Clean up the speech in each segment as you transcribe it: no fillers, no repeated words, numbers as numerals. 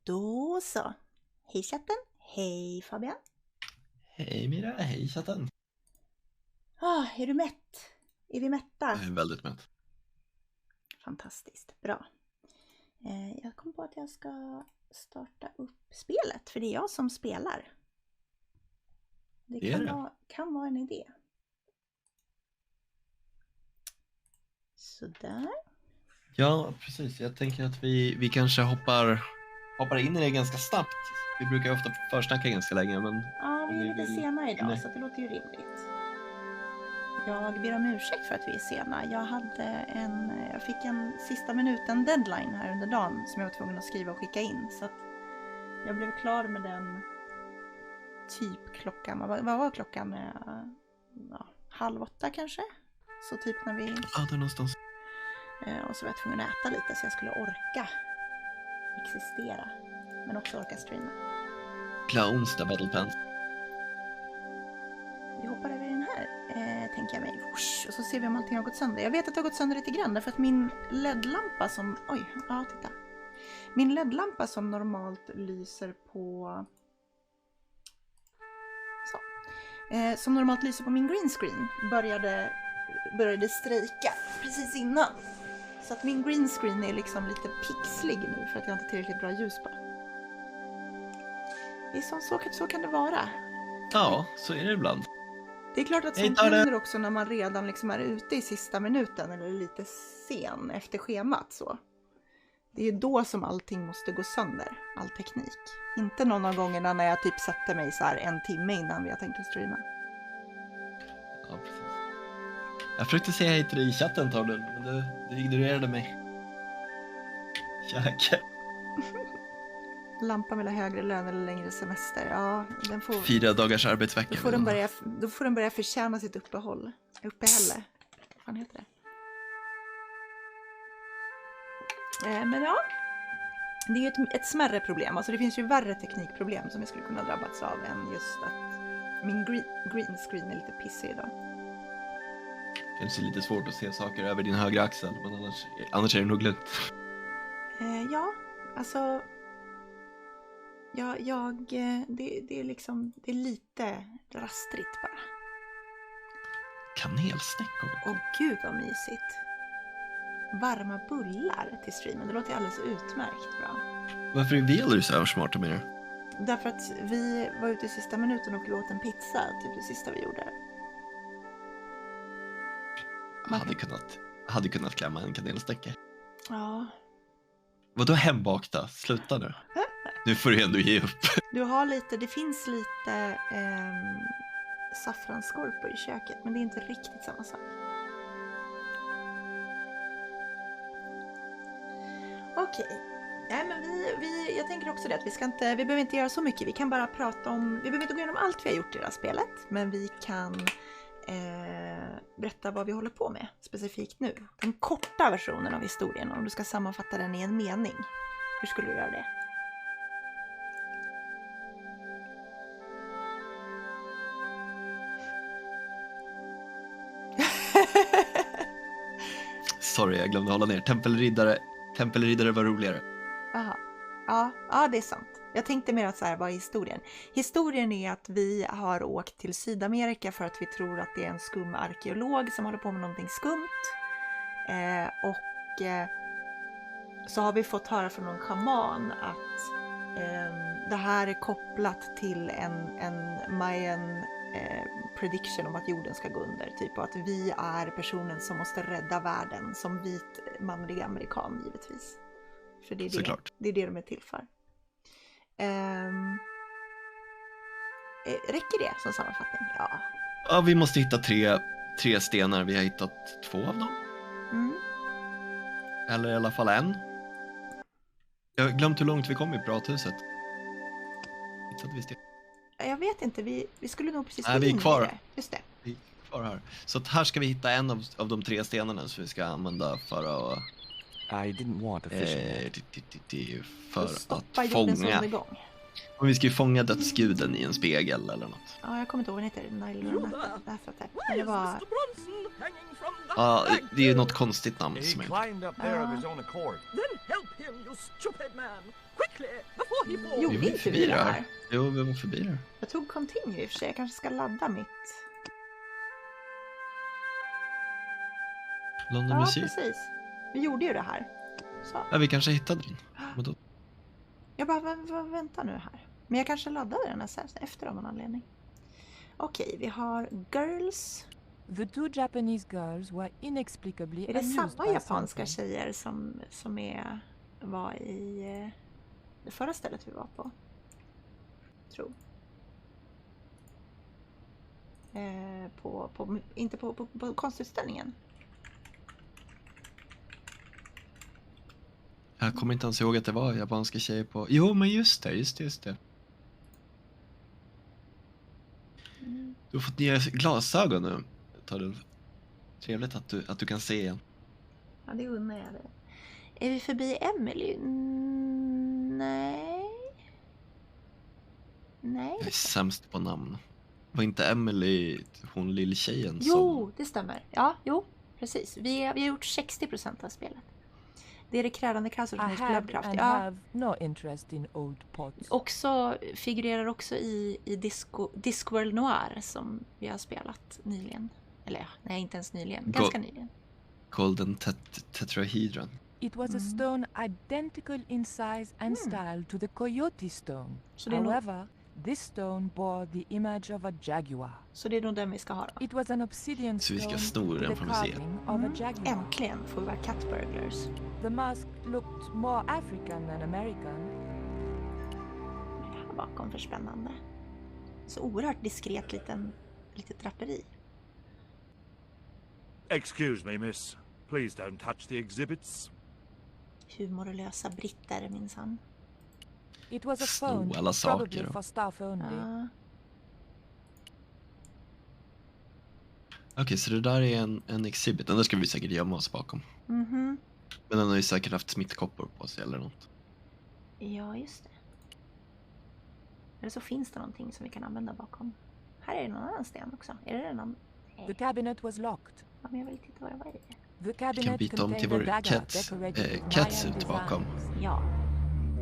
Då så. Hej chatten. Hej Fabian. Hej Myra, hej chatten. Är du mätt? Är vi mätta? Jag är väldigt mätt. Fantastiskt, bra. Jag kom på att jag ska starta upp spelet, för det är jag som spelar. Det kan vara en idé. Sådär. Ja, precis. Jag tänker att vi kanske hoppar in i det ganska snabbt. Vi brukar ju ofta försnacka ganska länge, men... Ja, vi är lite sena idag, så det låter ju rimligt. Jag ber om ursäkt för att vi är sena. Jag fick en sista minuten deadline här under dagen som jag var tvungen att skriva och skicka in. Så att jag blev klar med den typ klockan. Vad var klockan? 7:30 kanske? Så typ när vi... Ja, det är någonstans. Och så var jag tvungen att äta lite så jag skulle orka existera. Men också orka streama. Onsdag Battle Pants. Vi hoppar över den här, tänker jag mig. Och så ser vi om allting har gått sönder. Jag vet att det har gått sönder lite grann därför att min LED-lampa som... titta. Min LED-lampa som normalt lyser på... som normalt lyser på min green screen började strejka precis innan. Så att min green screen är liksom lite pixlig nu för att jag inte har tillräckligt bra ljus på. Det är så kan det vara. Ja, så är det ibland. Det är klart att sånt händer också när man redan liksom är ute i sista minuten eller lite sen efter schemat så. Det är ju då som allting måste gå sönder, all teknik. Inte någon av gångerna när jag typ sätter mig så här 1 timme innan vi har tänkt att streama. Ja, precis. Jag försökte säga hej till dig i chatten, Torden, men du ignorerade mig. Jäklar. Lampa med högre lön eller längre semester. Ja, den får... 4 dagars arbetsvecka. Då får den börja förtjäna sitt uppehälle. Vad fan heter det? Men ja, det är ju ett smärre problem. Alltså det finns ju värre teknikproblem som jag skulle kunna drabbats av än just att min green screen är lite pissig idag. Kanske lite svårt att se saker över din högra axel, men annars är det nog lugnt. Ja, alltså... Det är liksom, det är lite rastrigt bara. Kanelsnäckor. Åh gud vad mysigt. Varma bullar till streamen, det låter alldeles utmärkt bra. Varför är vi så här smarta med det? Därför att vi var ute i sista minuten och vi åt en pizza, typ det sista vi gjorde. Hade kunnat klämma en kanelsnäcka. Ja. Vadå hembakta? Sluta nu. Nu får du ändå ge upp. Det finns lite saffransskorpor i köket, men det är inte riktigt samma sak. Okej. Nej, men jag tänker också det att vi behöver inte göra så mycket. Vi kan bara prata om, vi behöver inte gå igenom allt vi har gjort i det här spelet, men vi kan berätta vad vi håller på med specifikt nu. Den korta versionen av historien, om du ska sammanfatta den i en mening. Hur skulle du göra det? Sorry, jag glömde hålla ner. Tempelriddare var roligare. Aha. Ja, det är sant. Jag tänkte mer att så här, vad är historien? Historien är att vi har åkt till Sydamerika för att vi tror att det är en skum arkeolog som håller på med någonting skumt. Så har vi fått höra från någon schaman att det här är kopplat till en Mayan prediction om att jorden ska gå under. Typ att vi är personen som måste rädda världen som vit manlig amerikan givetvis. För det är det de är till för. Räcker det som sammanfattning? Ja, vi måste hitta tre stenar. Vi har hittat 2 av dem. Eller i alla fall en. Jag har glömt hur långt vi kom i prathuset. Jag vet inte, vi skulle nog precis vi är kvar. Just det. Vi är kvar här. Så att här ska vi hitta en av de 3 stenarna som vi ska använda för att fånga. Och vi ska ju fånga dödsguden i en spegel eller något. Ja, jag kommer inte ihåg vad den heter. Men det var... Ja, det är ju något konstigt namn som är. Gjorde Vi var ju inte förbi vi det det här. här? Jo, vi var förbi det. Jag tog continue i och för sig. Jag kanske ska ladda mitt. London Ja, Museum. precis. Vi gjorde ju det här. Så. Ja, vi kanske hittade den. Men då... Jag bara, vänta nu här. Men jag kanske laddade den efter av någon anledning. Okej, vi har girls. The two Japanese girls were inexplicably Är det amused samma by japanska something. tjejer som var i det förra stället vi var på? Tror. Inte på konstutställningen. Jag kommer inte ens ihåg att det var japanska tjejer på... Jo, men just det. Du har fått nya glasögon nu. Trevligt att du kan se igen. Ja, det undrar jag det. Är vi förbi Emily? Nej. Jag är sämst på namn. Var inte Emily hon lilltjejen som... Jo, det stämmer. Ja, jo, precis. Vi har gjort 60% av spelet. Det är det krävande kaoset som är glömkraft. Ja. have no interest in old pots. Också figurerar också i Discworld Noir som vi har spelat nyligen. Eller ja, nej, inte ens nyligen. Ganska nyligen. Golden Tetrahedron. It was a stone identical in size and style to the Coyote stone. Så det är nog- However, this stone bore the image of a jaguar. Så det är nog den vi ska ha då. It was an obsidian Så vi ska stone sno with den a från museet. carving of a jaguar. Äntligen får vi vara cat burglars. The mask looked more African than American. Här bakom för spännande. Så oerhört diskret litet draperi. Excuse me, miss. Please don't touch the exhibits. Humorlösa britter minsann. It was a Sno phone, alla saker probably då. for staff only. Ja. Okej, så det där är en exhibit. Den där ska vi säkert gömma oss bakom. Mhm. Men den har ju säkert haft smittkoppor på sig eller något. Ja, just det. Eller så finns det någonting som vi kan använda bakom. Här är det någon annan sten också. Är det den någon? The cabinet was locked. Ja, men jag vill titta vad det var i det. The Vi kan cabinet byta om till contained a vår dagger decorated with catsuit Mayan bakom. designs. Ja.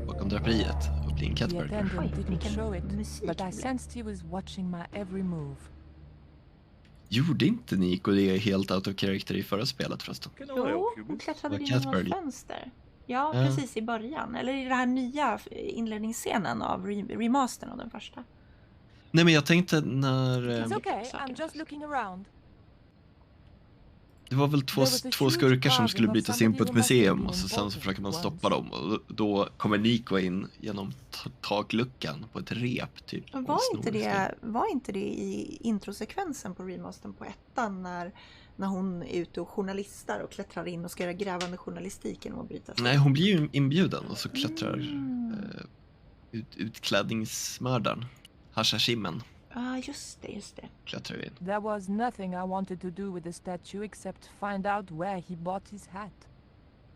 Bakom draperiet och bli en The catburger. attendant Oj, didn't vilken show it, musik but det I blev. sensed he was watching my every move. Gjorde inte Nico det helt out of character i förra spelet förresten? Can I Jo, help you, hon miss? klättrade Vad in genom Catbird. ett fönster. Ja, Ja. precis i början. Eller i den här nya inledningsscenen av remastern av den första. Nej, men jag tänkte när... It's okay, saker I'm just först. looking around. Det var väl There was a två huge skurkar som carving skulle of bryta sig in på ett somebody who must have museum been och så sen så important försöker man once. stoppa dem och då kommer Nico in genom takluckan på ett rep typ. och Var inte det i introsekvensen på remastern på ettan när hon är ute och journalistar och klättrar in och ska göra grävande journalistik genom att bryta sig? Nej, hon blir ju inbjuden och så klättrar utklädningsmördaren Hashashimen Ja, just det. klättrar in. There was nothing I wanted to do with the statue except find out where he bought his hat.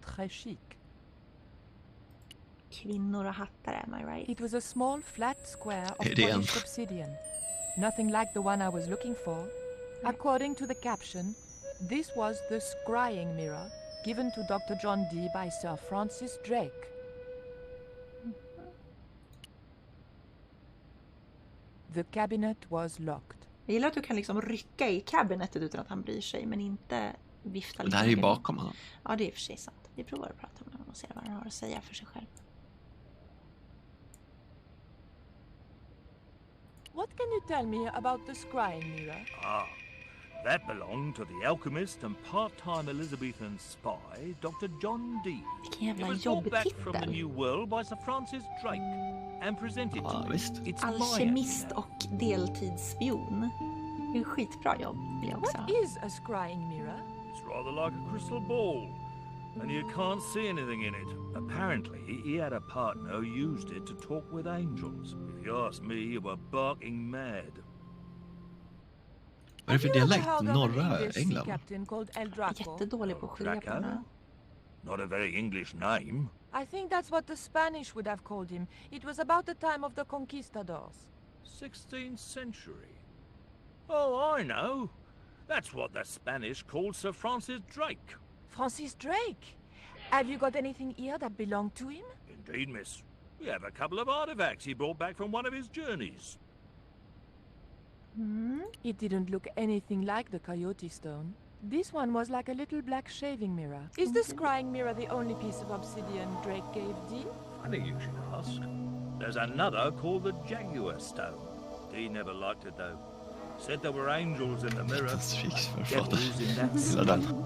Très chic. Kvinnor och hattar, am I right? It was a small flat square of Är det en- polished obsidian. Nothing like the one I was looking for. According to the caption, this was the scrying mirror given to Dr. John Dee by Sir Francis Drake. The cabinet was locked. Jag gillar att du kan liksom rycka i kabinetet utan att han bryr sig, men inte vifta Det här är ju med- bakom honom. Ja, det är i och för sig sant. Vi provar att prata med honom och se vad han har att säga för sig själv. What can you tell me about the scrying mirror? Ah, that belonged to the alchemist and part-time Elizabethan spy, Dr. John Dee. Vilken It jävla was brought back from the jobbtitel. New World by Sir Francis Drake and presented Ja, to me. visst. It's Alkemist Mayan. och deltidsspion. Det är en skitbra jobb, vill jag också What ha. is a scrying mirror? It's rather like a crystal ball, and you can't see anything in it. Apparently, he had a partner who used it to talk with angels. If you ask me, you were barking mad. Vad är det för Have you ever dialekt? heard of an Norra English sea England? captain called El Draco? Jättedålig på att skilja på Draco? det. Not a very English name. I think that's what the Spanish would have called him. It was about the time of the conquistadors. 16th century. Oh, I know. That's what the Spanish called Sir Francis Drake. Francis Drake? Have you got anything here that belonged to him? Indeed, miss. We have a couple of artifacts he brought back from one of his journeys. It didn't look anything like the coyote stone. This one was like a little black shaving mirror. Is the scrying mirror the only piece of obsidian Drake gave Dee? Funny you should ask. There's another called the Jaguar Stone. Dee never liked it though. Said there were angels in the mirror. Devils in that stone.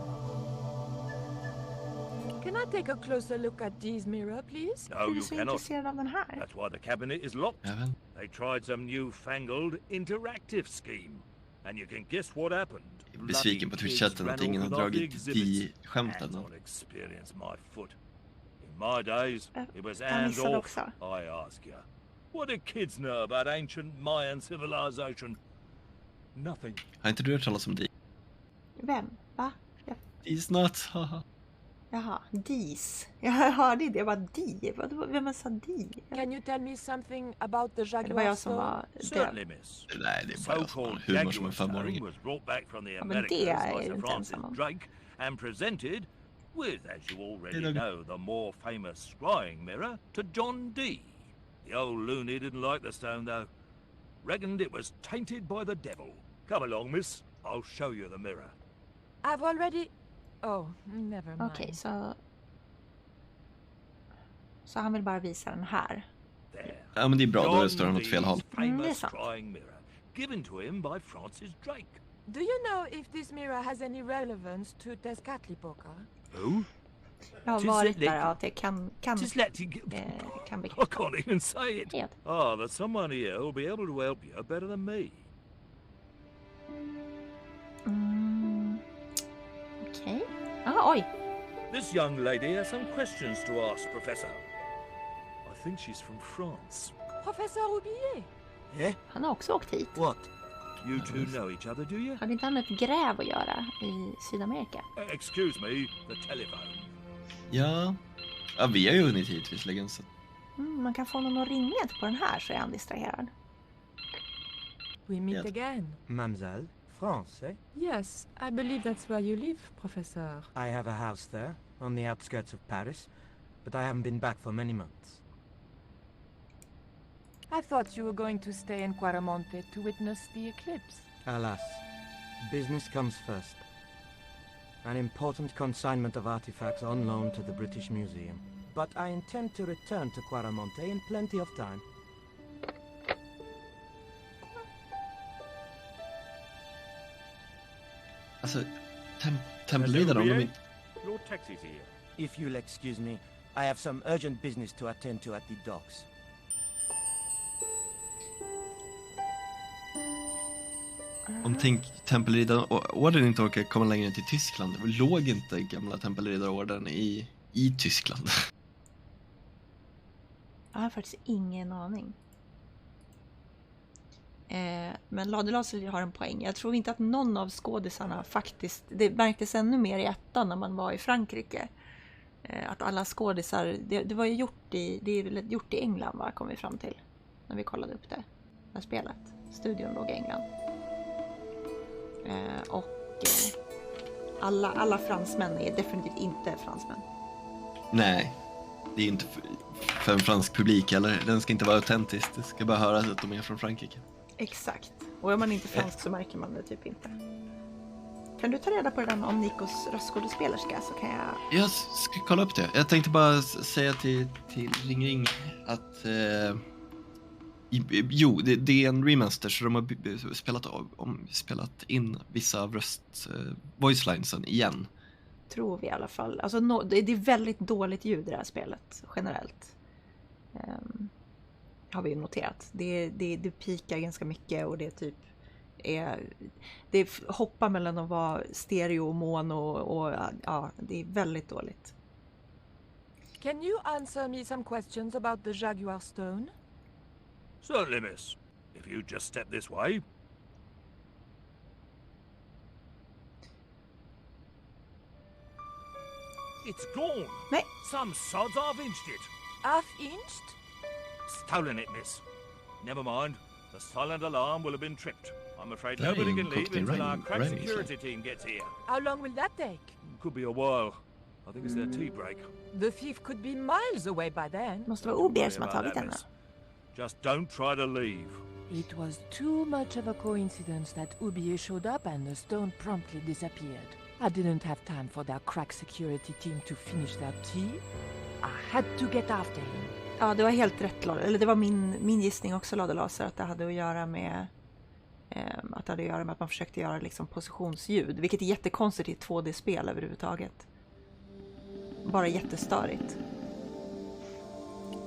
Can I take a closer look at Dee's mirror, please? No, Är du you så cannot. intresserad av den här? That's why the cabinet is locked. Även. They tried some newfangled interactive scheme. And you can guess what happened. Besviken på Twitch-chatten att ingen har dragit Dee-skämten. Hands-on experience, my foot. In my days, it was jag hands missade off, också. I ask you. What do kids know about ancient Mayan civilization? Nothing. Har inte du hört talas om Dee? Vem? Va? Dee's nuts, haha. Jaha, Dis. Jag hörde det, jag bara Di. Vem sa Di? Can you tell me something about the Det var Jaguar jag som stone? var Certainly, döv. miss. Nej, det är bara jag som har So-called humor som en Jaguar Stone femåring. was brought back from the Ja, men Americas det är by ju Sir inte Francis ensam om. Drake and presented with, as you already Hey, know, the more famous scrying mirror to John Dee. The old loony didn't like the stone though. Reckoned it was tainted by the devil. Come along, miss. I'll show you the mirror. I've already... Oh, never mind. Okej, så han vill bara visa den här. There. Ja, men det är bra, då John står han åt fel håll. Dee's det är famous sant. scrying mirror, given to him by Francis Drake. Do you know if this mirror has any relevance to Tezcatlipoca? Who? Jag har Tis varit it- där, ja, det kan Just let you... kan I bekräfta. can't even say it. Ed. Ah, there's someone here who'll be able to help you better than me. Okej. Ah, oj. This young lady has some questions to ask, Professor. I think she's from France. Professor Roubillet? Yeah? Han har också åkt hit. What? You two know each other, do you? Hade inte han ett gräv att göra i Sydamerika? Excuse me, the telephone. Ja, vi har ju hunnit hit visserligen. Så. Man kan få någon att ringa på den här så är han distraherad. We meet Yes. again. Mademoiselle, France, eh? Yes, I believe that's where you live, Professor. I have a house there, on the outskirts of Paris, but I haven't been back for many months. I thought you were going to stay in Quaramonte to witness the eclipse. Alas, business comes first. An important consignment of artifacts on loan to the British Museum. But I intend to return to Quaramonte in plenty of time. Alltså, tempelriddare om de inte... Your taxi's here. If you'll excuse me, I have some urgent business to attend to at the docks. Om tempelriddarorden inte orkar komma längre till Tyskland, låg inte gamla tempelriddarorden i Tyskland? Jag har faktiskt ingen aning. Men Ladulazuli har en poäng. Jag tror inte att någon av skådisarna faktiskt... Det märktes ännu mer i ettan när man var i Frankrike. Att alla skådisar... Det var ju gjort i England, va, kom vi fram till. När vi kollade upp det här spelet. Studion låg i England. Alla fransmän är definitivt inte fransmän. Nej, det är inte för en fransk publik, eller den ska inte vara autentisk. Det ska bara höras att de är från Frankrike. Exakt. Och är man inte fransk så märker man det typ inte. Kan du ta reda på det där om Nikos röstskådespelerska så kan jag... Jag ska kolla upp det. Jag tänkte bara säga till Ring att... det är en remaster, så de har spelat in vissa av voicelinesen igen. Tror vi i alla fall. Alltså, det är väldigt dåligt ljud i det här spelet generellt. Har vi ju noterat. Det pikar ganska mycket och det typ det hoppar mellan att vara stereo och mono och ja, det är väldigt dåligt. Can you answer me some questions about the Jaguar stone? Certainly, miss. If you just step this way. It's gone. Nej. Some sods half-inched it. Half-inched? Stolen it, miss. Never mind. The silent alarm will have been tripped. I'm afraid That nobody ain't can leave cooked in until our rain- crack rain, security team gets here. How long will that take? Could be a while. I think it's their tea break. The thief could be miles away by then. Måste vara Don't OBR worry som har about tagit that, henne. miss. Just don't try to leave. It was too much of a coincidence that Ubier showed up and the stone promptly disappeared. I didn't have time for their crack security team to finish their tea. I had to get after him. Ja, det var helt rätt, eller det var min gissning också, Ladelaser, att det hade att göra med att man försökte göra liksom positionsljud, vilket är jättekonstigt i ett 2D-spel överhuvudtaget. Bara jättestörigt.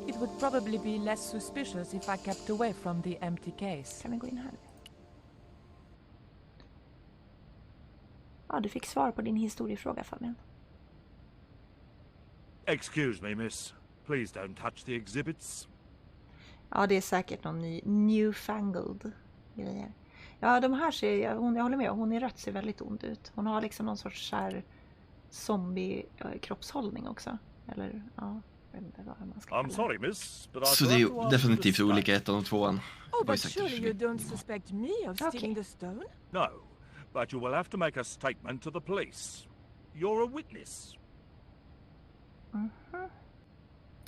It would probably be less suspicious if I kept away from the empty case. Kan vi gå in här? Ja, du fick svar på din historiefråga, Fabian. Excuse me, miss. Please don't touch the exhibits. Ja, det är säkert någon ny newfangled grejer. Ja, de här ser jag håller med, hon i rött ser väldigt ond ut. Hon har liksom någon sorts så här zombie-kroppshållning också. Eller, ja, jag vet inte vad man ska kalla I'm det. sorry, miss, but I Så det är forgot ju to ask definitivt for the olika ettan och tvåan. Oh, Det var ju but sagt surely you för- don't suspect me of stealing the stone? No, but you will have to make a statement to the police. You're a witness. Mhm.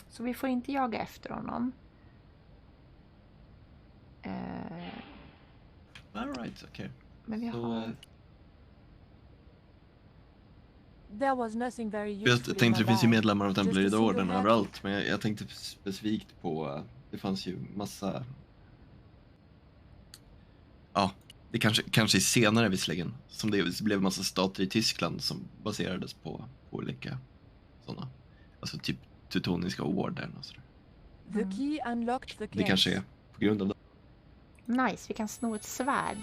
Så vi får inte jaga efter honom. All right, okej. Men vi Så, har... There was nothing very useful jag in tänkte det my finns ju bag. medlemmar av Just a Tempelriddarorden single hand. överallt, men jag tänkte specifikt på, det fanns ju massa, ja, det kanske är senare visserligen, som det blev massa stater i Tyskland som baserades på olika sådana, alltså typ teutoniska orden och sådär. The key unlocked the case. Det kanske är på grund av det. Nice, vi kan sno ett svärd.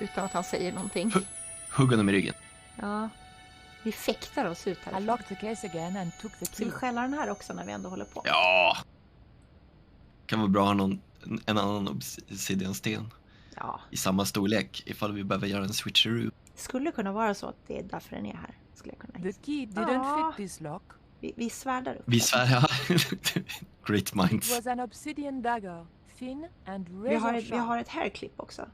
Utan att han säger någonting. Hugg honom i ryggen. Ja. Vi fäktar oss ut I här. locked the case again and took the Ska key. vi skälla den här också när vi ändå håller på? Ja! Kan vara bra att ha en annan obsidiansten Ja. i samma storlek ifall vi behöver göra en switcheroo. Det skulle kunna vara så att det är därför den är här. Skulle jag kunna The gissa. key didn't Ah. fit this lock. Vi svärdar upp. Vi svär, ja. Great It minds. was an obsidian dagger, thin and Vi razor har sharp. ett hairclip också.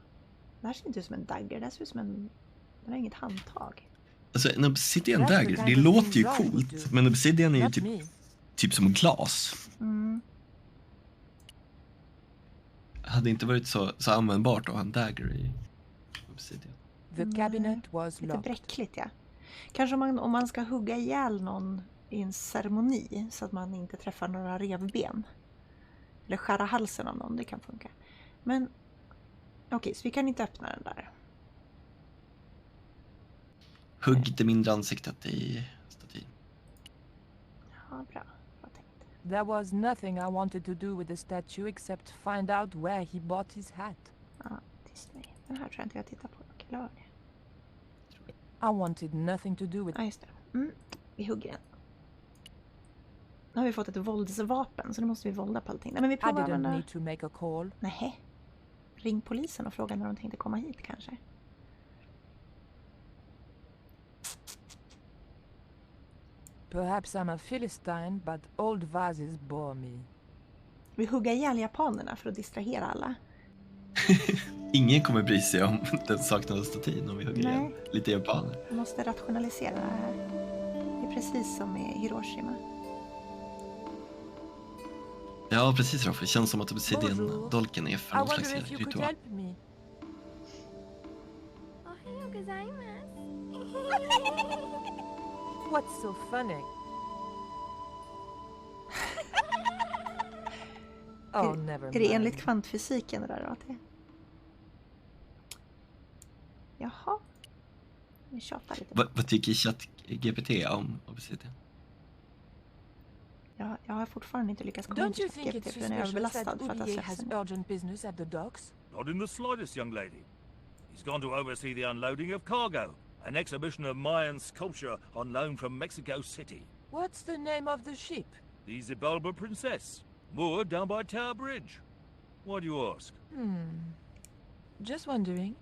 Det här ser inte ut som en dagger. Det här ser ut som en... Den har inget handtag. Alltså en obsidian That's the dagger, kind det of låter thing ju John would coolt, do. men obsidian är ju Not me. typ som glas. Mm. Hade inte varit så användbart att ha en dagger i obsidian. The cabinet was Lite locked. bräckligt, ja. Kanske om man ska hugga ihjäl någon i en ceremoni så att man inte träffar några revben. Eller skära halsen av någon, det kan funka. Men okej, så vi kan inte öppna den där. Hugg det mindre ansiktet i statyn. Ja, bra. Bra tänkt. There was nothing I wanted to do with the statue except find out where he bought his hat. Ja, tyst mig. Den här tror jag inte jag tittar på. Eller var det? I wanted nothing to do with Ja, just det. Vi hugger den. Nu har vi fått ett våldsvapen, så nu måste vi vålda på allting. Nej, men vi I provar didn't använda... need to make a call. Nej. Ring polisen och fråga när de tänkte komma hit kanske. Perhaps I'm a Philistine, but old vases bore me. Vi hugger ihjäl japanerna för att distrahera alla. Ingen kommer bry sig om den saknade statyn om vi hugger Nej. igen lite japaner. Vi måste rationalisera det här. Det är precis som i Hiroshima. Ja, precis Raffi. Det känns som att obsidian-dolken är för I någon wonder slags if you could ritual. help me. What's so funny? Oh, never Är det mind. enligt kvantfysiken det där då? Jaha. Vi tjatar lite. Vad tycker ChatGPT om obsidian? Jag har fortfarande inte lyckats komma in Don't you till think GPT it's för den är suspicious överbelastad that för att ha Udier släppts has in. urgent business at the docks? Not in the slightest, young lady. He's gone to oversee the unloading of cargo, an exhibition of Mayan sculpture on loan from Mexico City. What's the name of the ship? The Xibalba Princess, moored down by Tower Bridge. Why do you ask? Just wondering.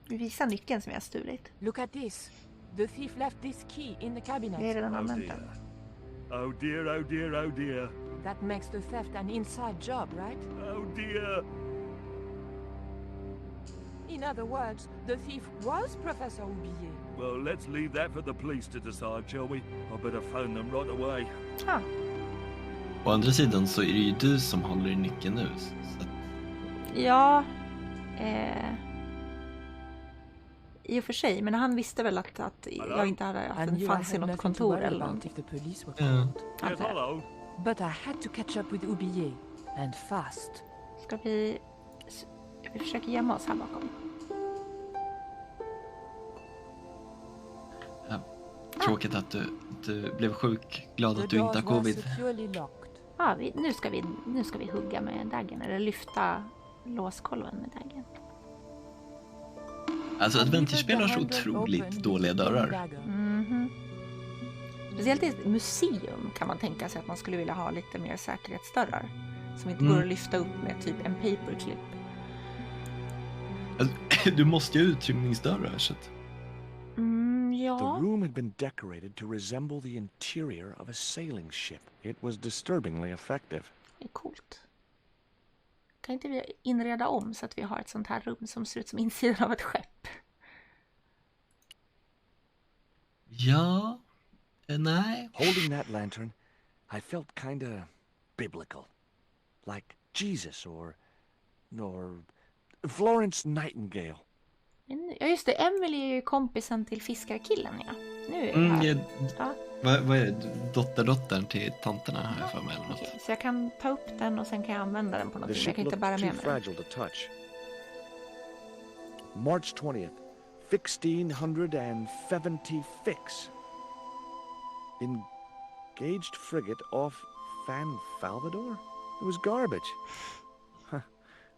Vi visar nyckeln som jag har stulit. Look at this. The thief left this key in the Vi har cabinet. redan Oh använt dear. den. Oh dear, oh dear, oh dear. That makes the theft an inside job, right? Oh dear. In other words, the thief was Professor Oublié. Well, let's leave that for the police to decide, shall we? I better phone them right away. Ah, Å andra sidan så är det ju du som håller i nyckeln nu. Så att, ja. I och för sig, men han visste väl att jag inte hade, att den fanns i något kontor eller någonting. If the police were Ja. called. Yes, hello. But I had to catch up with Oublié, and fast. Ska vi försöker gömma oss här bakom? tråkigt att du blev sjuk. Glad att du inte har doors were covid. securely locked. Ja, nu ska vi hugga med daggen eller lyfta låskolven med daggen. Alltså And adventure-spel har så leave the handle otroligt open dåliga with the dörrar. dagger. Mhm. Speciellt i ett museum kan man tänka sig att man skulle vilja ha lite mer säkerhetsdörrar. Som inte går att lyfta upp med typ en paperclip. Alltså, du måste ju ha utrymningsdörrar så att... The Ja. room had been decorated to resemble the interior of a sailing ship. It was disturbingly effective. Det är coolt. Kan inte vi inreda om så att vi har ett sånt här rum som ser ut som insidan av ett skepp? Ja... nej. Holding that lantern, I felt kinda biblical. Like Jesus or Florence Nightingale. Ja just det, Emily är ju kompisen till fiskarkillen, ja. Nu är det här. Ja. Vad är det? Dottern till tanterna har jag för mig eller något. Okej, så jag kan ta upp den och sen kan jag använda den på något The sätt. ship Jag kan inte looked bära too med mig den. fragile to touch. March 20th, 1676. Engaged frigate off Fan Salvador? It was garbage. Huh.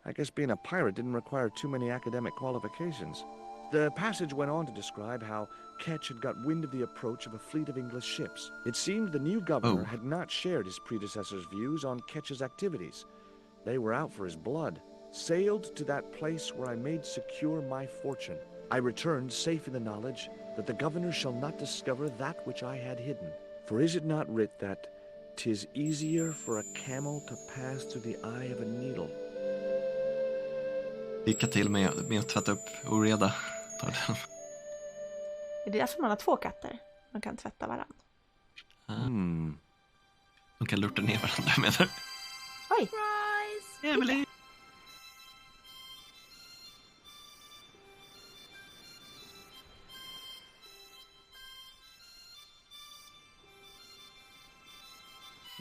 I guess being a pirate didn't require too many academic qualifications. The passage went on to describe how Ketch had got wind of the approach of a fleet of English ships. It seemed the new governor had not shared his predecessor's views on Ketch's activities. They were out for his blood. Sailed to that place where I made secure my fortune. I returned safe in the knowledge that the governor shall not discover that which I had hidden. For is it not writ that 'tis easier for a camel to pass through the eye of a needle? Lycka till med att tvätta upp oreda. Det är därför man har 2 katter. Man kan tvätta varandra. De kan lurta ner varandra menar. Oj! Emily!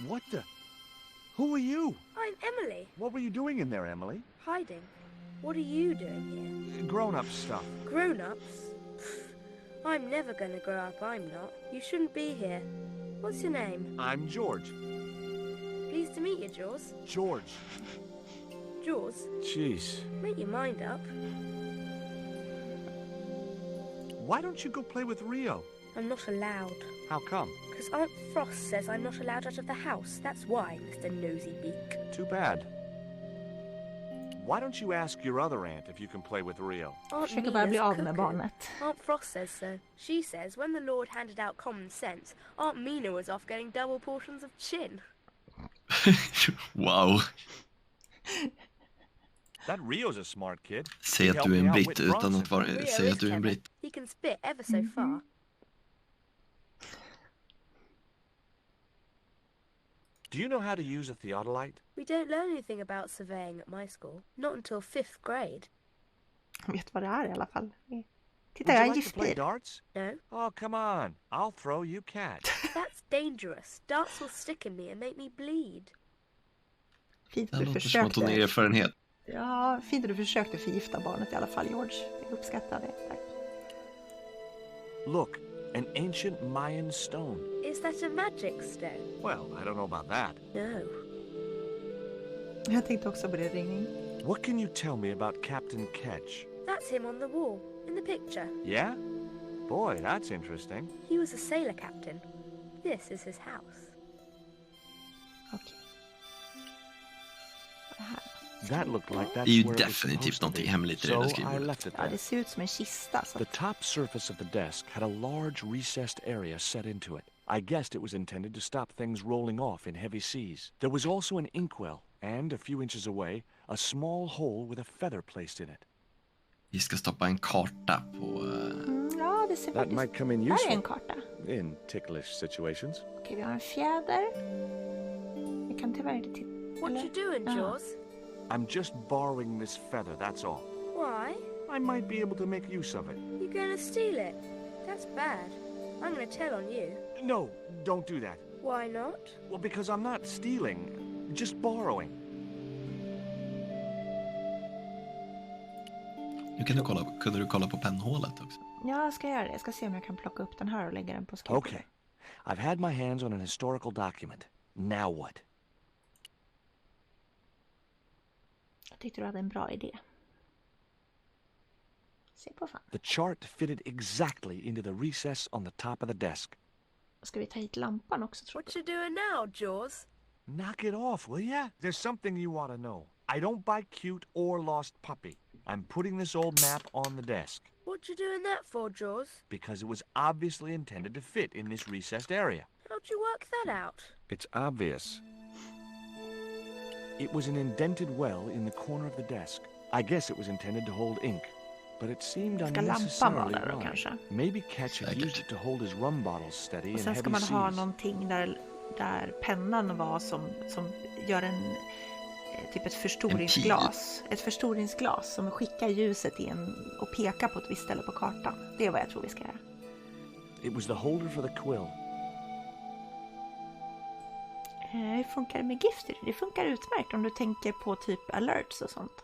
What the? Who are you? I'm Emily, What were you doing in there, Emily? hiding. What are you doing here? Grown-up stuff. Grown-ups? I'm never gonna grow up, I'm not. You shouldn't be here. What's your name? I'm George. Pleased to meet you, Jaws. George. Jaws, Jeez. make your mind up. Why don't you go play with Rio? I'm not allowed. How come? Because Aunt Frost says I'm not allowed out of the house. That's why, Mr. Nosy Beak. Too bad. Why don't you ask your other aunt if you can play with Rio? Aunt Försöker bara bli Mina's av med cuckoo. barnet. Aunt Frost says so. She says when the Lord handed out common sense, Aunt Mina was off getting double portions of chin. Wow. That Rio's a smart kid. Säg att du är en britt utan att vara... Rio Säg is att du är en clever. britt. He can spit ever so far. Do you know how to use a theodolite? We don't learn anything about surveying at my school. Not until 5th grade. Jag vet vad det är i alla fall. Titta, Would jag you är like to play giftbil. darts? No, Oh, come on. I'll throw you cat. that's dangerous. Darts will stick in me and make me bleed. Fint Det att du låter som att hon har försökte. erfarenhet. Ja, fint att du försökte förgifta barnet i alla fall, George. Jag uppskattar det. Tack. Look, an ancient Mayan stone. Is that a magic stone? Well, I don't know about that. No. Jag tänkte också på det, ringning. What can you tell me about Captain Ketch? That's him on the wall, in the picture. Yeah? Boy, that's interesting. He was a sailor captain. This is his house. Okej. Det här. That looked like Det är that's ju where it was definitivt supposed to någonting be. hemligt i det So där I skrivbordet. left it Ja, there. det ser ut som en kista. Så. The top surface of the desk had a large recessed area set into it. I guessed it was intended to stop things rolling off in heavy seas. There was also an inkwell, and a few inches away, a small hole with a feather placed in it. Vi ska stoppa en karta på... Ja, det ser That might faktiskt... come in Här är en useful karta. in ticklish situations. Okej, vi har en fjäder. Jag kan tyvärr inte titta. What you doing, Ja. Jaws? I'm just borrowing this feather, that's all. Why? I might be able to make use of it. You gonna steal it? That's bad. I'm gonna tell on you. No, don't do that. Why not? Well, because I'm not stealing, just borrowing. Nu kunde du kolla på pennhålet också. Ja, jag ska göra det. Jag ska se om jag kan plocka upp den här och lägga den på skrivbordet. Okay. I've had my hands on an historical document. Now what? Jag tyckte du hade en bra idé. Se på fan. The chart fitted exactly into the recess on the top of the desk. Ska vi ta hit lampan också, tror What du? you doing now, Jaws? Knock it off, will ya? There's something you ought to know. I don't buy cute or lost puppy. I'm putting this old map on the desk What you doing that for, Jaws? because it was obviously intended to fit in this recessed area. How'd you work that out? It's obvious. It was an indented well in the corner of the desk. I guess it was intended to hold ink, but it seemed Ska lampan vara unnecessarily där då wide. kanske? Maybe Ketch had Säkert. used it to hold his rum bottles steady Och in sen ska heavy man ha seas. någonting där pennan var som gör en typ ett förstoringsglas. Ett förstoringsglas som skickar ljuset in och pekar på ett visst ställe på kartan. Det är vad jag tror vi ska göra. It was the holder for the quill. Hur funkar det med gifter? Det funkar utmärkt om du tänker på typ alerts och sånt.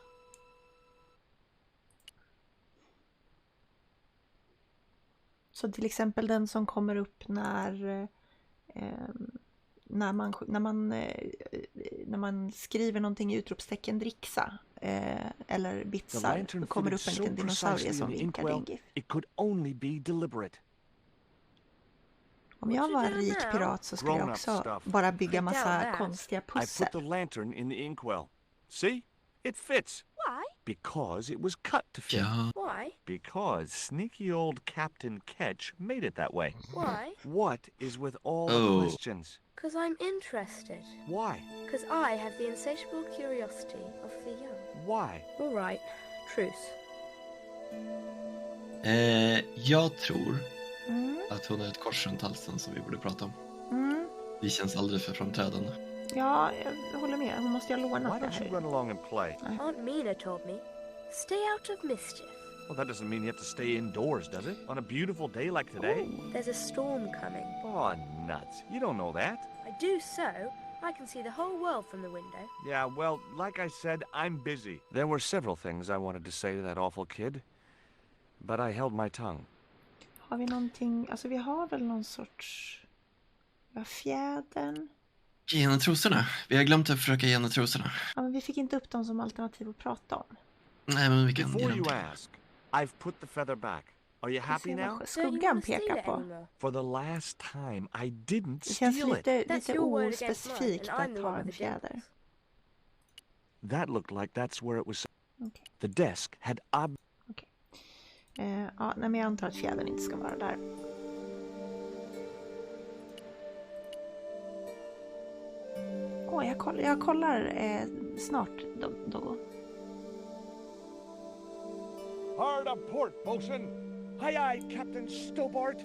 Så till exempel den som kommer upp när man skriver någonting i utropstecken dricksa eller The bitsar, lantern då kommer det fitted upp en so liten dinosaurie precisely som in the vinkar din inkwell, GIF. it could only be deliberate. Om jag var en rik pirat så skulle jag Grown-up också stuff. bara bygga I doubt massa that. konstiga I put pussel. the lantern in the inkwell. See? It fits. Why? Because it was cut to fit. Ja, Why? Because sneaky old Captain Ketch made it that way. Why? What is with all Oh. the questions? 'Cause I'm interested. Why? 'Cause I have the insatiable curiosity of the young. Why? All right. Truce. jag tror Mm, att hon har ett kors runt halsen som vi borde prata om. mm. Det känns alldeles för framträdande. Ja, jag håller med. Hon måste ju ha Why lånat det don't you här. run along and play? Aunt Mina told me, stay out of mischief. Well, that doesn't mean you have to stay indoors, does it? On a beautiful day like today? There's a storm coming. Oh, nuts. You don't know that. I do so. I can see the whole world from the window. Yeah, well, like I said, I'm busy. There were several things I wanted to say to that awful kid, but I held my tongue. Har vi någonting, alltså vi har väl någon sorts, vi har fjädern. Ge henne trosorna. Vi har glömt att försöka ge henne trosorna. Ja, men vi fick inte upp dem som alternativ att prata om. Nej, men vi kan ge Before dem you till. ask, I've put the feather back. Are you Vi happy ser now? vad Don't you skuggan wanna steal pekar it på. anymore? For the last time, I didn't Det känns steal it. lite That's your word against ospecifikt mine, and I'm att the ha one en with the fjäder. dimples. That looked like that's where it was. Okej. The desk had Ja, nej, men jag antar att fjädern inte ska vara där. Jag kollar snart, Doggo. Hard a port, bosun. Aye, aye, Captain Stobart.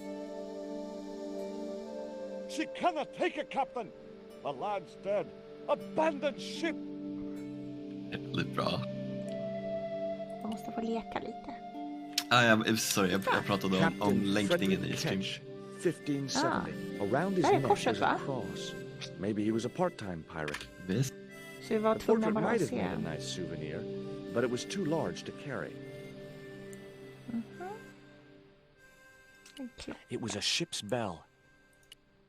She cannot take it, Captain. The lad's dead. Abandoned ship. Väldigt bra. Jag måste få leka lite. Sorry, jag pratade om länkningen i stream. 1570. Around his Där är neck korset, was a va? cross. Maybe he was a part-time pirate. Visst. Så vi var The tvungna portrait bara might att have se. been a nice souvenir, but it was too large to carry. En klocka. It was a ship's bell.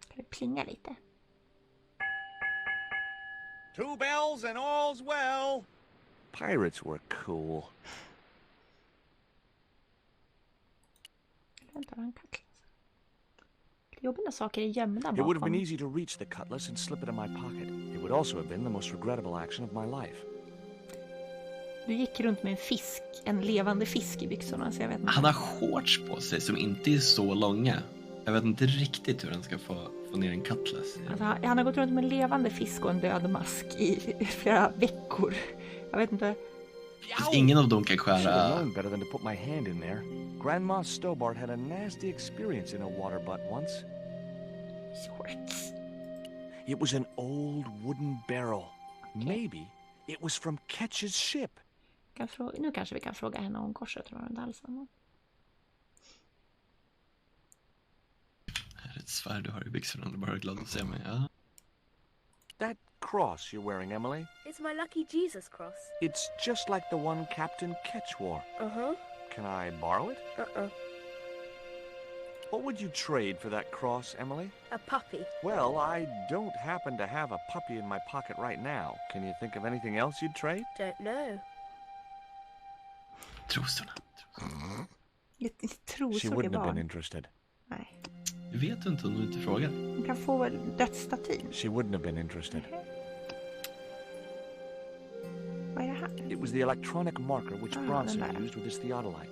Ska det plinga lite? 2 bells and all's well. Pirates were cool. Vänta, vad han cutlass. Det är jobbigt när saker är gömda It would have been bakom. easy to reach the cutlass and slip it in my pocket. It would also have been the most regrettable action of my life. Du gick runt med en levande fisk i byxorna, så jag vet inte. Han har shorts på sig som inte är så långa. Jag vet inte riktigt hur han ska få ner en cutlass. Alltså, han har gått runt med en levande fisk och en död mask i flera veckor. Jag vet inte. Fast ingen av dem kan Should have skära... known better than to put my hand in there. Grandma Stobart had a nasty experience in a water butt once. Shorts. It was an old wooden barrel. Maybe it was from Ketch's ship. Nu kanske vi kan fråga henne om korset runt halsen. Är det ett svärd du har i byxorna? Du är bara glad att se mig. Ja. That cross you're wearing, Emily, It's my lucky Jesus cross. it's just like the one Captain Ketch wore. Uh-huh. Can I borrow it? Uh-uh. What would you trade for that cross, Emily? A puppy. Well, I don't happen to have a puppy in my pocket right now. Can you think of anything else you'd trade? Don't know. Trosorna. Lite She trosor i wouldn't have been barn. interested. Nej. Du vet inte om du inte frågar. Hon kan få dödsstatyn. She wouldn't have been interested. Vad är det här? It was the electronic marker which Ah, Bronson den där. used with his theodolite.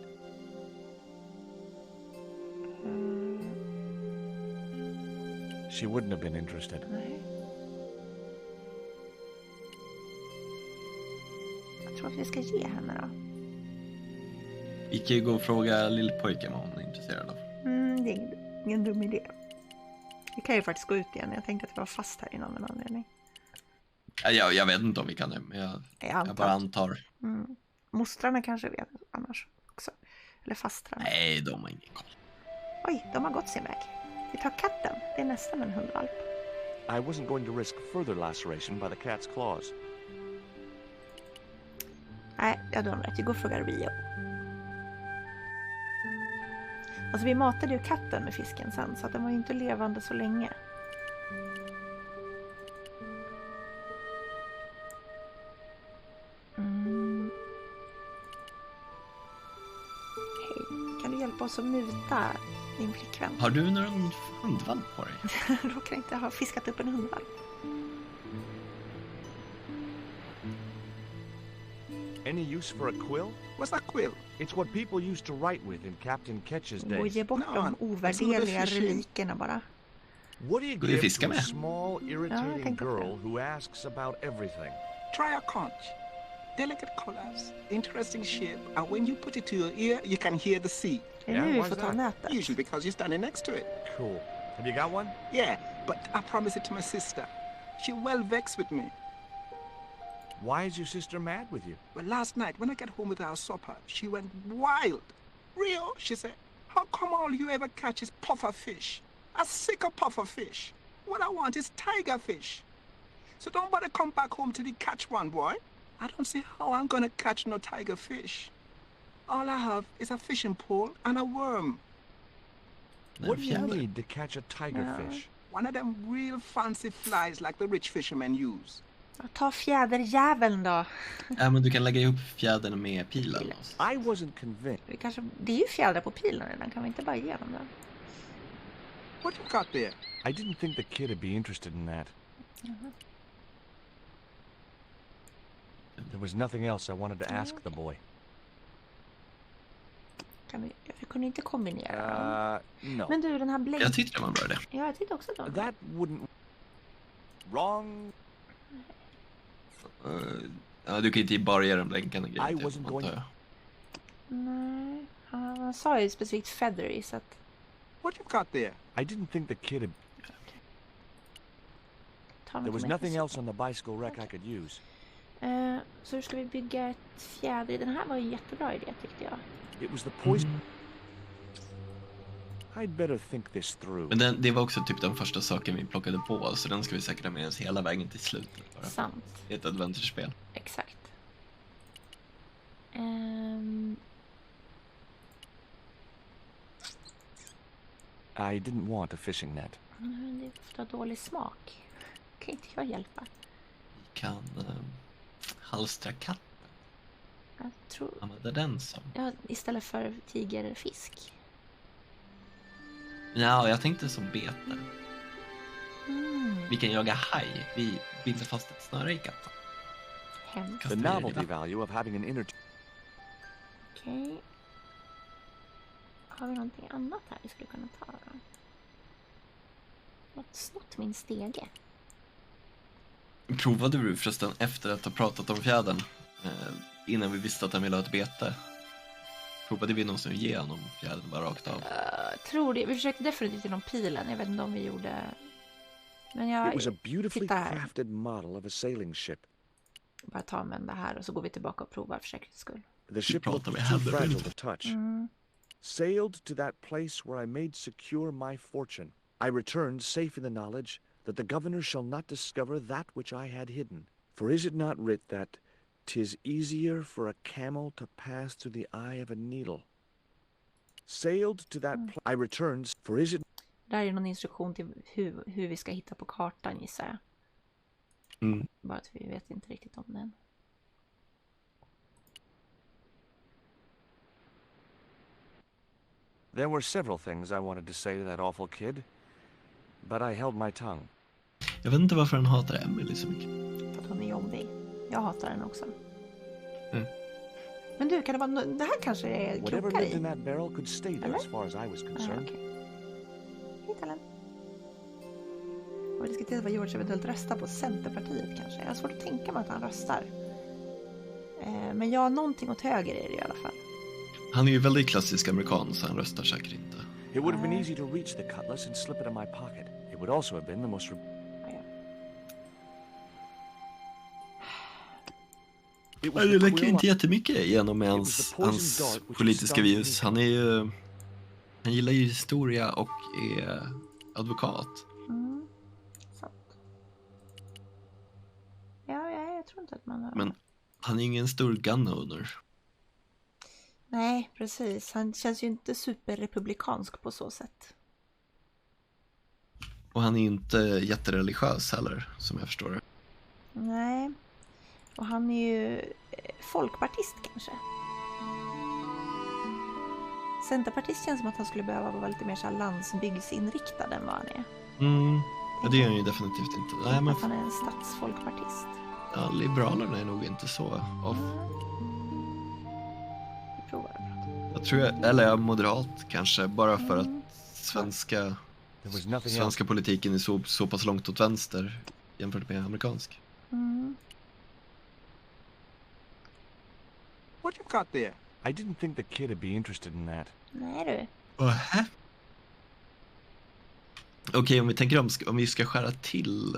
She wouldn't have been interested. Nej. Jag tror att vi ska ge henne då. Vi kan ju gå och fråga lillpojken vad hon är intresserad av. Det är ingen dum idé. Vi kan ju faktiskt gå ut igen. Jag tänkte att vi var fast här innan av en anledning. Jag vet inte om vi kan det, men jag bara antar. Mostrarna kanske vet annars också. Eller fastrarna. Nej, de har ingen koll. Oj, de har gått sin väg. Vi tar katten. Det är nästan en hundvalp. I wasn't going to risk further laceration by the cat's claws. Nej, jag har rätt. Vi går och frågar Rio. Alltså vi matade ju katten med fisken sen, så att den var ju inte levande så länge. Hej, kan du hjälpa oss att muta din flickvän? Har du någon hundvalp på dig? Råkar inte ha fiskat upp en hundvalp. Any use for a quill? What's that quill? It's what people used to write with in Captain Ketch's Och days. ge bort No, de it's a ovärderliga little fishy. relikerna bara. What do you Vill du give fiska to a med? small, Ja, irritating jag tänkte på girl det. who asks about everything? Try a conch. Delicate colors, interesting shape, and when you put it to your ear, you can hear the sea. Det är Ja, nu vi why's får ta that? nätet. Usually because you're standing next to it. Cool. Have you got one? Yeah, but I promised it to my sister. She well vexed with me. Why is your sister mad with you? But last night, when I got home with our supper, she went wild. Rio, she said, how come all you ever catch is puffer fish? A sicker puffer fish. What I want is tiger fish. So don't bother come back home till you catch one, boy. I don't see how I'm gonna catch no tiger fish. All I have is a fishing pole and a worm. Nej, What do you fjäder. need to catch a tigerfish? One of them real fancy flies like the rich fishermen use. Ta fjäderjäveln då. Ja, men du kan lägga ihop fjädern med pilen. I wasn't convinced. Det är ju fjäder på pilen redan. Kan vi inte bara ge dem den? What you got there? I didn't think the kid would be interested in that. There was nothing else I wanted to ask the boy. Vi kunde inte kombinera dem. No. Men du, den här blänk... Jag tyckte det var en bra idé. Ja, jag tyckte också det. That wouldn't... Wrong. Ja, du kan inte bara ge den blänkande I grejer. wasn't going- Nej, han sa ju specifikt feathery, så att... What you got there? I didn't think the kid had... Ta There was med nothing till else on the bicycle wreck I could use. Så hur ska vi bygga ett fjäder? Den här var ju en jättebra idé, tyckte jag. It was the poison... I'd better think this through. Men det var också typ den första saken vi plockade på, så den ska vi säkra med oss hela vägen till slutet. Bara. Sant. Det är ett adventure-spel. Exakt. I didn't want a fishing net. Det är ofta dålig smak. Kan inte jag hjälpa? Vi kan halstra katten. Jag tror... Använda den som... Ja, istället för tigerfisk. Ja, jag tänkte som bete. Vi kan jaga haj. Vi binder fast ett snöre i katten. Hemskt. The novelty value of having an inner... Okej. Har vi någonting annat här vi skulle kunna ta då? Jag har snott min stege. Provade du förresten efter att ha pratat om fjädern innan vi visste att han ville ha ett bete. Provade vi någonsin att ge honom fjädern bara rakt av? Tror det. Vi försökte definitivt genom pilen. Jag vet inte om vi gjorde... Men jag It was a beautifully tittar här. crafted model of a sailing ship. Bara ta med det här och så går vi tillbaka och provar för säkerhets skull. The ship pratar looked med too händerna fragile inte. to touch. Sailed to that place where I made secure my fortune. I returned safe in the knowledge that the governor shall not discover that which I had hidden. For is it not writ that 'tis easier for a camel to pass through the eye of a needle? Sailed to that I returned, for is it... Där är någon instruktion till hur vi ska hitta på kartan, gissar jag. Bara att vi vet inte riktigt om den. There were several things I wanted to say to that awful kid, but I held my tongue. Jag vet inte varför han hatar Emily så mycket. För att hon är jobbig. Jag hatar den också. Mm. Men du, kan det vara... Det här kanske är Whatever krokar lived i? in that barrel could stay there as far as I was concerned. Okej. Hitta den. Och vi diskuterade vad George eventuellt röstar på. Centerpartiet kanske. Jag har svårt att tänka mig att han röstar. Men ja, någonting åt höger är det i alla fall. Han är ju väldigt klassisk amerikan så han röstar säkert inte. It would have been easy to reach the cutlass and slip it in my pocket. It would also have been the most... Det läcker inte jättemycket igenom med hans politiska views. Han gillar ju historia och är advokat. Sant. Ja, jag tror inte att man har... Men han är ingen stor gun owner. Nej, precis. Han känns ju inte superrepublikansk på så sätt. Och han är inte jättereligiös heller, som jag förstår det. Nej. Och han är ju folkpartist kanske. Centerpartist känns som att han skulle behöva vara lite mer så här landsbygdsinriktad än vad han är. Ja, det är han ju definitivt inte. Nej, men... Att han är en statsfolkpartist. Ja, liberalerna är nog inte så off. Vi provar att prata. Jag tror eller jag är moderat kanske, bara för att svenska politiken är så pass långt åt vänster jämfört med amerikansk. What you got there? I didn't think the kid would be interested in that. Nej du. Okej, om vi tänker om vi ska skära till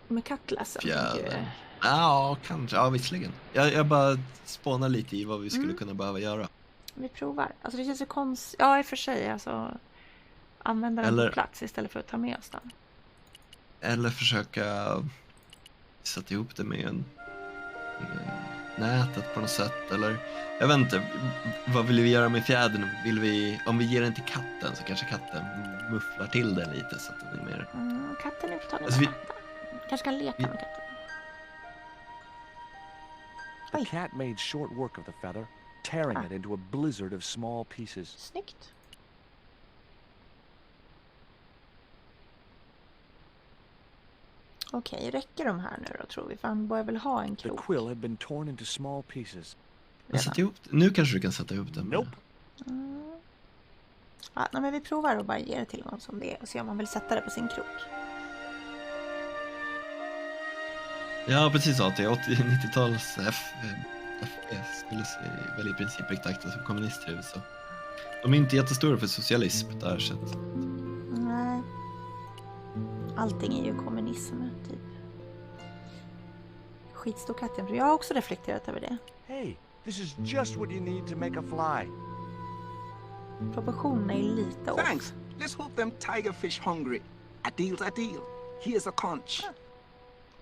Med cutlassen. fjädern. Ja, kanske. Ja, visserligen. Jag bara spånar lite i vad vi skulle kunna behöva göra. Vi provar. Alltså det känns ju konstigt. Ja, i och för sig. Alltså, använda den på plats istället för att ta med oss den. Eller försöka sätta ihop det med nätet på något sätt. Eller, jag vet inte. Vad vill vi göra med fjädern? Om vi ger den till katten så kanske katten mufflar till den lite så att den är mer... Katten är förtagen Alltså, kanske kan leka med katten. The cat made short work of the feather, tearing it into a blizzard of small pieces. Snyggt. Okej, räcker de här nu då tror vi? För han börjar väl ha en The krok. quill had been torn into small pieces. Nu kanske du kan sätta ihop den. Nope. Ja, men vi provar och bara ge det till någon som det är och se om man vill sätta det på sin krok. Ja, precis så. Det är 80-90-tals FPS skulle väl i princip betraktas som kommunister i USA. De är inte jättestora för socialism där så att... Nej. Allting är ju kommunism typ. Skitstor katten. Jag har också reflekterat över det. Hey, this is just what you need to make a fly. Proportionerna är lite off. Thanks. Let's hope them tigerfish hungry. A deal's a deal. Here's a conch.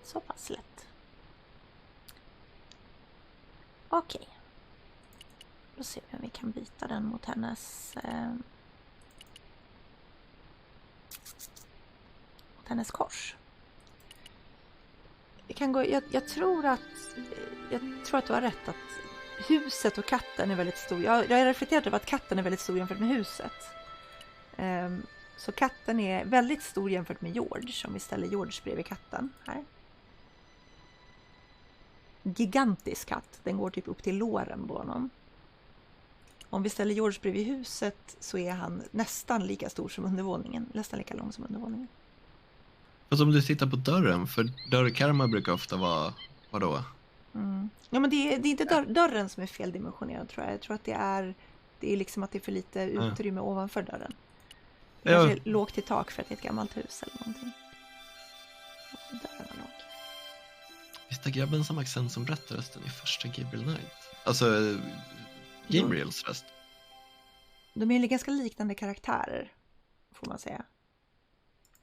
Så pass lätt. Okej. Då ser vi om vi kan byta den mot hennes kors. Vi kan gå, jag tror att du har rätt att huset och katten är väldigt stor. Jag har reflekterat över att katten är väldigt stor jämfört med huset. Så katten är väldigt stor jämfört med George, om vi ställer George bredvid katten här. Gigantisk katt, den går typ upp till låren på honom. Om vi ställer George bredvid huset så är han nästan lika stor som undervåningen, nästan lika lång som undervåningen. Fast om du tittar på dörren, för dörrkarmar brukar ofta vara, vadå? Ja, men det är inte dörren som är feldimensionerad, tror jag. Jag tror att det är liksom att det är för lite utrymme ovanför dörren. Det kanske är lågt i tak för att det är ett gammalt hus eller någonting. Dörren är låg. Visst är grabben samma accent som berättarrösten i första Gabriel Knight? Alltså, Gabriels röst. De är ju ganska liknande karaktärer, får man säga.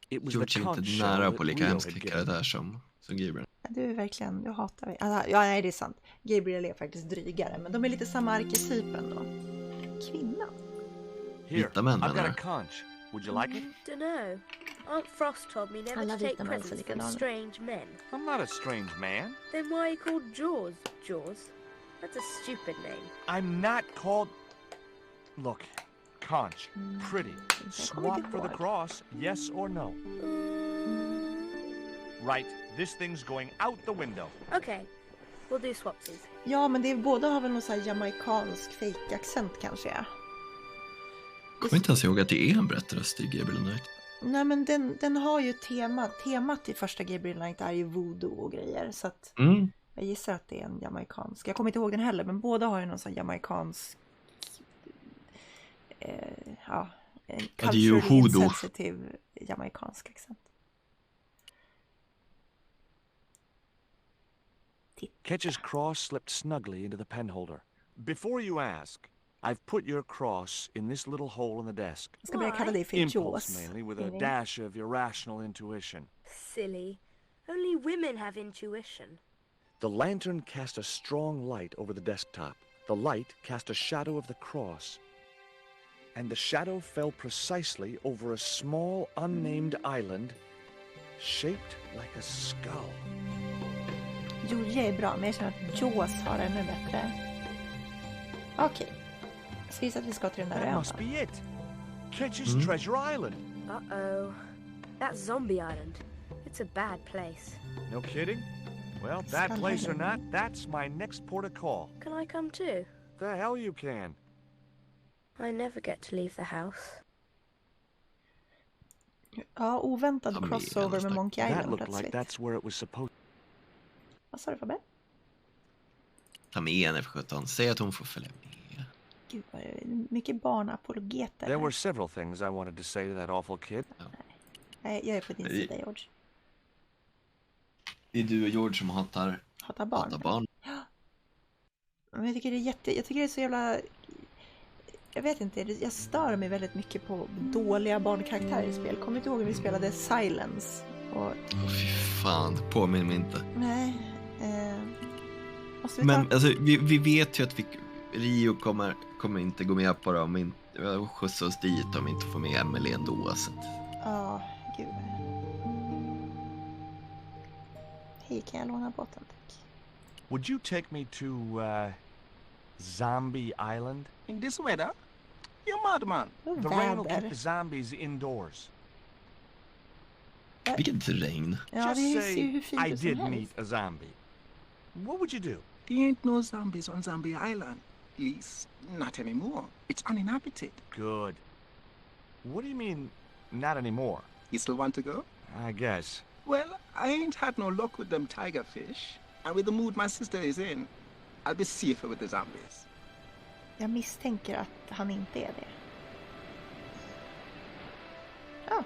George är inte nära på lika hemsk karaktär som Gabriel. Du är verkligen, du hatar mig. Alltså, ja, nej, det är sant. Gabriel är faktiskt drygare, men de är lite samma arketyp ändå. Kvinna. Vita män, I've got menar a conch. Would you like it? Dunno. Aunt Frost told me never Alla to take vita män ser presents from likadana. strange men. I'm not a strange man. Then why are you called Jaws? Jaws? That's a stupid name. I'm not called... Look, conch, pretty. Swap for the cross, yes or no? Right, this thing's going out the window. Okay, we'll do swapsies. Ja, men det är båda har väl någon sån här jamaikansk fake-accent kanske, ja. Kommer inte ens ihåg att det är en berättarröst i Gabriel Knight. Nej, men den har ju temat i första Gabriel Knight är ju voodoo och grejer, så att jag gissar att det är en jamaikansk. Jag kommer inte ihåg den heller, men båda har ju någon sån jamaikansk en culturally insensitive jamaikansk accent. Ketch's cross slipped snugly into the penholder. Before you ask, I've put your cross in this little hole in the desk. Jag ska börja kalla dig för Impulse Jaws. mainly, with a dash of irrational intuition. Silly. Only women have intuition. The lantern cast a strong light over the desktop. The light cast a shadow of the cross. And the shadow fell precisely over a small, unnamed island shaped like a skull. Georgia är bra, men jag känner att Jaws har ännu bättre. Okej. Så visst att vi ska till den där That ön. must be it. Ketch's Treasure Island. Uh-oh. That's Zombie Island. It's a bad place. No kidding? Well, bad place or not, that's my next port of call. Can I come too? The hell you can. I never get to leave the house. Ja, oväntad crossover med Monkey That Island looked like plötsligt. that's where it was supposed. Vad sa du, Fabbe? Ta med henne för 17. Säg att hon får följa med. Gud, vad är det? Mycket barnapologeter. There were several things I wanted to say to that awful kid. Nej, jag är på din sida, George. Det är du och George som hatar barn. Ja. Men jag tycker det är så jävla... Jag vet inte, jag stör mig väldigt mycket på dåliga barnkaraktärer i spel. Kommer du ihåg när vi spelade Silence? Fy fan, påminn mig inte. Nej. Men alltså, vi vet ju att Rio kommer inte gå med på det om inte skjutsa oss dit om vi inte får med Emily ändå. Ja, gud. Hej, kan jag låna båten, tack? Would you take me to Zombie Island? In this weather? You're mad, man. The rain will keep the zombies indoors. Vilket regn. Ja, Just det say ser ju hur fint I ut som did helst. meet a zombie. What would you do? There ain't no zombies on Zombie Island. At least, not anymore. It's uninhabited. Good. What do you mean, not anymore? You still want to go? I guess. Well, I ain't had no luck with them tiger fish. And with the mood my sister is in, I'll be safer with the zombies. Jag misstänker att han inte är det. Ja.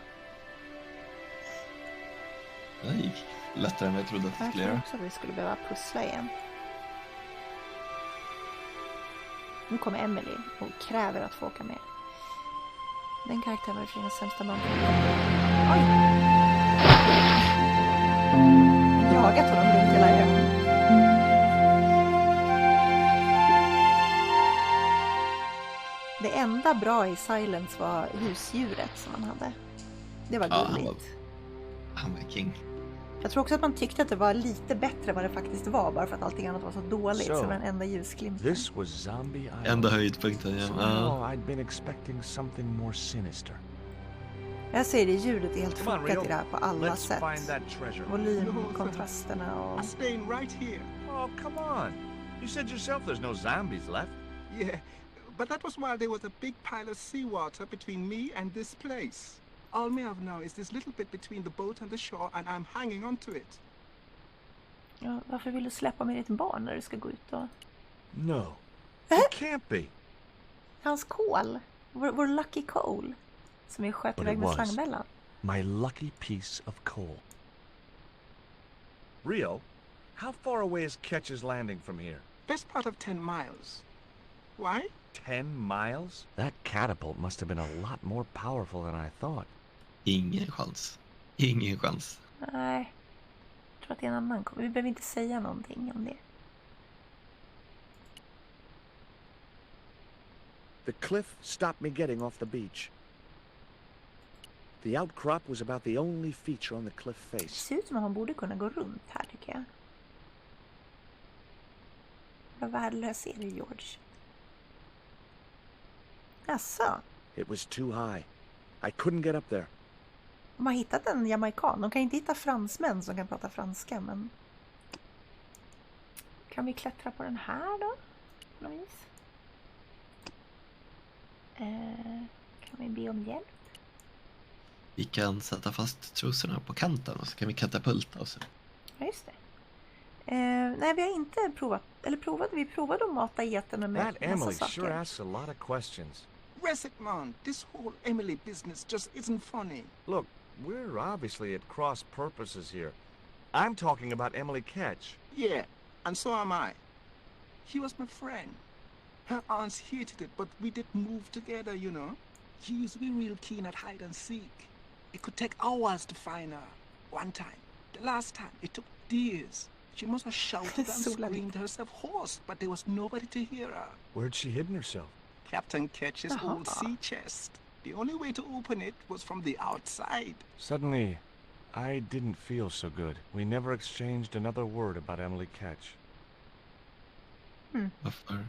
Det gick lättare än vad jag trodde att det Jag skulle tror göra. också att vi skulle behöva pussla igen. Nu kommer Emily och kräver att få åka med. Den karaktären var den sämsta barn. Oj! Jagat honom runt hela ön. Det enda bra i Silence var husdjuret som han hade. Det var gulligt. Han var king. Jag tror också att man tyckte att det var lite bättre vad det faktiskt var, bara för att allting annat var så dåligt. Så den enda ljusglimten. This was Zombie Island. Enda höjdpunkten, ja. Somehow I'd been expecting something more sinister. Jag säger det, ljudet är helt Come on, fuckat Rio. i det här på alla Let's sätt. find that treasure. Volym, kontrasterna och... I'm staying right here. Oh, come on. You said yourself there's no zombies left. Yeah, but that was while there was a big pile of seawater between me and this place. All me have now is this little bit between the boat and the shore, and I'm hanging on to it. Ja, varför vill du släppa med ditt barn när du ska gå ut och... No. It can't be. Hans kol. Vår lucky coal. Som vi sköt But iväg it med was. slangbällan. My lucky piece of coal. Rio, how far away is Ketch's Landing from here? Best part of 10 miles. Why? 10 miles? That catapult must have been a lot more powerful than I thought. Ingen chans. Ingen chans. Nej. Jag tror att det är en annan. Vi behöver inte säga någonting om det. The cliff stopped me getting off the beach. The outcrop was about the only feature on the cliff Det face. ser ut som att man borde kunna gå runt här, tycker jag. Vad värdelös är du, George? Jaså? It was too high. I couldn't get up there. De har hittat en jamaikan. De kan inte hitta fransmän som kan prata franska, men... Kan vi klättra på den här då? På något vis? Kan vi be om hjälp? Vi kan sätta fast trosorna på kanten och så kan vi katapulta oss. Ja, just det. Nej, vi har inte provat. Eller provade vi? Provade att mata geterna med That massa Emily saker. sure asks a lot of questions. Rest man, this whole Emily business just isn't funny. Look, we're obviously at cross purposes here. I'm talking about Emily Ketch. Yeah, and so am I. He was my friend. Her aunts hated it, but we did move together, you know. She used to be real keen at hide and seek. It could take hours to find her. One time, the last time, it took days. She must have shouted and screamed herself hoarse, but there was nobody to hear her. Where'd she hidden herself? Captain Ketch's old sea chest. The only way to open it was from the outside. Suddenly, I didn't feel so good. We never exchanged another word about Emily Ketch. Varför?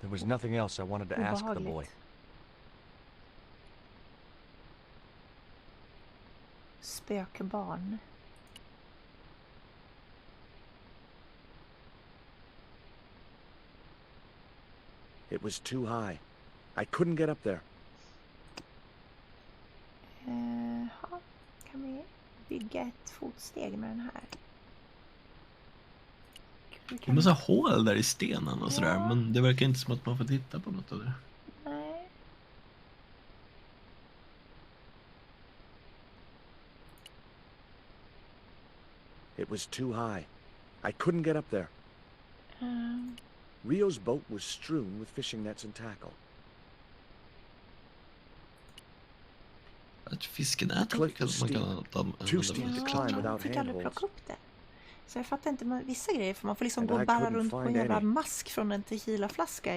There was nothing else I wanted to ask the boy. Spökbarn. It was too high. I couldn't get up there. Kan vi bygga ett fotsteg med den här? Det är massa hål där i stenen och sådär, men det verkar inte som att man får titta på något av det. Nej. It was too high. I couldn't get up there. Rio's boat was strewn with fishing nets and tackle. Ett fiskenät kan man använda. Too steep to climb without fick aldrig handholds. plocka upp det. Så jag fattar inte vissa grejer, för man får liksom And gå och I bära couldn't runt på en find jävla any. mask från en tequilaflaska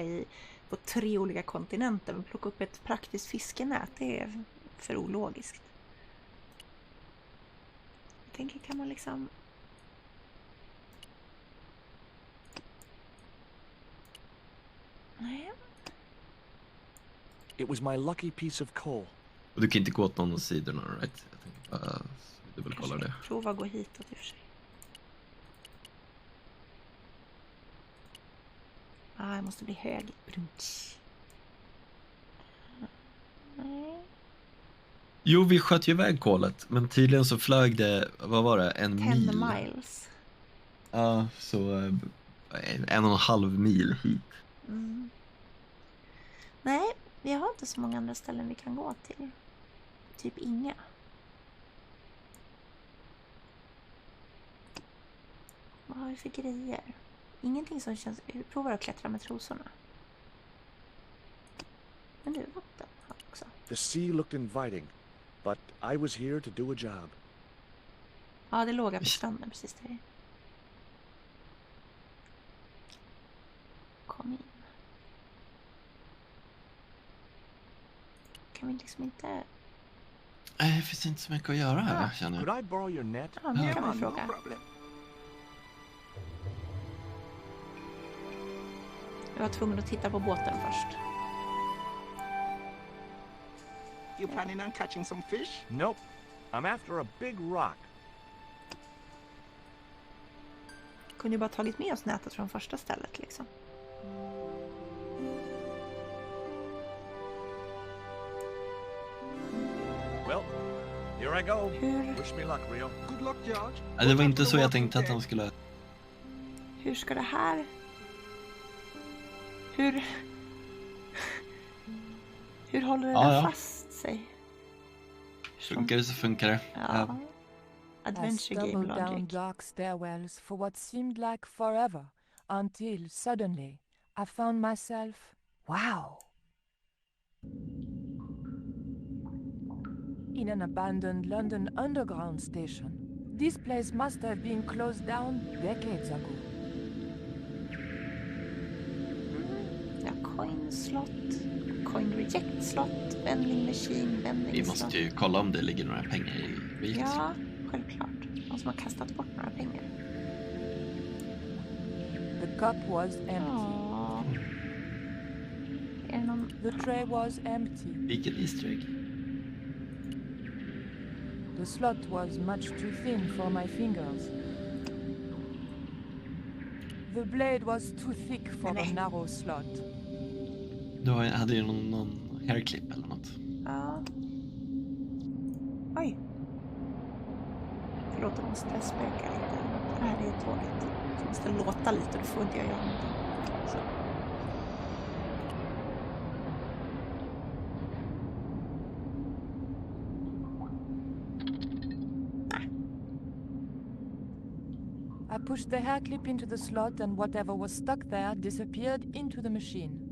på 3 olika kontinenter. Men plocka upp ett praktiskt fiskenät, det är för ologiskt. Jag tänker, kan man liksom... Nej. It was my lucky piece of coal. Och du kan inte gå åt någon av sidorna, right? Jag tänker bara, du vill kolla det. Prova att gå hitåt i och för sig. Jag måste bli hög. Nej. Jo, vi sköt ju iväg kolet, men tydligen så flög det, vad var det, 10 mil? miles. Ja, så 1,5 mil hit. Mm. Nej, vi har inte så många andra ställen vi kan gå till. Typ inga. Vad har vi för grejer? Ingenting som känns... Vi provar att klättra med trosorna. Men du, vatten här också. The sea looked inviting, but I was here to do a job. Ja, det låg på stranden precis där. Kom in. Kan vi liksom inte... Nej, det finns inte så mycket att göra här, känner jag. Could I borrow your net? Ja, nu kan vi No fråga. problem. Jag var tvungen att titta på båten först. You planning on catching some fish? Nope. I'm after a big rock. Kunde ju bara tagit med oss nätet från första stället liksom. Well, here I go. Hur, Wish me luck, Rio. Good luck, George. Ja, det var inte så jag tänkte att han skulle... hur ska det här... Hur håller det där fast sig? Funkar det så funkar det. Ja. I Adventure game stumbled down logic. dark stairwells for what seemed like forever, until suddenly I found myself, wow, in an abandoned London Underground station. This place must have been closed down decades ago. Ja, coin slot, coin reject slot, vending machine, vending Vi slot. måste ju kolla om det ligger några pengar i registret. Ja, självklart. Någon som har kastat bort några pengar. The cup was empty. Ja. Är det någon... The tray was empty. Vilket Easter egg. The slot was much too thin for my fingers. The blade was too thick for the narrow slot. Du hade ju någon hairclip eller något. Ja. Oj. Förlåt om jag måste spöka lite. Det här är tåget. Jag måste låta lite, då får inte jag göra någonting. Så. I pushed the hair clip into the slot and whatever was stuck there disappeared into the machine.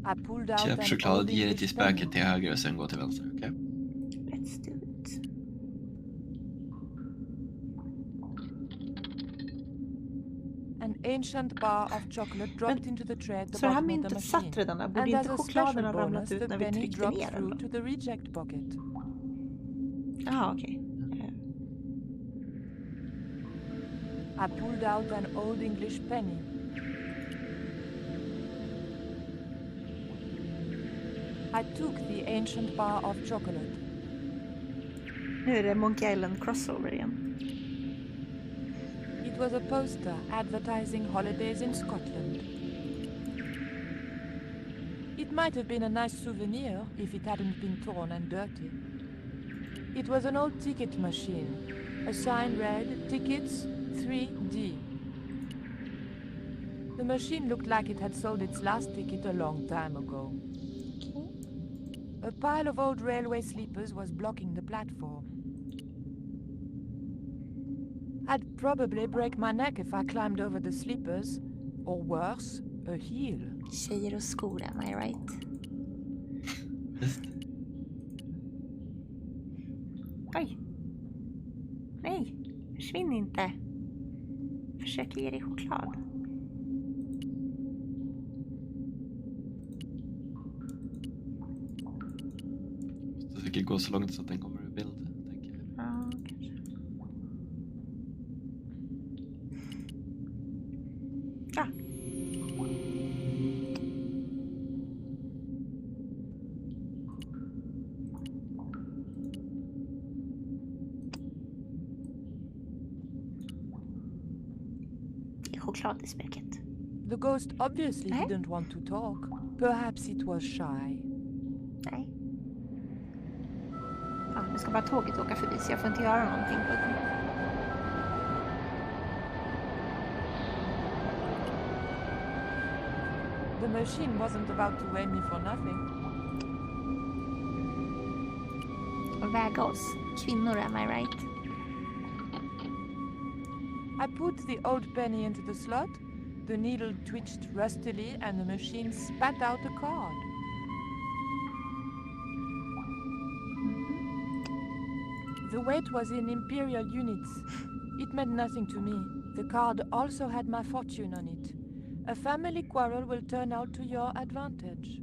I pulled out Köp an choklad, old ge det till English spöket penny. till höger och sen gå till vänster, okej? Let's do it. An ancient bar of chocolate dropped into the tray at the Så det här bottom of the myntet machine. satt redan där. Borde And inte as a chokladen special ha bonus, ramlat ut the när vi penny tryckte dropped ner den through då? to the reject bucket. Jaha, okej. I pulled out an old English penny. I took the ancient bar of chocolate. Nu är det Monkey Island crossover igen. It was a poster advertising holidays in Scotland. It might have been a nice souvenir if it hadn't been torn and dirty. It was an old ticket machine. A sign read, Tickets 3D. The machine looked like it had sold its last ticket a long time ago. A pile of old railway sleepers was blocking the platform. I'd probably break my neck if I climbed over the sleepers, or worse, a heel. Tjejer och skor, am I right? Visst. Oj. Nej, försvinn inte. Försök ge dig choklad. Så fick gå så långt så att den kommer ur bild, tänker jag. Ja, kanske. Ja. Det är choklad i spöket. The ghost obviously Eh? didn't want to talk. Perhaps it was shy. Nej. Ja, nu ska bara tåget åka förbi så jag får inte göra någonting på den. The machine wasn't about to weigh me for nothing. Och väga oss. Kvinnor, am I right? I put the old penny into the slot. The needle twitched rustily and the machine spat out a card. The weight was in imperial units. It meant nothing to me. The card also had my fortune on it. A family quarrel will turn out to your advantage.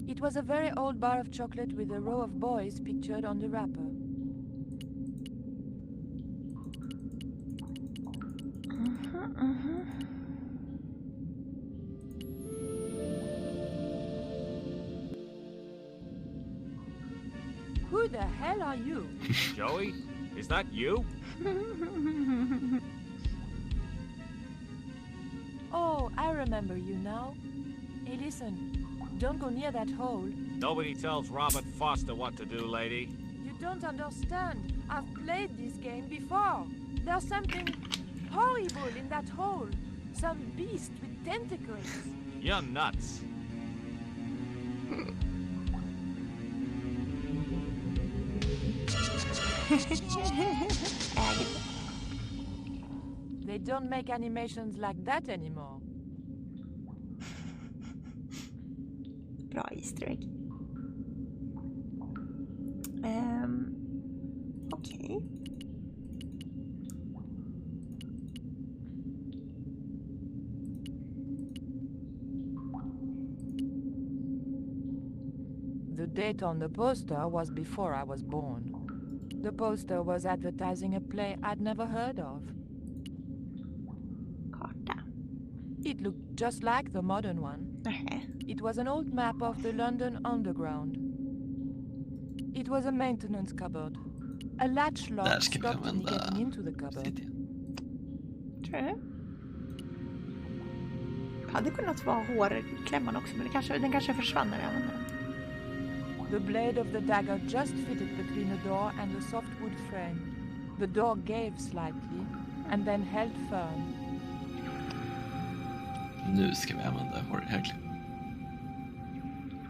It was a very old bar of chocolate with a row of boys pictured on the wrapper. Who the hell are you? Joey, is that you? Oh, I remember you now. Hey, listen. Don't go near that hole. Nobody tells Robert Foster what to do, lady. You don't understand. I've played this game before. There's something horrible in that hole. Some beast with tentacles. You're nuts. They don't make animations like that anymore. Bra easter egg. Okej. The date on the poster was before I was born. The poster was advertising a play I'd never heard of. Karta. It looked just like the modern one. Nähä. It was an old map of the London Underground. It was a maintenance cupboard. A latch Där lock ska vi stopped me använda getting into the cupboard. Vidya. Tror du? Hade kunnat vara hårklämman också, men den kanske försvann när jag använde den. The blade of the dagger just fitted between the door and the softwood frame. The door gave slightly and then held firm. Nu ska vi använda hårklipp.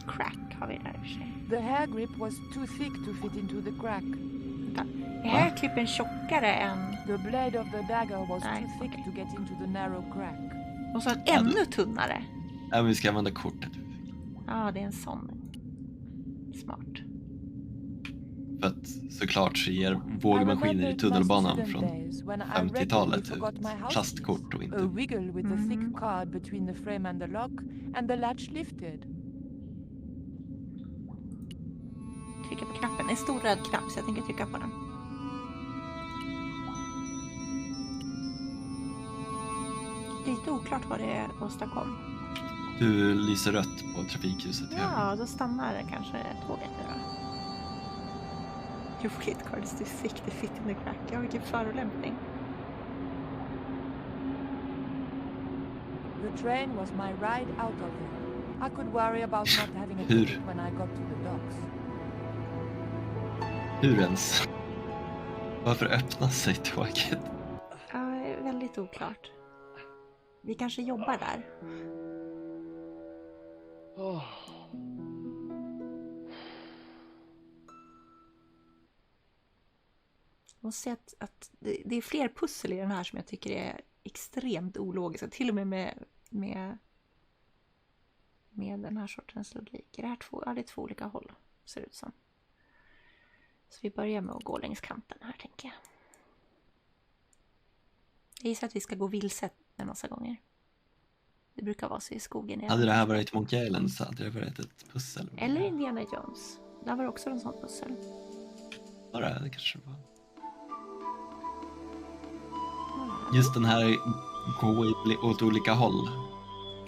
Crack har vi där i och för sig. The hair grip was too thick to fit into the crack. Är hairclippen tjockare än... The blade of the dagger was Nej, too thick okej. to get into the narrow crack. Och så ännu tunnare. Ja, vi ska använda kortet. Ja, det är en sån. Smart. För att såklart så ger vågmaskiner i tunnelbanan från 50-talet ut plastkort och inte A wiggle with the thick card between the frame and the lock, and the latch lifted. Trycka på knappen. En stor röd knapp, så jag tänker trycka på den. Lite oklart vad det åstadkom. Du lyser rött på trafikljuset. Ja, då stannar det kanske tåget då. Your kit card is too thick to fit in the crack. Ja, vilken förolämpning. The train was my ride out of there. I could worry about not having a Hur? ticket when I got to the docks. Hur ens? Varför öppnar sig tåget? Ja, väldigt oklart. Vi kanske jobbar där. Jag måste säga att det är fler pussel i den här som jag tycker är extremt ologiska. Till och med den här sortens logik. Är det här det är två olika håll, ser det ut som. Så vi börjar med att gå längs kanten här, tänker jag. Jag gissar att vi ska gå vilse en massa gånger. Det brukar vara så i skogen. Hade det här varit Monkey Island så hade det varit ett pussel. Eller Indiana Jones. Där var det också en sån pussel. Ja, det kanske var. Just den här gå åt olika håll.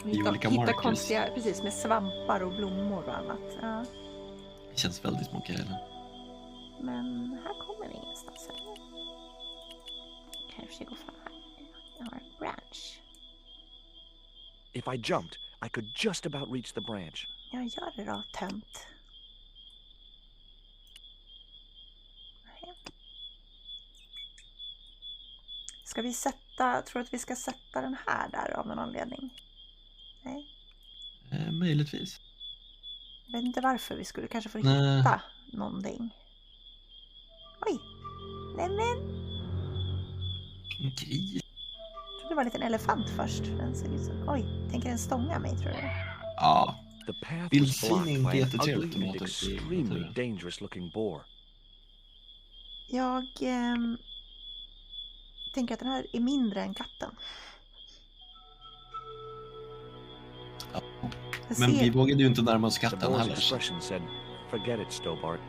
I olika hitta markers. konstiga, precis, med svampar och blommor och annat. Ja. Det känns väldigt Monkey Island. Men här kommer vi ingenstans. Kanske gå fram här. Jag har en branch. If I jumped, I could just about reach the branch. Jag gör det då, tönt. Ska vi tror att vi ska sätta den här där av någon anledning? Nej. Möjligtvis. Jag vet inte varför, vi skulle kanske få hitta någonting. Oj! Nämen! En gris. Jag trodde det var en liten elefant först. Den ser ut som... Oj, tänker den stånga mig, tror du? Ja. The path was Vildsvin är blocked inte by an jättetrevligt ugly att and mata ut i extremely naturen. dangerous looking boar. Jag tänker att den här är mindre än katten. Ja. Jag Men ser... vi vågade ju inte närma oss The katten boar's heller. expression said, "Forget it, Stobart."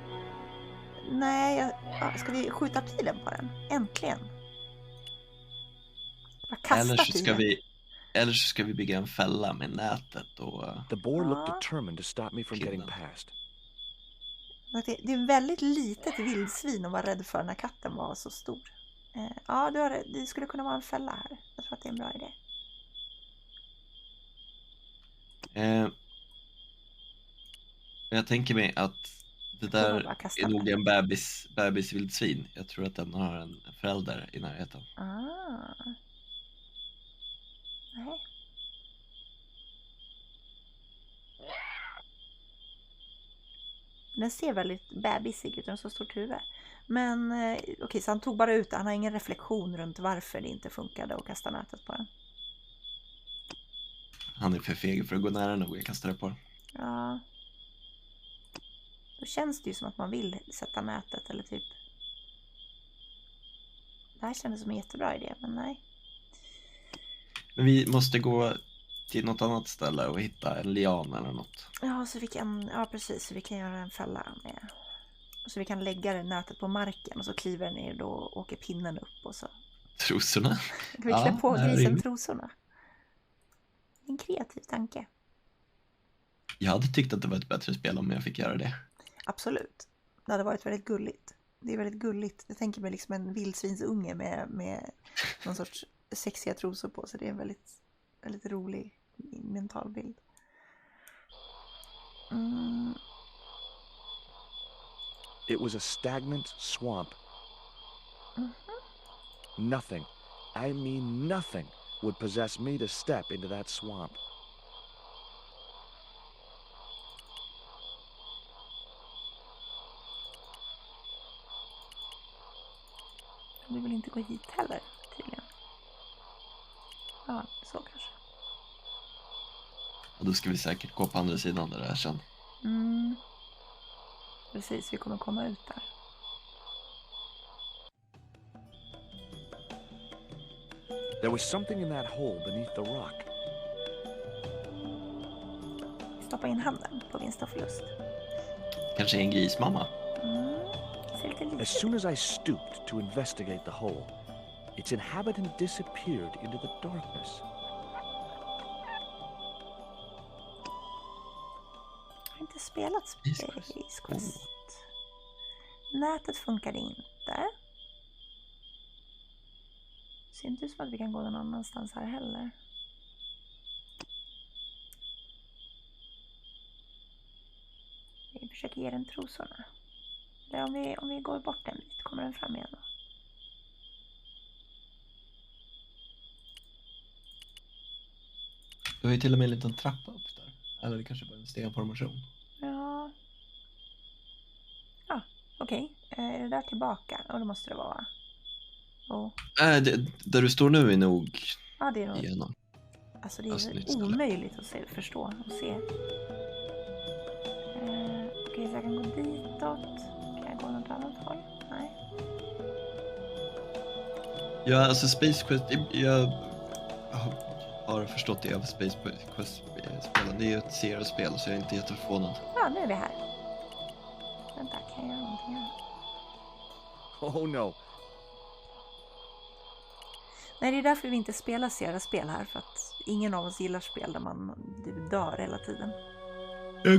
Nej, ska vi skjuta pilen på den? Äntligen. Bara kasta Eller så ska vi bygga en fälla med nätet och... The boar looked determined to stop me from getting past. Det är väldigt litet vildsvin att vara rädd för när katten var så stor. Ja, det skulle kunna vara en fälla här. Jag tror att det är en bra idé. Jag tänker mig att det Får man där bara kasta är nog den? en bebisvildsvin. Jag tror att den har en förälder i närheten. Nej. Den ser väldigt bebisig ut, den har så stort huvud. Men okej, så han tog bara ut det. Han har ingen reflektion runt varför det inte funkade att kasta nätet på den. Han är för feg för att gå nära nog. Jag kastar det på den. Ja. Då känns det ju som att man vill sätta nätet eller typ. Det här kändes som en jättebra idé, men nej. Men vi måste gå till något annat ställe och hitta en lian eller något. Ja, precis. Så vi kan göra en fälla med. Så vi kan lägga det nätet på marken och så kliver den ner och då åker pinnen upp och så. Trosorna? Vi klär på grisen rimligt. trosorna. En kreativ tanke. Jag hade tyckt att det var ett bättre spel om jag fick göra det. Absolut. Det hade varit väldigt gulligt. Det är väldigt gulligt. Jag tänker mig liksom en vildsvinsunge med någon sorts sexiga trosor på. Så det är en väldigt, väldigt rolig mental bild. It was a stagnant swamp. Nothing, I mean nothing, would possess me to step into that swamp. Du vill inte gå hit heller, tydligen. Ja, så kanske. Och då ska vi säkert gå på andra sidan där det är sen. Precis, vi kommer komma ut där. There was something in that hole beneath the rock. Stoppa in handen på vinst och förlust. Kanske en grismamma. Ser lite litet. As soon as I stooped to investigate the hole, its inhabitant disappeared into the darkness. Jag har inte spelat Space Quest. Nätet funkade inte. Ser inte ut som att vi kan gå någon annanstans här heller. Vi försöker ge den trosorna. Eller om vi går bort en bit kommer den fram igen då. Du har ju till och med en liten trappa upp där. Eller det kanske bara en stenformation. Ja. Ja, okej. Är det där tillbaka? Ja, det måste det vara. Oh. Där du står nu är nog Ja, det är nog. igenom. Alltså det är omöjligt att förstå och se. Okej, så jag kan gå ditåt. Kan jag gå något annat håll? Nej. Ja, alltså Space Quest, jag har förstått det av Space Quest-spelen. Det är ju ett seriespel så jag är inte jätteförvånad. Ja, nu är vi här. Vänta, kan jag göra någonting här? Oh no. Nej, det är därför vi inte spelar seriespel här. För att ingen av oss gillar spel där man dör hela tiden.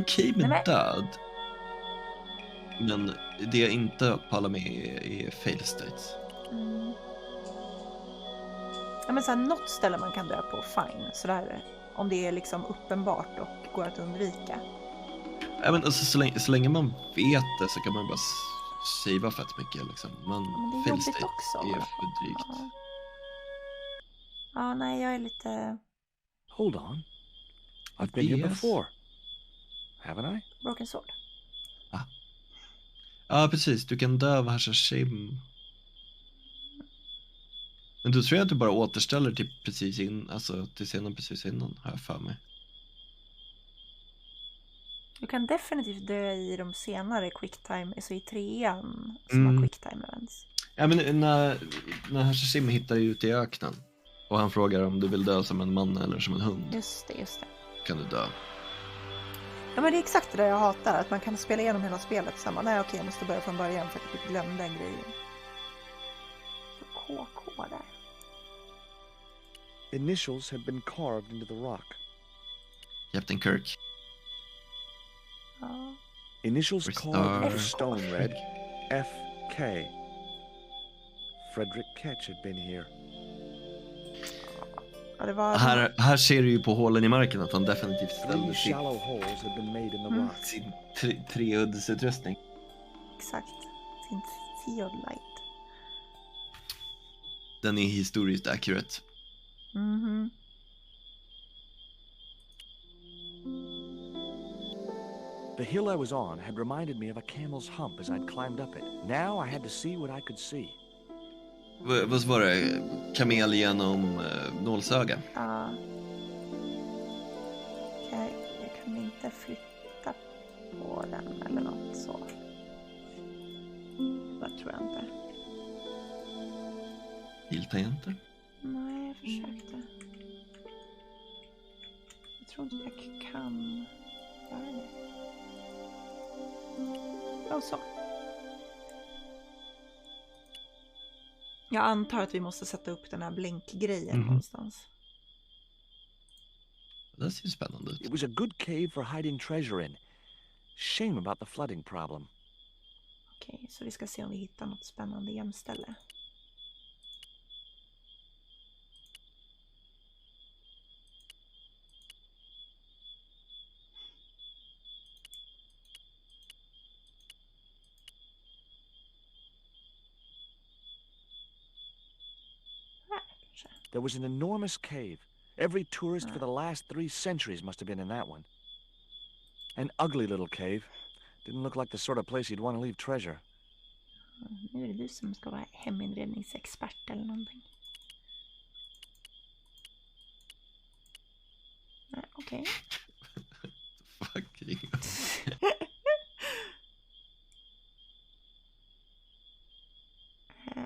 Okej med död. Men det jag inte pallar med är fail states. Ja, men så här, något ställe man kan dö på, fine. Sådär, om det är liksom uppenbart och går att undvika. Ja, men alltså, så länge man vet det så kan man bara savea fett mycket liksom. Men det är fail jobbigt state också. är för drygt. Ja, nej, jag är lite... Hold on. I've been here before. Haven't I? Broken Sword. Ja, precis. Du kan dö av Hashashim. Men då tror jag att du bara återställer till precis till scenen precis innan, har jag för mig. Du kan definitivt dö i de senare quicktime, alltså i 3:an som har quicktime events. Ja, men när Hashashim hittar ut i öknen och han frågar om du vill dö som en man eller som en hund. Just det. Kan du dö. Ja, men det är exakt det där jag hatar, att man kan spela igenom hela spelet samma. Nej, okej, jag måste börja från början för att jag glömde en grej. Så KK där. Initials had been carved into the rock. Captain Kirk. Ja. Initials For carved into Star. stone read F.K. Frederick Ketch had been here. Ja, det var... Här ser du ju på hålen i marken att han definitivt 3 ställde shallow holes had been made in the rock. sin treuddesutrustning. Exakt. Sin theodolite. Den är historiskt accurate. Mhm. The hill I was on had reminded me of a camel's hump as I'd climbed up it. Now I had to see what I could see. Vad var det? Kamel genom nålsöga? Ja. Okej, jag kan inte flytta på den eller något så. Det tror jag inte. Piltangenter? Nej, jag försökte. Jag tror inte jag kan göra det. Ja, så. Jag antar att vi måste sätta upp den här blinkgrejen någonstans. Det ser ju spännande ut. It was a good cave for hiding treasure in. Shame about the flooding problem. Okej, så vi ska se om vi hittar något spännande gömställe. There was an enormous cave. Every tourist for the last 3 centuries must have been in that one. An ugly little cave. Didn't look like the sort of place you'd want to leave treasure. Nu är det du som ska vara heminredningsexpert eller någonting. Nej, okej. Fucking.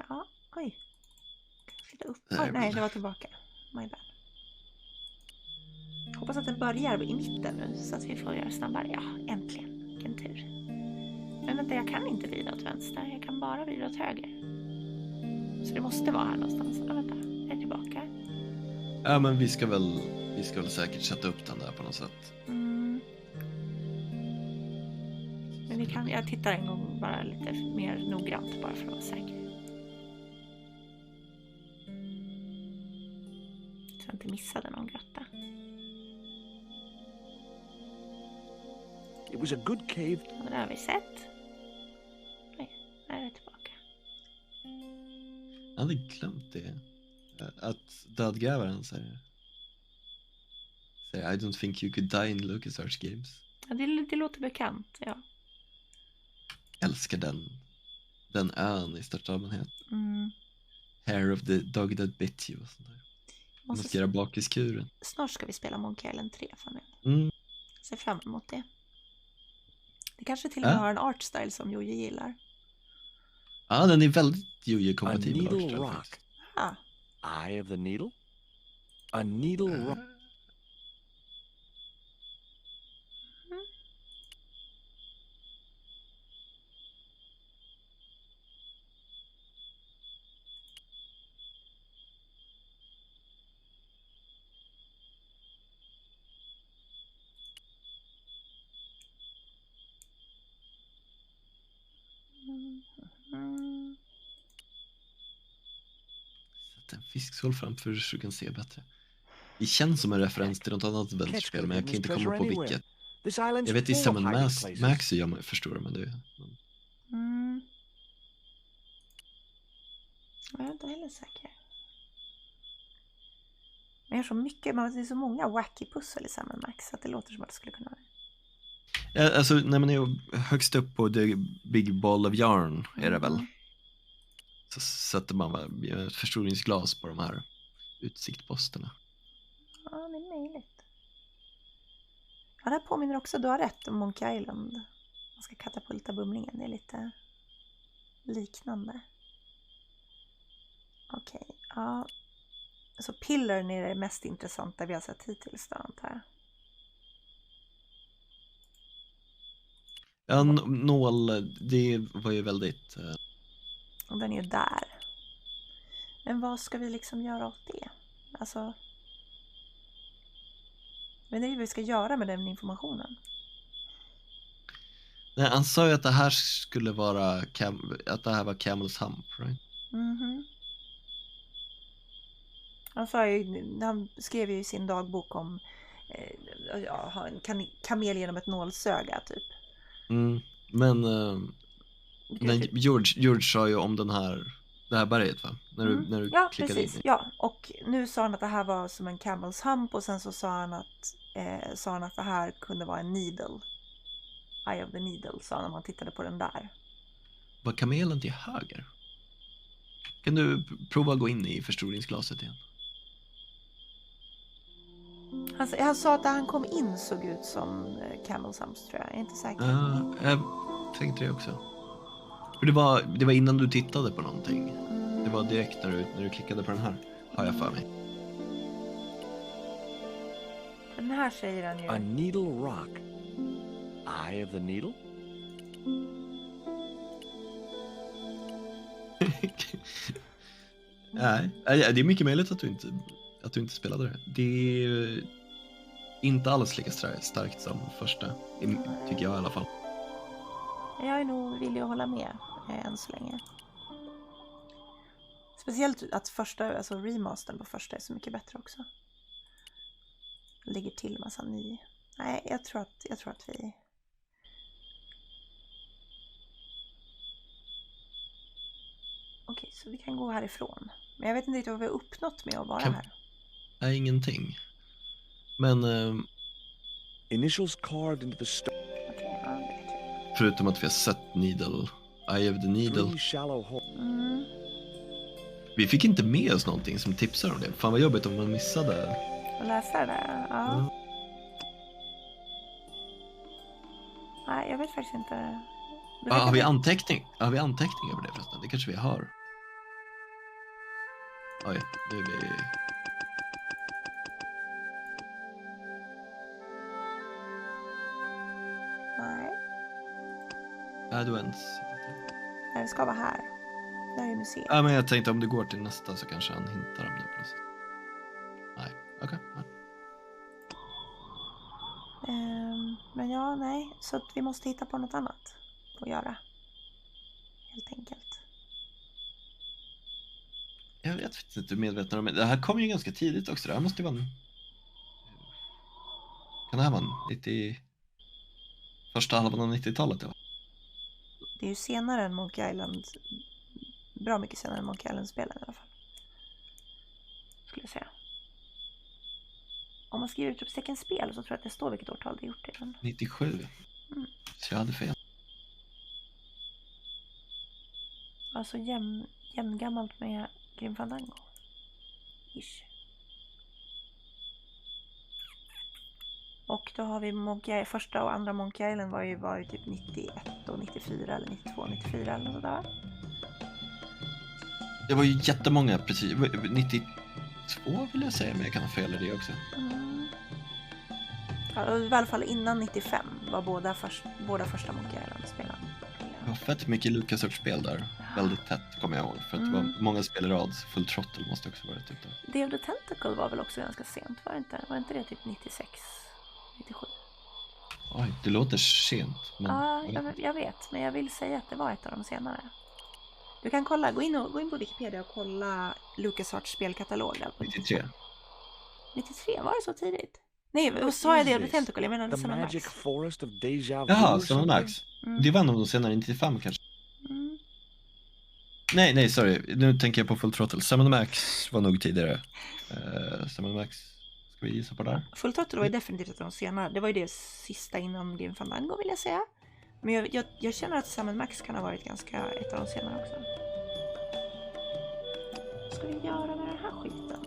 Ja, oj. Flytta upp. Oj, nej, det var tillbaka. My bad. Hoppas att den börjar i mitten nu så att vi får göra snabbare. Ja, äntligen. Vilken tur. Men vänta, jag kan inte vrida åt vänster. Jag kan bara vrida åt höger. Så det måste vara här någonstans. Ja, vänta. Jag är tillbaka. Ja, men vi ska väl säkert sätta upp den där på något sätt. Men vi kan, jag tittar en gång bara lite mer noggrant bara för att vara säker. Så jag inte missade någon grotta. It was a good cave. Ja, det har vi sett. Nej, här är det tillbaka. Jag hade glömt det. Att dödgrävaren säger I don't think you could die in LucasArts games. Ja, det låter bekant, ja. Älskar den ön i största allmänhet. Hair of the dog that bit you och sånt där. Måste göra bakiskuren. Snart ska vi spela Monkey Island 3 för mig. Ser fram emot det. Det kanske till och med har en artstyle som Joji gillar. Ja, den är väldigt Joji-kompatibel. A needle rock. Eye of the needle? A needle rock. Sätt en fiskskål framför så du kan se bättre. Det känns som en referens till något annat adventsspel, men jag kan inte komma på vilket. Jag vet i Sam Max så jag förstår det, men det... Jag är inte heller säker. Men jag har så mycket, det är så många wacky pussel i Sam Max att det låter som att det skulle kunna vara. Ja, alltså när man är högst upp på the big ball of yarn är det väl. Så sätter man ett förstoringsglas på de här utsiktposterna. Ja, det är möjligt. Ja, det här påminner också, du har rätt om Monkey Island. Man ska katapulta bumlingen, det är lite liknande. Okej, ja. Så pillern är det mest intressanta vi har sett hittills då, antar jag. Ja, nål, det var ju väldigt... Och den är ju där. Men vad ska vi liksom göra åt det? Alltså... Men det är ju vad vi ska göra med den informationen. Nej, han sa ju att det här skulle vara... att det här var Camel's Hump, right? Han skrev ju i sin dagbok om ha en kamel genom ett nålsöga typ. Men George sa ju om det här berget, va? När du ja, klickade precis. in. Ja, och nu sa han att det här var som en Camel's Hump och sen så sa han att det här kunde vara en needle. Eye of the Needle, sa han när man tittade på den där. Var kamelen till höger? Kan du prova att gå in i förstoringsglaset igen? Han sa att där han kom in såg ut som Camel's Humps, tror jag. Jag är inte säker. Ja, jag tänkte det också. För det var innan du tittade på någonting. Det var direkt när du klickade på den här, har jag för mig. Den här säger han ju. A needle rock. Eye of the needle? Nej, det är mycket möjligt att du inte spelade det. Det är inte alls lika starkt som första, tycker jag i alla fall. Jag är nog villig att hålla med än så länge. Speciellt att första, alltså remastern på första är så mycket bättre också. Lägger till massa ny. Nej, jag tror att vi... Okej, så vi kan gå härifrån. Men jag vet inte riktigt vad vi har uppnått med att vara här. Nej, ingenting. Men... Initials carved into the stone. Okej, ja, det vet jag. Förutom att vi har sett Needle, Eye of the Needle. 3 shallow holes. Vi fick inte med oss någonting som tipsar om det. Fan vad jobbigt om man missade. Och läsa det där, ja. Nej, jag vet faktiskt inte. Har vi anteckningar på det förresten? Det kanske vi har. Oj, nu är vi... Nej. Advents. Nej, vi ska vara här. Det här är museet. Ja, men jag tänkte om du går till nästa så kanske han hintar om det på något sätt. Nej, okej. Ja. Men ja, nej. Så att vi måste hitta på något annat att göra. Helt enkelt. Jag vet inte, du är medveten om det. Det här kom ju ganska tidigt också. Det här måste ju vara Kan det här vara 90... Första halvan av 90-talet? Ja. Det är ju senare än Monkey Island. Bra mycket senare än Monkey Island-spelen i alla fall. Skulle jag säga. Om man skriver ut uppstecken spel så tror jag att det står vilket årtal det är gjort i den. 97. Så jag hade fel. Alltså jämngammalt med Grim Fandango. Ish. Och då har vi första och andra Monkey Island var ju typ 91 och 94 eller 92 och 94 eller något där. Det var ju jättemånga, precis. 92 vill jag säga, men jag kan ha fel i det också. Ja, i alla fall innan 95 var båda första Monkey Island-spelen. Det var fett mycket LucasArts-spel där. Väldigt tätt, kommer jag ihåg. För att det var många spel i rad. Full Throttle måste också vara typ där. Day of the Tentacle var väl också ganska sent, var inte? Var inte det typ 96, 97? Oj, det låter sent. Men... Ja, jag vet. Men jag vill säga att det var ett av de senare. Du kan kolla, gå in på Wikipedia och kolla LucasArts spelkatalog. 93. 93, var det så tidigt? Nej, vad sa jag det? Det Tentacle, jag menade The Sam & Magic Max. Forest of Deja Vu. Jaha, or Sam & Max. something? Det var nog senare, 95 kanske. Nej, sorry. Nu tänker jag på Full Throttle. Sam & Max var nog tidigare. Sam & Max, ska vi gissa på där? Full Throttle var ju definitivt ett av de senare. Det var ju det sista innan Grim Fandango, vill jag säga. Men jag känner att Sam & Max kan ha varit ganska ett av de senare också. Vad ska vi göra med den här skiten?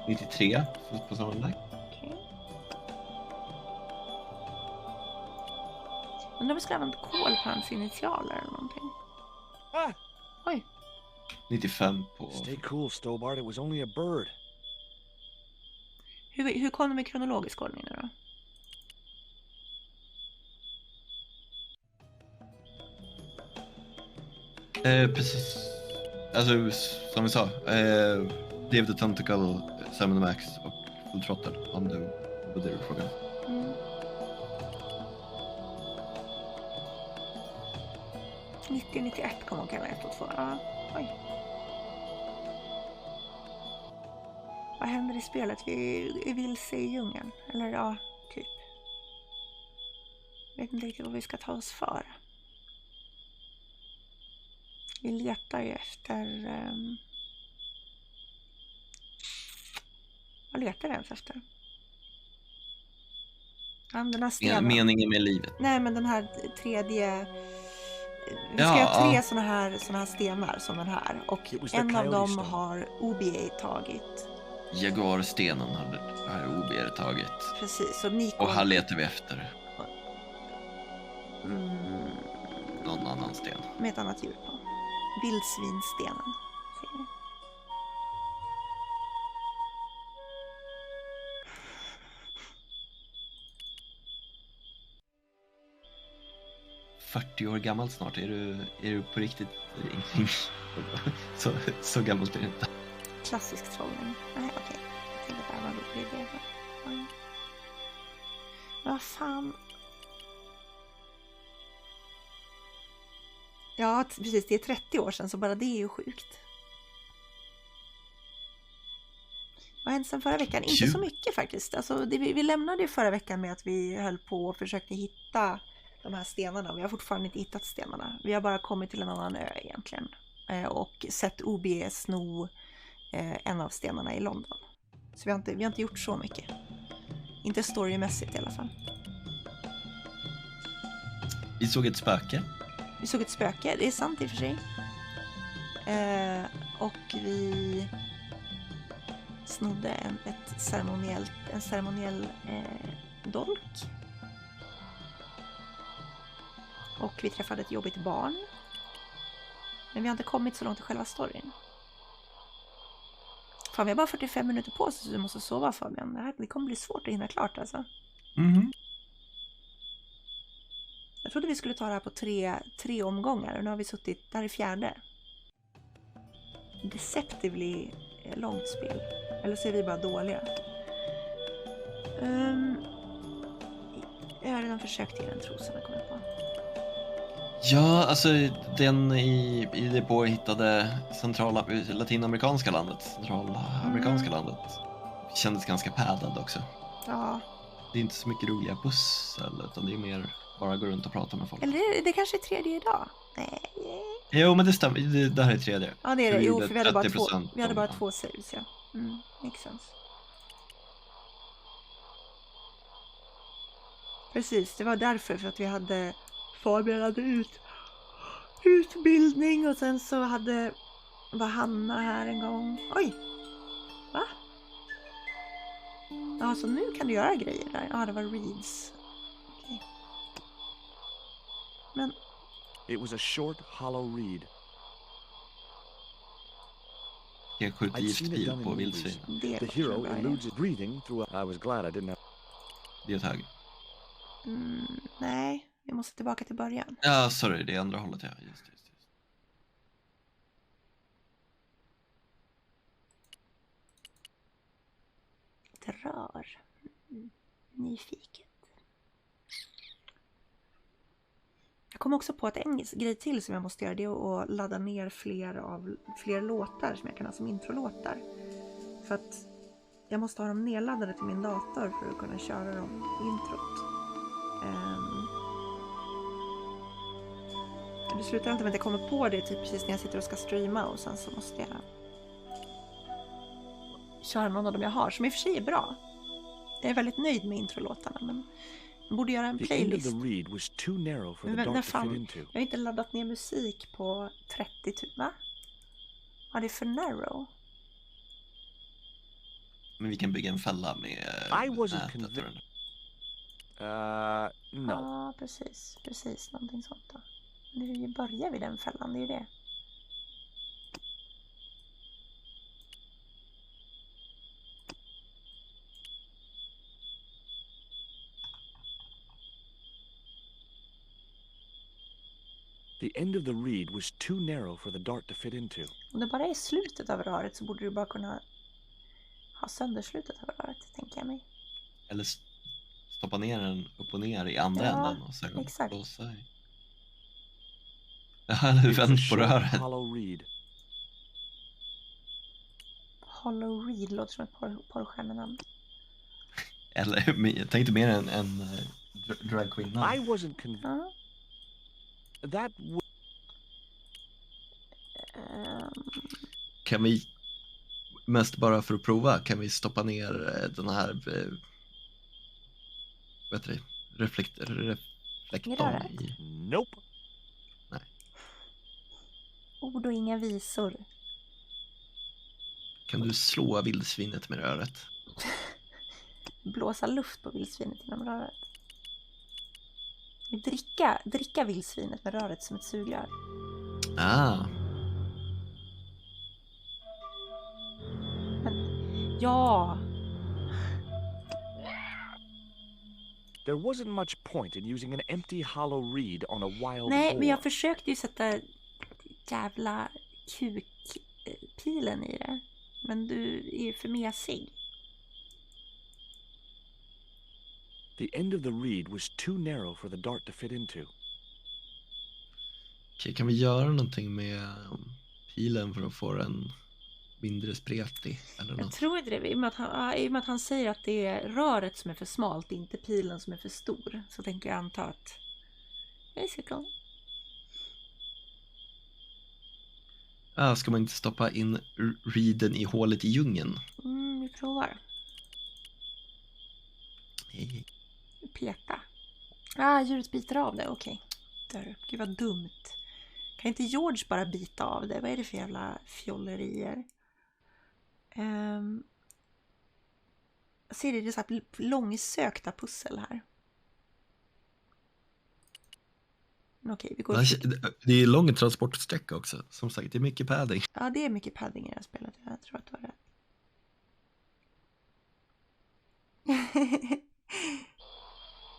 93 på Sam & Max. Okej. Undrar om vi skulle använda kol på hans initialer eller någonting. Ah! Oj. 95 på... Stay cool, Stobart. It was only a bird. Hur kom de i kronologisk ordning nu då? Precis. Alltså, som vi sa. Day of the Tentacle, Sam & Max och Full Throttle. Om det var det du frågade. 90-91 kommer hon kalla 1 och 2. Ja, oj. Vad händer i spelet? Vi vill se i djungeln. Eller ja, typ. Jag vet inte riktigt vad vi ska ta oss för. Vi letar ju efter... Vad letar vi ens efter? Ja, den här stenen. Meningen med livet. Nej, men den här tredje... Vi ska ha 3 såna här stenar som den här. Och en av dem har OBA tagit. Jaguarstenen har OBA tagit. Precis, så Nico... Och här letar vi efter. Någon annan sten. Med ett annat djur på. Vildsvinstenen. Ser ni? ...40 år gammal snart. Är du på riktigt så gammalt är det inte. Klassisk trollning. Nej, okej. Jag tänkte bara, vad roligt det är. Men vad fan... Ja, precis. Det är 30 år sedan, så bara det är ju sjukt. Vad hände sen förra veckan? Inte så mycket faktiskt. Alltså, vi lämnade ju förra veckan med att vi höll på och försökte hitta de här stenarna. Vi har fortfarande inte hittat stenarna. Vi har bara kommit till en annan ö egentligen. Och sett OB sno en av stenarna i London. Så vi har inte gjort så mycket. Inte storymässigt i alla fall. Vi såg ett spöke. Vi såg ett spöke, det är sant i och för sig. Och vi snodde en ceremoniell dolk. Och vi träffade ett jobbigt barn. Men vi har inte kommit så långt i själva storyn. Fan, vi har bara 45 minuter på oss, så vi måste sova, Fabian. Det kommer bli svårt att hinna klart alltså. Jag trodde vi skulle ta det här på tre omgångar, och nu har vi suttit där i 4:e. Deceptively långt spel. Eller så är vi bara dåliga. Jag har redan försökt ge den tro som jag kommer på. Ja, alltså den i det påhittade latinamerikanska landet, landet kändes ganska pädad också. Ja. Det är inte så mycket roliga pussel, utan det är mer bara gå runt och prata med folk. Eller det kanske är 3:e idag? Nej. Jo, men det stämmer. Det här är 3:e. Ja, det är det. Jo, för vi hade bara 2 ja. saves, ja. Makes sense. Precis, det var därför, för att vi hade förberett utbildning, och sen så var Hanna här en gång. Oj! Va? Ja, så nu kan du göra grejer där. Ja, det var reads. Okej. Men... It was a short, hollow reed. Jag skjuter giftpil på vildsvin. The hero eludes breathing through I was glad I didn't have... Det är ett hög. Nej, vi måste tillbaka till början. Ja, sorry, det är andra hållet, ja. Just. Ett rör. Nyfiket. Jag kom också på att en grej till som jag måste göra, det är att ladda ner fler låtar som jag kan ha som introlåtar. För att jag måste ha dem nedladdade till min dator för att kunna köra dem i introt. Det slutar inte med att jag kommer på det typ precis när jag sitter och ska streama, och sen så måste jag köra någon av dem jag har, som i och för sig är bra. Jag är väldigt nöjd med introlåtarna, men jag borde göra en playlist. Men fan, jag har inte laddat ner musik på 30 000, va? Ja, det är för narrow. Men vi kan bygga en fälla med nätet. No. Ja, precis, någonting sånt då. Nu börjar vi den fällan, det är ju det. The end of the reed was too narrow for the dart to fit into. Om det bara är slutet av röret så borde du bara kunna ha sönder slutet av röret, tänker jag mig. Eller stoppa ner den upp och ner i andra änden och sen exakt. blåsa i. Han har It was a vänt på short, röret. hollow reed. Hollow Reed låter som ett porrstjärnenamn. Eller, jag tänkte mer en drag queen namn. I wasn't convinced. Ja. That Kan vi, mest bara för att prova, kan vi stoppa ner den här vad heter det? Reflektorn röret? i... Nope. Nej. Ord och inga visor. Kan du slå vildsvinet med röret? Blåsa luft på vildsvinet genom röret. Dricka vildsvinet med röret som ett sugrör. Ah, Ja, There wasn't much point in using an empty hollow reed on a wild nej, boar. men jag försökte ju sätta jävla kukpilen i det. Men du är ju för mesig. The end of the reed was too narrow for the dart to fit into. okej, kan vi göra någonting med pilen för att få den mindre spretig eller Jag något? tror inte det, i och med att han säger att det är röret som är för smalt, inte pilen som är för stor. Så tänker jag anta att det ska gå. Ska man inte stoppa in reeden i hålet i djungeln? Vi provar. Nej. Peta. Djuret biter av det, okej. Dör. Gud vad dumt. Kan inte George bara bita av det? Vad är det för jävla fjollerier? Jag ser det är så här långsökta pussel här. Men okej, vi går. Det är lång transportsträcka också. Som sagt, det är mycket padding. Ja, det är mycket padding i det här spelet. Jag tror att du har rätt.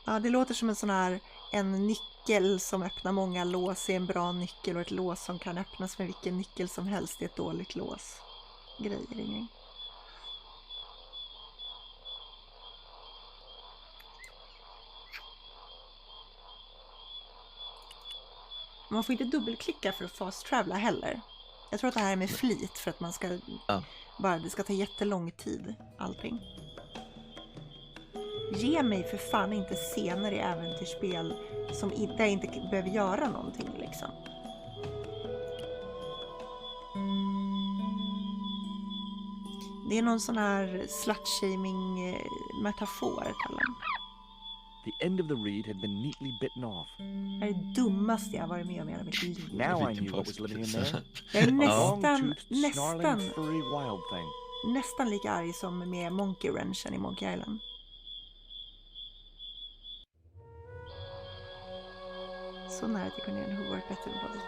Ja, det låter som en sån här en nyckel som öppnar många lås är en bra nyckel och ett lås som kan öppnas med vilken nyckel som helst är ett dåligt lås. Grejer. Man får inte dubbelklicka för att fast travela heller. Jag tror att det här är med flit för att man ska det ska ta jättelång tid allting. Ge mig för fan inte scener i äventyrsspel som där jag inte behöver göra någonting liksom. Det är någon sån här slut-shaming metafor kallar den. The end of the reed had been neatly bitten off. Det är det dummaste jag varit med om i hela mitt liv. Now I knew what was living in there. Jag är Long-toothed, snarling, furry wild thing. nästan lika arg som med Monkey Wrenchen i Monkey Island. Så nära till Cornelian Who varit bättre än Potter.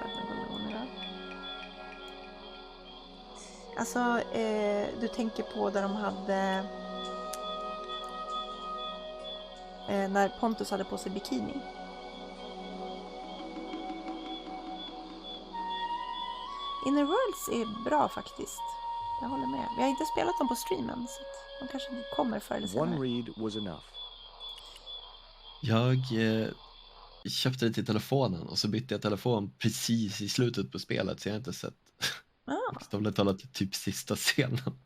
Alltså, du tänker på där de hade när Pontus hade på sig bikini. Inner Worlds är bra faktiskt. Jag håller med. Vi har inte spelat dem på streamen så att de kanske kommer förr eller senare. One reed was enough. Jag köpte det till telefonen och så bytte jag telefon precis i slutet på spelet så jag har inte sett bokstavligt talat typ sista scenen.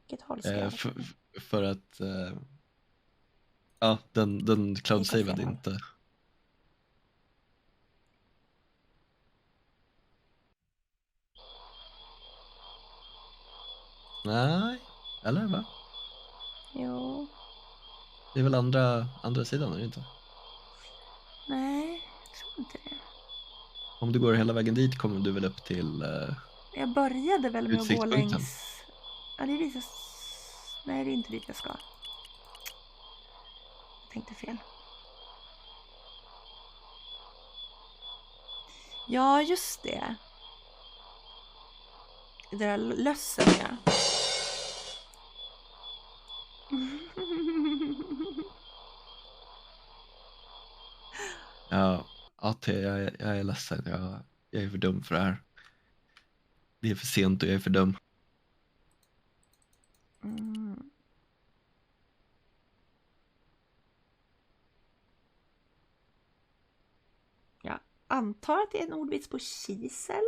Vilket håll ska jag för att den cloud-savade inte. Nej, eller va? Jo. Det är väl andra sidan, är det inte? Nej, jag tror inte det. Om du går hela vägen dit kommer du väl upp till jag började väl med att gå utsiktspunkten. längs... Ja, det är dit jag... Nej, det är inte dit jag ska. Jag tänkte fel. Ja, just det. Det där lössen, ja. Ja, jag är ledsen. Jag är för dum för det här. Det är för sent och jag är för dum. Jag antar att det är en ordvits på kisel.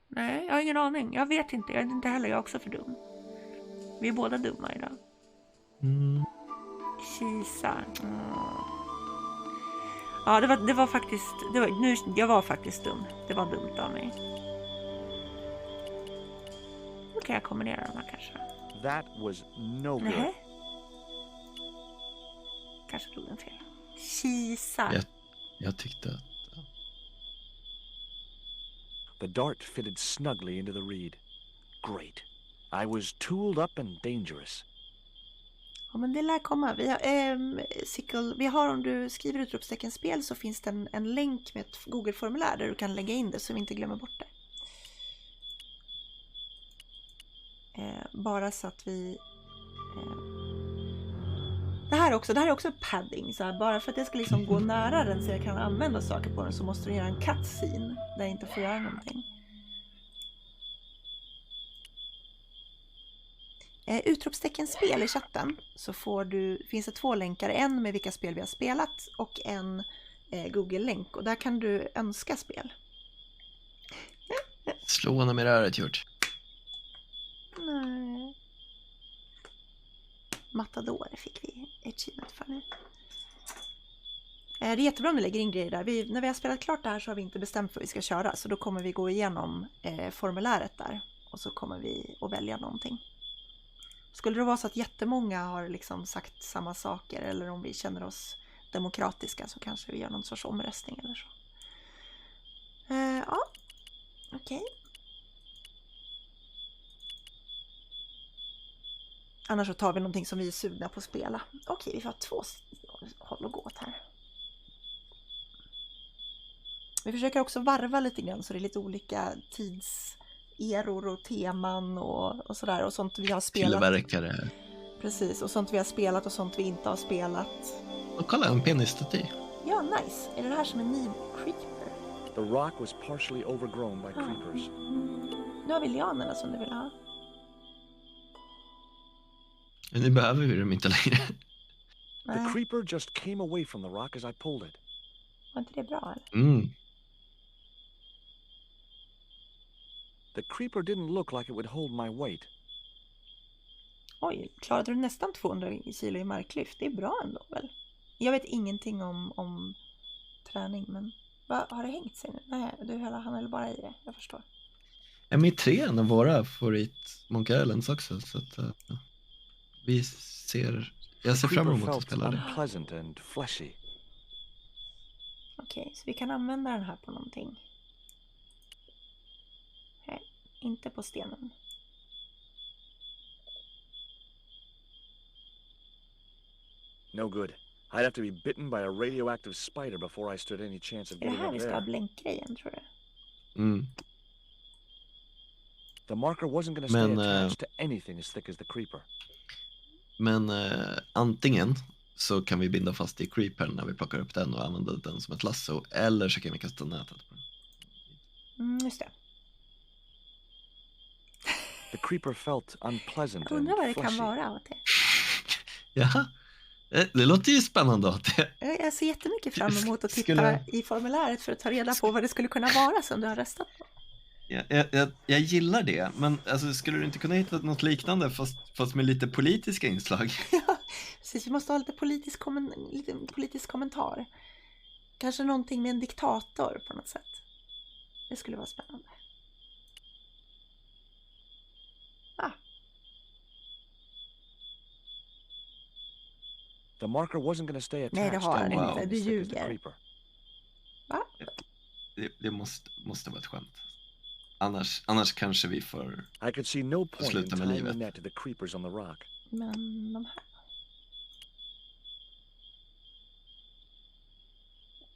Nej, jag har ingen aning. Jag vet inte. Jag är inte heller. Jag är också för dum. Vi är båda dumma idag. Kisa. Ja, det var faktiskt... jag var faktiskt dum. Det var dumt av mig. Nu kan jag kombinera de här kanske. That was no good. Nej. Kanske tog den fel. Kisa. Jag tyckte att... The dart fitted snugly into the reed. Great. I was tooled up and dangerous. Ja, men det lär komma. Vi har om du skriver utropstecken spel så finns det en länk med ett Google-formulär där du kan lägga in det så vi inte glömmer bort det. Bara så att vi... Det här är också padding. Så här, bara för att jag ska liksom gå nära den så jag kan använda saker på den så måste du göra en cutscene där jag inte får göra någonting. Utropstecken spel i chatten så finns det 2 länkar. En med vilka spel vi har spelat och en Google-länk. Och där kan du önska spel. Slående med röret gjort. Nej. Matador fick vi achievement för nu. Det är jättebra om du lägger in grejer där. När vi har spelat klart det här så har vi inte bestämt vad vi ska köra. Så då kommer vi gå igenom formuläret där. Och så kommer vi att välja någonting. Skulle det vara så att jättemånga har liksom sagt samma saker eller om vi känner oss demokratiska så kanske vi gör någon sorts omröstning eller så. Ja, okej. Annars så tar vi någonting som vi är sugna på att spela. Okej, vi får ha 2 håll och gå åt här. Vi försöker också varva lite grann så det är lite olika tidseror och teman och sådär. Och sånt vi har spelat. Tillverkare. Precis, och sånt vi har spelat och sånt vi inte har spelat. Och kolla, en penisstaty. Ja, nice. Är det här som en ny creeper? The rock was partially overgrown by creepers. Nu har vi lianerna som du vill ha. Men nu behöver vi dem inte längre. The creeper just came away from the rock as I pulled it. Var inte det bra eller? The creeper didn't look like it would hold my weight. Oj, klarade du nästan 200 kilo i marklyft? Det är bra ändå väl? Jag vet ingenting om träning, men har det hängt sig nu? Nej, han höll bara i det, jag förstår. Jag är 3 av våra favorit Monkey Islands också, så att jag ser fram emot att spela det. Okej, så vi kan använda den här på någonting. Nej, inte på stenen. No good. I'd have to be bitten by a radioactive spider before I stood any chance of Är det getting här up vi ska ha there. blänkgrejen, tror du? The marker wasn't going to stay attached to anything as thick as the creeper. Men antingen så kan vi binda fast i creepern när vi plockar upp den och använda den som ett lasso, eller så kan vi kasta nätet på den. Just det. The creeper felt unpleasant Jag undrar vad det and kan fleshy. vara av det. Jaha, det låter ju spännande att det. Jag ser jättemycket fram emot att titta i formuläret för att ta reda på vad det skulle kunna vara som du har röstat på. Jag gillar det, men alltså, skulle du inte kunna hitta något liknande fast med lite politiska inslag? Ja, precis. Vi måste ha lite politisk kommentar. Kanske någonting med en diktator på något sätt. Det skulle vara spännande. The marker wasn't going to stay attached. Nej, det har han to inte. anything Du as thick as the ljuger. creeper. Va? Det måste vara ett skämt. Annars kanske vi får I could see no point in sluta med tying livet. the net to the creepers on the rock. Men de här.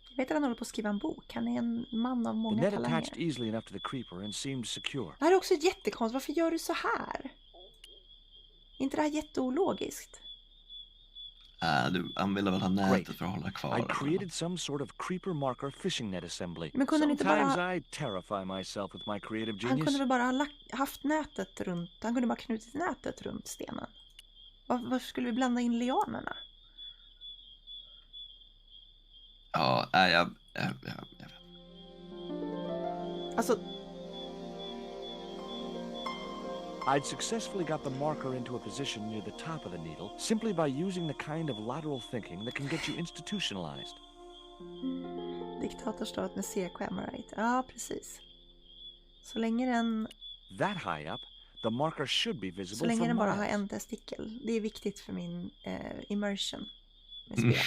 Jag vet att han håller på att skriva en bok. Han är en man av The många net attached talanger. easily enough to the creeper and seemed secure. Det här är också jättekonstigt. Varför gör du så här? Är inte det här jätteologiskt? Han ville väl ha nätet för att hålla I kvar. created some sort of creeper marker fishing net assembly. Men kunde ni inte Sometimes bara... I terrify myself with my creative Han genius. kunde väl bara ha haft nätet runt... Han kunde bara knutit nätet runt stenen. Varför skulle vi blanda in lianerna? Ja, jag vet. Alltså, I'd successfully got the marker into a position near the top of the needle simply by using the kind of lateral thinking that can get you institutionalized. diktatorstat med CK right. Ja, precis. Så länge den... That high up, the marker should be Så visible länge from den bara har miles. en testikel. Det är viktigt för min immersion med spel.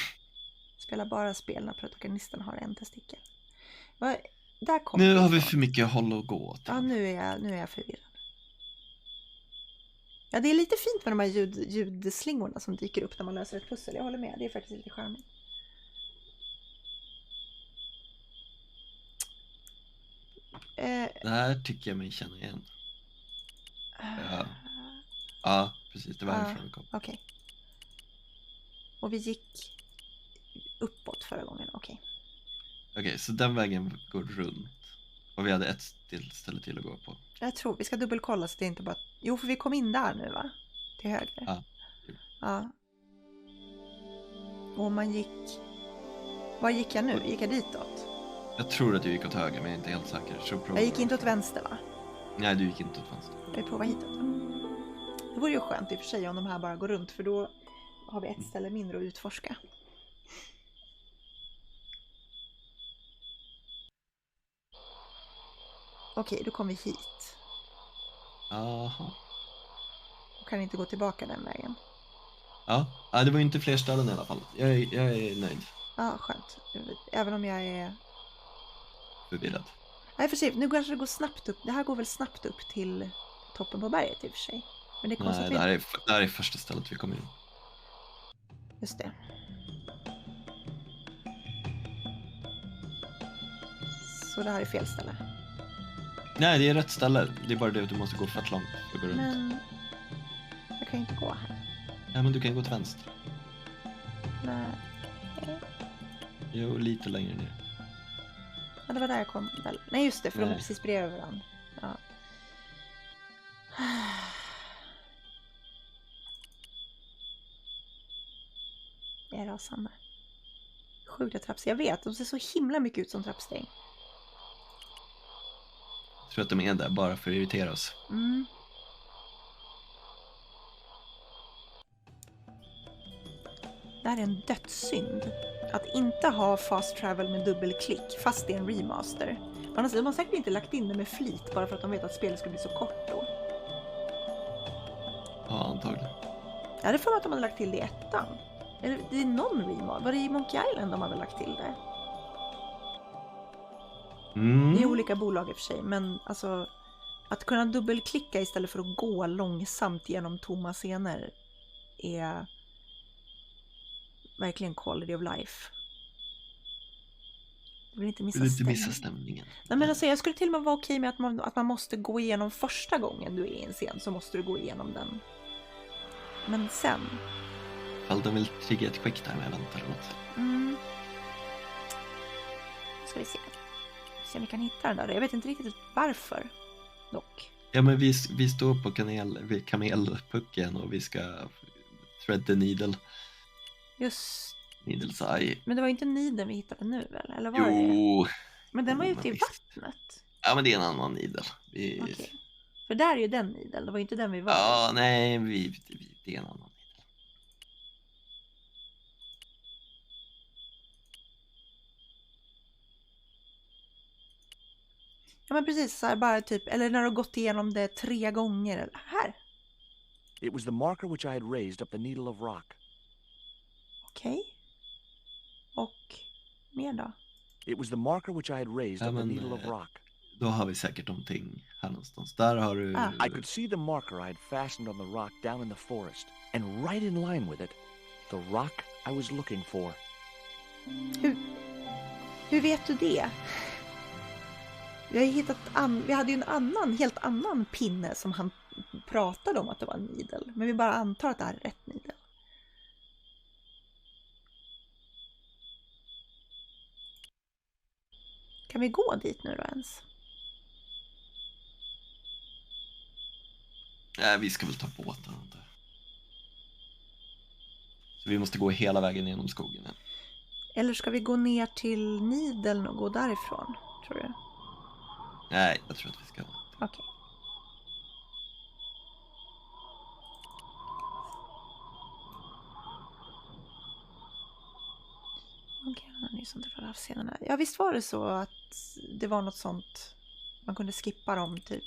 Spela bara spel när protagonisten har en testikel. Där kom Nu det har vi ifrån. för mycket håll och gå till. Ja, nu är jag förvirrad. Ja, det är lite fint med de här ljudslingorna som dyker upp när man löser ett pussel. Jag håller med, det är faktiskt lite charmigt. Det här tycker jag mig känna igen. Ja, precis. Det var härifrån det kom. Okej. Och vi gick uppåt förra gången, okej. Okej, så den vägen går runt. Och vi hade ett ställe till att gå på. Jag tror vi ska dubbelkolla så det är inte bara... Jo, för vi kom in där nu, va? Till höger. Ja. Ja. Och man gick... Var gick jag nu? Gick jag ditåt? Jag tror att du gick åt höger, men jag är inte helt säker. Så Jag gick inte åt vänster, va? Nej, du gick inte åt vänster. Jag provar hitåt då. Det vore ju skönt i och för sig om de här bara går runt, för då har vi ett ställe mindre att utforska. Okej, då kom vi hit. Jaha. Och kan inte gå tillbaka den vägen. Ja, det var ju inte fler ställen i alla fall. Jag är nöjd. Ja, skönt. Även om jag är... Förvirrad. Nej, för sig, nu kanske det går snabbt upp. Det här går väl snabbt upp till toppen på berget i och för sig. Men det är konstigt. Nej, det här är första stället vi kommer in. Just det. Så det här är fel ställe. Nej, det är rätt ställe. Det är bara det att du måste gå fett långt för att gå runt. Men jag kan inte gå här. Ja, men du kan gå till vänster. Nej. Jo, lite längre ner. Ja, det var där jag kom väl. Nej, just det, för de är Nej. precis bredvid varandra. Ja. Det är rasande. Sjuka trappsteg. Jag vet, de ser så himla mycket ut som trappsteg. Jag tror att de är där bara för att irritera oss. Mm. Det här är en dödssynd. Att inte ha fast travel med dubbelklick fast det är en remaster. De har säkert inte lagt in det med flit bara för att de vet att spelet skulle bli så kort då. Ja, antagligen. Jag hade för mig att de hade lagt till det i ettan. Eller det är någon remaster. Var det i Monkey Island de hade lagt till det? Det är olika bolag i och för sig, men alltså att kunna dubbelklicka istället för att gå långsamt genom tomma scener är verkligen quality of life. Jag vill inte missa stämningen. Nej, men alltså, jag skulle till och med vara okej med att man måste gå igenom första gången du är i en scen, så måste du gå igenom den. Men sen... Fall de vill trigga ett quick time event eller något. Ska vi se. Se om vi kan hitta den där. Jag vet inte riktigt varför dock. Ja, men vi står på kamelpucken och vi ska thread the needle. Just. Needle's eye. Men det var ju inte needle vi hittade nu väl? Eller var Jo. det? Men den var ju ute i vattnet. Ja, men det är en annan needle. Okej. För där är ju den needle. Det var ju inte den vi var. Ja, nej, det är en annan needle. Ja, men precis så här, bara typ, eller när du har gått igenom det 3 gånger eller här. It was the marker which I had raised up the needle of rock. Okej. Och mer då? It was the marker which I had raised up the needle of rock. Då har vi säkert någonting här någonstans. Där har du... I could see the marker I had fastened on the rock down in the forest. And right in line with it, the rock I was looking for. Hur vet du det? Vi hade ju en helt annan pinne som han pratade om att det var en needle. Men vi bara antar att det här är rätt needle. Kan vi gå dit nu då ens? Nej, vi ska väl ta båten. Så vi måste gå hela vägen genom skogen. Eller ska vi gå ner till needlen och gå därifrån, tror du? Nej, jag tror att vi ska... Okej. Ja, visst var det så att det var något sånt man kunde skippa dem typ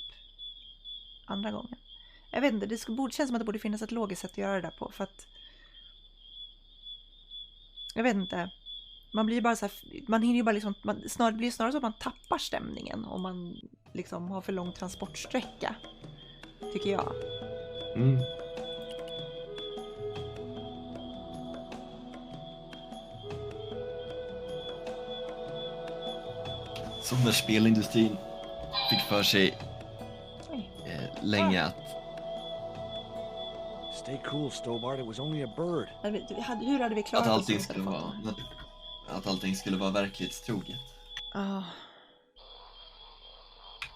andra gången. Jag vet inte, det känns som att det borde finnas ett logiskt sätt att göra det där på, för att jag vet inte. Man blir bara så här, man hinner ju bara liksom, det blir snarare så att man tappar stämningen om man liksom har för lång transportsträcka, tycker jag. Mm. Som när spelindustrin fick för sig länge att... Stay cool, Stobart. It was only a bird. Hur hade vi klarat att oss allting om skulle inte vara... Att allting skulle vara verklighetstroget. Ja.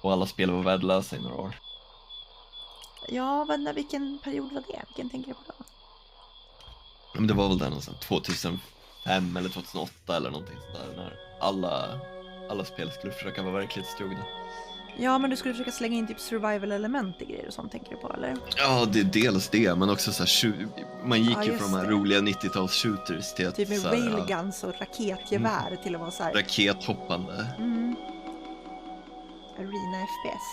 Och alla spel var värdelösa i några år. Ja, vilken period var det? Vilken tänker du på då? Men det var väl där någonstans 2005 eller 2008 eller någonting sådär, när alla spel skulle försöka vara verklighetstrogna. Ja, men du skulle försöka slänga in typ survival-element i grejer och sånt, tänker du på, eller? Ja, det är dels det, men också så här, man gick ju från de här roliga 90-tals-shooters till att... Typ med så här, railguns och raketgevär till att vara så här... Rakethoppande. Arena FPS.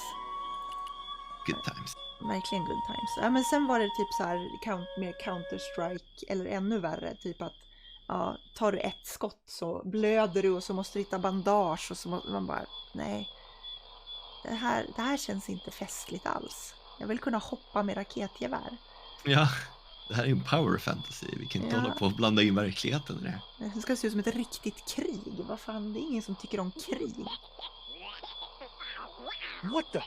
Good times. Verkligen good times. Ja, men sen var det typ så här mer Counter-Strike, eller ännu värre, typ att ja, tar du ett skott så blöder du och så måste du hitta bandage och så måste man bara, nej. Det här känns inte festligt alls. Jag vill kunna hoppa med raketgevär. Ja, det här är ju en power fantasy. Vi kan inte hålla på och blanda in verkligheten i det här. Det ska se ut som ett riktigt krig. Vad fan, det är ingen som tycker om krig. What the?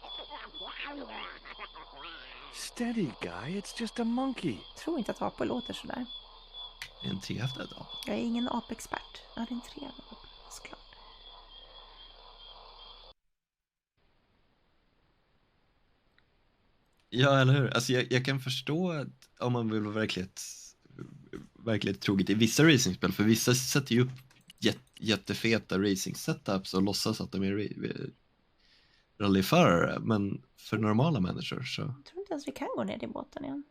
Steady, guy. It's just a monkey. Jag tror inte att apor låter sådär. Det är en trehäftad apa. Jag är ingen apexpert. Ja, det är en trehäftad apa, såklart. Ja, eller hur? Alltså jag kan förstå att om man vill vara verkligt troget i vissa racingspel, för vissa sätter ju upp jättefeta racing setups och låtsas att de är rallyförare, men för normala människor så... Jag tror inte ens vi kan gå ner till båten igen.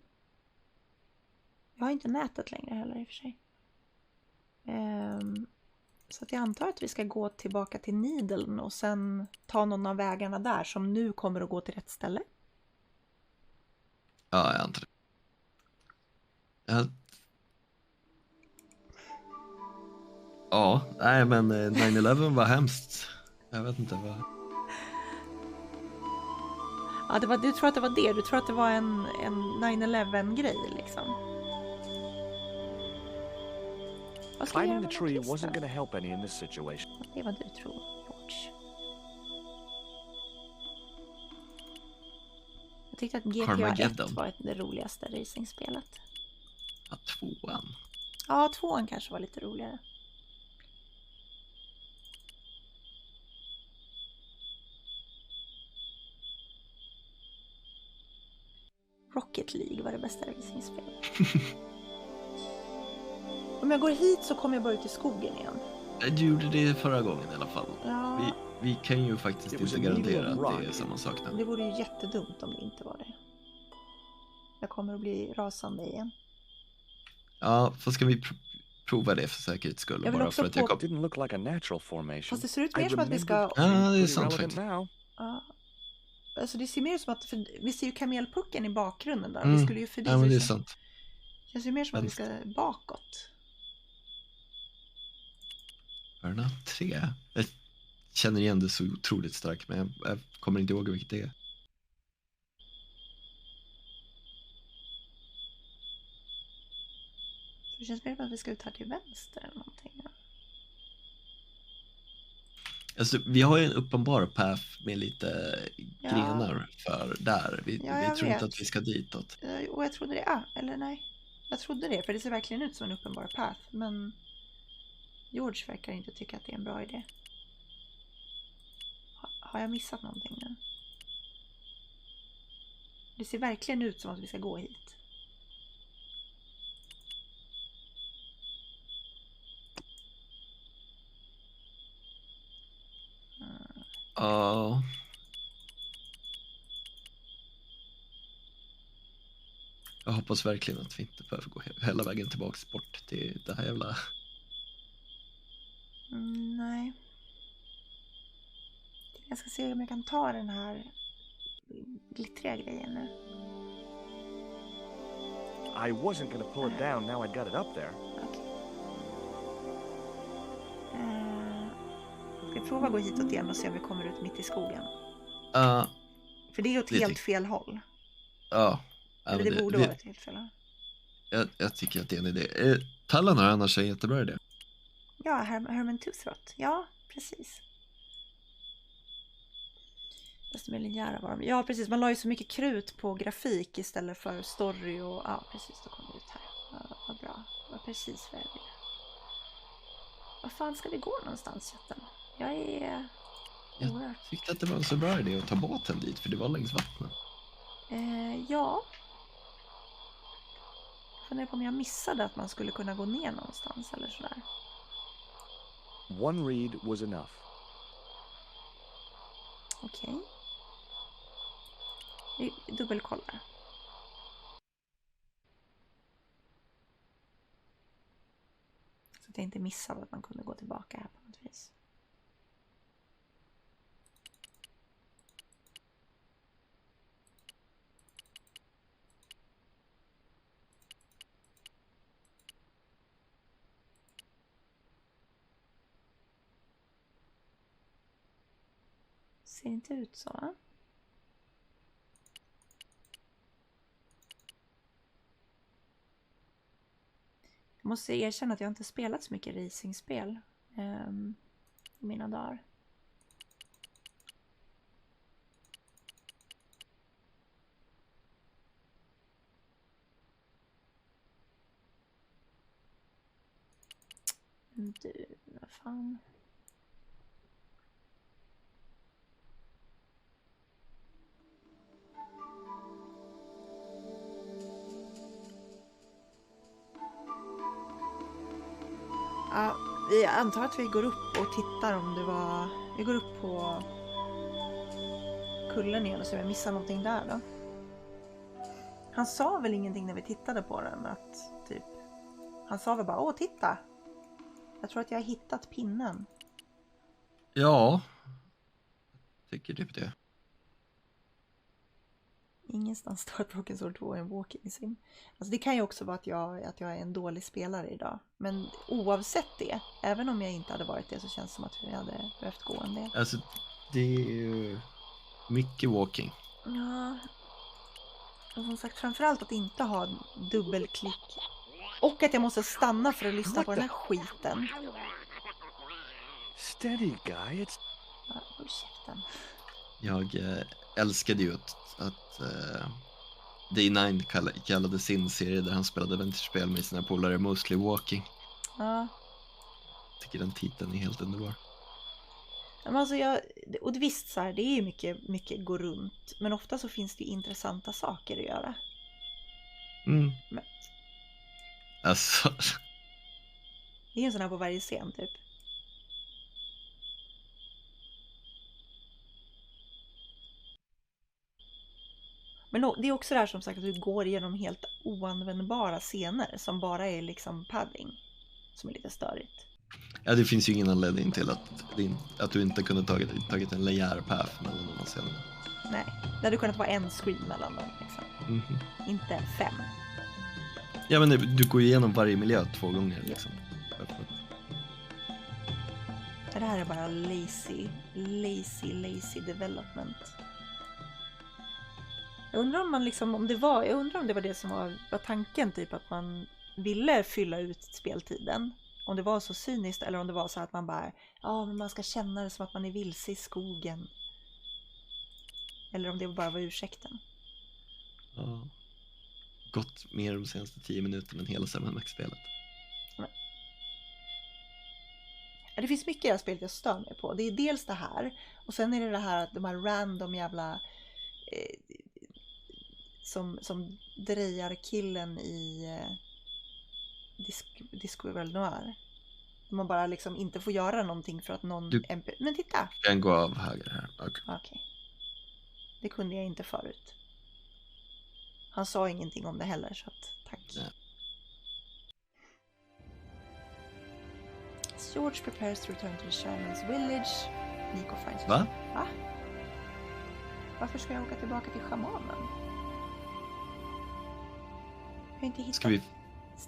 Jag har inte nätet längre heller i och för sig. Så att jag antar att vi ska gå tillbaka till Needlen och sen ta någon av vägarna där som nu kommer att gå till rätt ställe. Ja, jag antar det. Ja, nej men 9/11 var hemskt. Jag vet inte vad... Ja, du tror att det var det? Du tror att det var en 9/11-grej liksom? Climbing the tree wasn't going to help any in this situation. Det är vad du tror, George. Jag tyckte att GTA 1 var det roligaste racingspelet. Ja, 2:an. Ja, 2:an kanske var lite roligare. Rocket League var det bästa racingspelet. Om jag går hit så kommer jag bara ut i skogen igen. Du gjorde det förra gången i alla fall. Ja. Vi kan ju faktiskt inte garantera att det är samma sak nu. Det vore ju jättedumt om det inte var det. Jag kommer att bli rasande igen. Ja, så ska vi prova det för säkerhets skull. Bara för att jag kom... Didn't look like a natural formation. Fast det ser ut mer som att vi ska... Ja, det är sant faktiskt. Ja. Alltså det ser mer som att... Vi ser ju kamelpucken i bakgrunden där. Mm. Vi skulle ju förbi. Ja, men det är sant. Det ser mer som att vi ska bakåt. Myra 3. Jag känner igen det så otroligt starkt, men jag kommer inte ihåg vilket det är. Det känns mer som att vi ska ut här till vänster eller någonting. Ja. Alltså, vi har ju en uppenbar path med lite grenar för där. Vi tror inte att vi ska ditåt. Och jag trodde det. Eller nej. Jag trodde det, för det ser verkligen ut som en uppenbar path. Men George verkar inte tycka att det är en bra idé. Har jag missat någonting nu? Det ser verkligen ut som att vi ska gå hit. Ja, Jag hoppas verkligen att vi inte behöver gå hela vägen tillbaks bort till det här jävla... Nej. Jag ska se om jag kan ta den här glittriga grejen nu. I wasn't gonna pull it down now I'd got it up there. Ska vi prova att gå hitåt igen och se om vi kommer ut mitt i skogen? För det är ju ett helt fel håll. Ja. Eller det borde vara ett helt fel håll. Jag tycker att det är en idé. Tallen har annars en jättebra idé. Ja, Herman Toothrot. Ja, precis. Desto mer linjära var de. Ja, precis. Man la ju så mycket krut på grafik istället för story och... Ja, precis. Då kom det ut här. Ja, vad bra. Det var precis vad jag ville. Vad fan ska vi gå någonstans, chatten? Jag tyckte att det var en så bra idé att ta båten dit, för det var längs vattnet. Ja. Jag funderar på om jag missade att man skulle kunna gå ner någonstans eller sådär. One read was enough. Okej. Vi dubbelkollar. Så att jag inte missade att man kunde gå tillbaka här på något vis. Ser inte ut så, va? Jag måste erkänna att jag inte spelat så mycket racingspel i mina dagar. Du, vad fan... Ja, vi antar att vi går upp och tittar om det var... Vi går upp på kullen igen och ser om jag missar någonting där då. Han sa väl ingenting när vi tittade på den att typ... Han sa väl bara, åh titta! Jag tror att jag har hittat pinnen. Ja. Jag tycker typ det. Ingenstans står att Broken Sword 2 är en walking sim. Alltså det kan ju också vara att jag är en dålig spelare idag. Men oavsett det, även om jag inte hade varit det, så känns det som att vi hade behövt gå en del. Alltså det är ju mycket walking. Ja. Och som sagt, framförallt att inte ha dubbelklick. Och att jag måste stanna för att lyssna på den här skiten. Steady guy, it's... Ja, ursäkten. Jag älskade ju att Day9 kallade sin serie där han spelade adventure-spel med sina polare Mostly Walking. Ja. Jag tycker den titeln är helt underbar. Men alltså och visst så här, det är ju mycket gå runt. Men ofta så finns det intressanta saker att göra. Mm. Men, alltså... det är en sån här på varje scen typ. Men det är också det här som sagt att du går igenom helt oanvändbara scener som bara är liksom padding. Som är lite störigt. Ja, det finns ju ingen anledning till att du inte kunde tagit en linjär path mellan de här scenerna. Nej, det hade kunnat vara en screen mellan dem liksom. Mm-hmm. Inte 5. Ja, men du går igenom varje miljö 2 gånger liksom. Det här är bara lazy development. Jag undrar om det var det som var tanken, typ att man ville fylla ut speltiden. Om det var så cyniskt eller om det var så att man bara, men man ska känna det som att man är vilse i skogen. Eller om det bara var ursäkten. Ja. Gått mer de senaste 10 minuterna än hela Sam & Max-spelet. Ja, det finns mycket i det här spelet jag stör mig på. Det är dels det här. Och sen är det här att de här random jävla som drejar killen i Discovery Noir. Man bara liksom inte får göra någonting för att någon... Men titta! Du kan gå av höger här. Okej. Det kunde jag inte förut. Han sa ingenting om det heller, så att tack. Ja. George prepares to return to the shaman's village. Nico finds... Va? Va? Varför ska jag åka tillbaka till shamanen? Jag har inte hittat...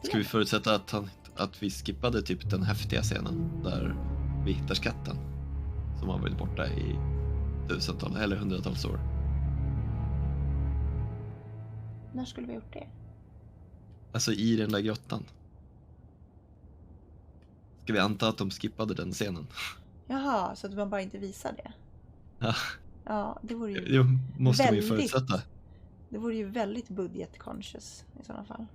Ska vi förutsätta att vi skippade typ den häftiga scenen där vi hittar skatten som har varit borta i tusentals eller hundratals år? När skulle vi ha gjort det? Alltså i den där grottan. Ska vi anta att de skippade den scenen? Jaha, så att man bara inte visar det. Ja. Ja, det vore ju... Det måste vi ju förutsätta. Det vore ju väldigt budget conscious i sådana fall.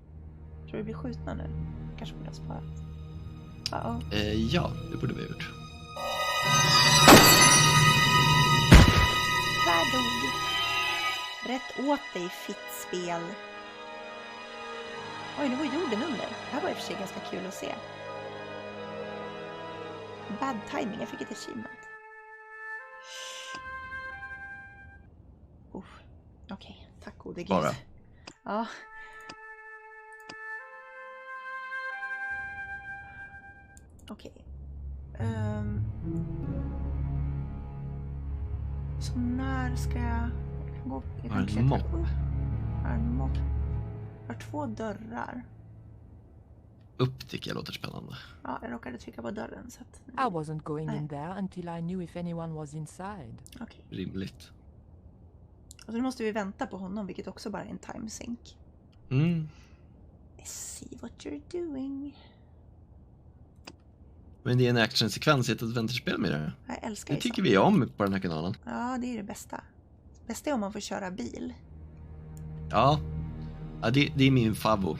Tror du vi blir skjutna nu? Kanske borde ha sparat. Ja, det borde vi ha gjort. Där dog. Rätt åt dig, fittspel. Oj, nu var jorden under. Det här var i och för sig ganska kul att se. Bad timing, jag fick ett achievement. Okej, tack gode gud. Bara. Ja. Okej. Så när ska jag gå? Jag kan klättra upp. Har en mopp. Har 2 dörrar. Upp tycker jag låter spännande. Ja, jag råkade trycka på dörren så att... I wasn't going in there until I knew if anyone was inside. Okej. Rimligt. Och så nu måste vi vänta på honom, vilket också bara är en time sink. I see what you're doing. Men det är en actionsekvens i ett adventurespel med det. Jag älskar det tycker vi om på den här kanalen. Ja, det är det bästa. Det bästa är om man får köra bil. Ja, det är min favvo.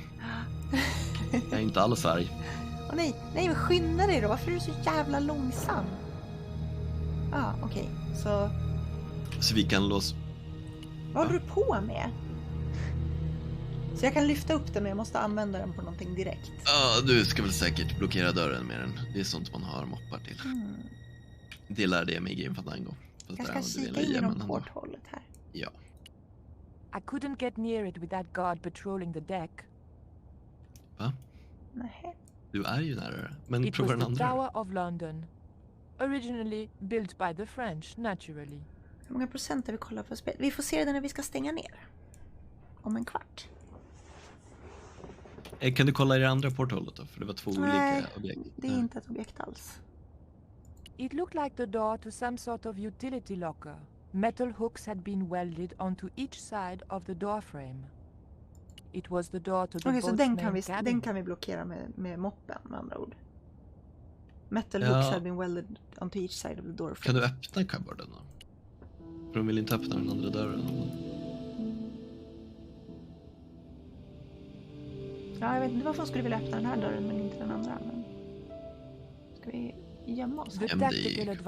Jag är inte alls arg. Åh nej, men skynda dig då. Varför är du så jävla långsam? Okej. Så vi kan låsa... Vad håller du på med? Så jag kan lyfta upp den, men jag måste använda den på någonting direkt. Ja, du ska väl säkert blockera dörren med den. Det är sånt man har moppar till. Det lärde jag mig i Game Fandango. Jag ska kika igenom porthållet här. Ja. I couldn't get near it with that guard patrolling the deck. Va? Nej. Du är ju nära det. Men It prova was den the andra. Tower of London. Originally built by the French, naturally. Hur många procent har vi kollat på spel? Vi får se det när vi ska stänga ner. Om en kvart. Kan du kolla i det andra porthållet då? För det var 2 olika objekt. Det är inte ett objekt alls. It looked like the door to some sort of utility locker. Metal hooks had been welded onto each side of the door frame. It was the door to the Okej, så boat's den kan vi blockera med moppen, med andra ord. Metal hooks had been welded onto each side of the door frame. Kan du öppna cupboarden då? För de vill inte öppna den andra dörren. Ja, jag vet inte varför jag skulle vilja öppna den här dörren men inte den andra. Men... Ska vi gömma oss här?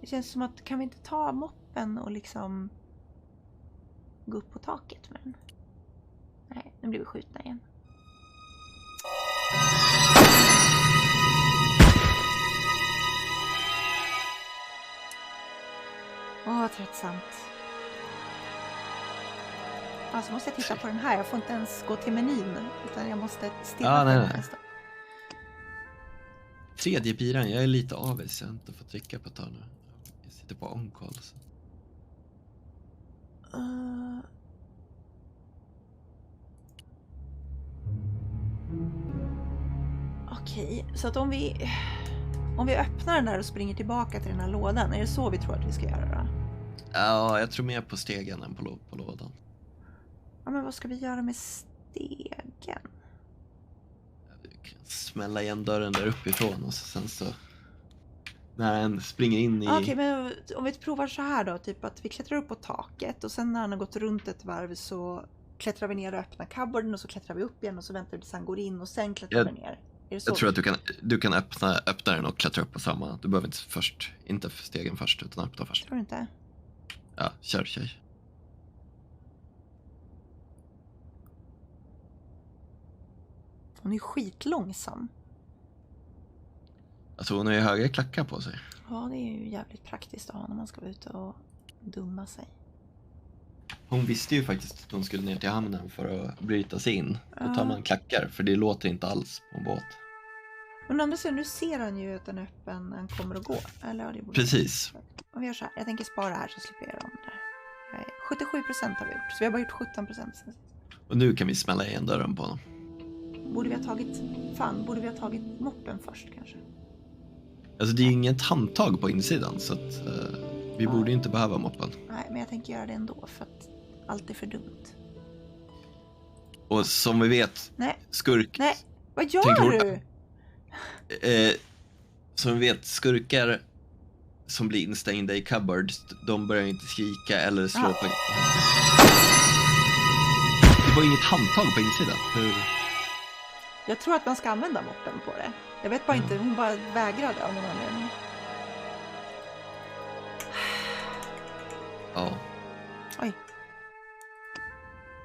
Det känns som att, kan vi inte ta moppen och liksom gå upp på taket med den? Nej, nu blir vi skjutna igen. Tröttsamt. Alltså måste jag titta på den här. Jag får inte ens gå till menyn utan jag måste stilla på den nästan. Tredje piran, jag är lite avis. Jag har inte fått trycka på ett tag nu. Jag sitter på on-call. Okej, så att om vi öppnar den där och springer tillbaka till den här lådan, är det så vi tror att vi ska göra då? Ja, jag tror mer på stegen än på lådan. Ja, men vad ska vi göra med stegen? Du kan smälla igen dörren där uppifrån och sen så när en springer in i... Okej, men om vi provar så här då, typ att vi klättrar upp på taket och sen när han har gått runt ett varv så klättrar vi ner och öppnar cupboarden och så klättrar vi upp igen och så väntar vi tills han går in och sen klättrar vi ner. Är det så? Jag tror att du kan öppna den och klättra upp på samma. Du behöver inte stegen först utan öppna först. Tror du inte? Ja, kör. Hon är skitlångsam. Alltså hon har ju höga klackar på sig. Ja, det är ju jävligt praktiskt att ha när man ska vara ute och dumma sig. Hon visste ju faktiskt att hon skulle ner till hamnen för att bryta sig in. Då tar man klackar, för det låter inte alls på en båt. Men om du ser, nu ser han ju att den är öppen, den kommer att gå. Eller, ja, det borde Precis. om vi gör så här, jag tänker spara här så slipper jag göra om det där. 77% har vi gjort, så vi har bara gjort 17% sen. Och nu kan vi smälla igen dörren på honom. Borde vi ha tagit moppen först kanske? Alltså det är ju inget handtag på insidan, så att vi borde inte behöva moppen. Nej, men jag tänker göra det ändå för att allt är för dumt. Och som vi vet, skurk... Nej, vad gör du? Som vi vet, skurkar som blir instängda i cupboards, de börjar inte skrika eller slå på... Det var inget handtag på insidan. Hur... Jag tror att man ska använda moppen på det. Jag vet bara inte, hon bara vägrade av någon anledning. Ja. Oj.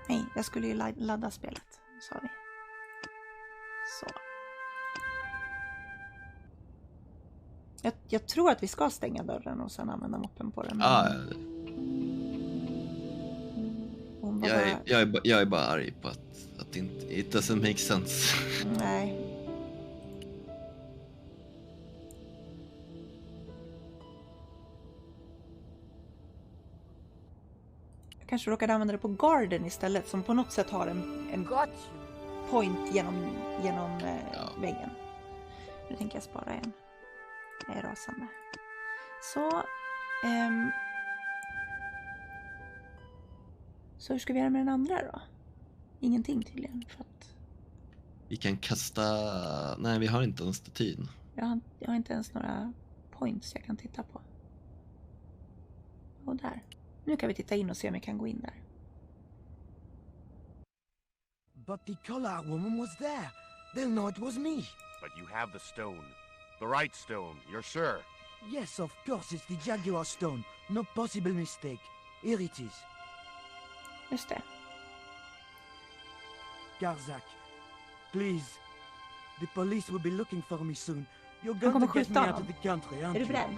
Nej, jag skulle ju ladda spelet, sa vi. Så. Jag tror att vi ska stänga dörren och sen använda moppen på den. Men... Jag är bara arg på att it doesn't make sense. Nej. Jag kanske råkade använda det på garden istället, som på något sätt har en point genom väggen. Nu tänker jag spara igen. Jag är rasande. Så så hur ska vi göra med den andra då? Ingenting tydligen. För att... Vi kan kasta... Nej, vi har inte en statyn. Jag har inte ens några points jag kan titta på. Och där. Nu kan vi titta in och se om vi kan gå in där. But the collar woman was there. They'll know it was me. But you have the stone. The right stone, you're sure? Yes, of course, it's the Jaguar stone. No possible mistake. Here it is. Just det. Garzak, please. The police will be looking for me soon. You're going to get me out of the country, aren't you? Är du beredd?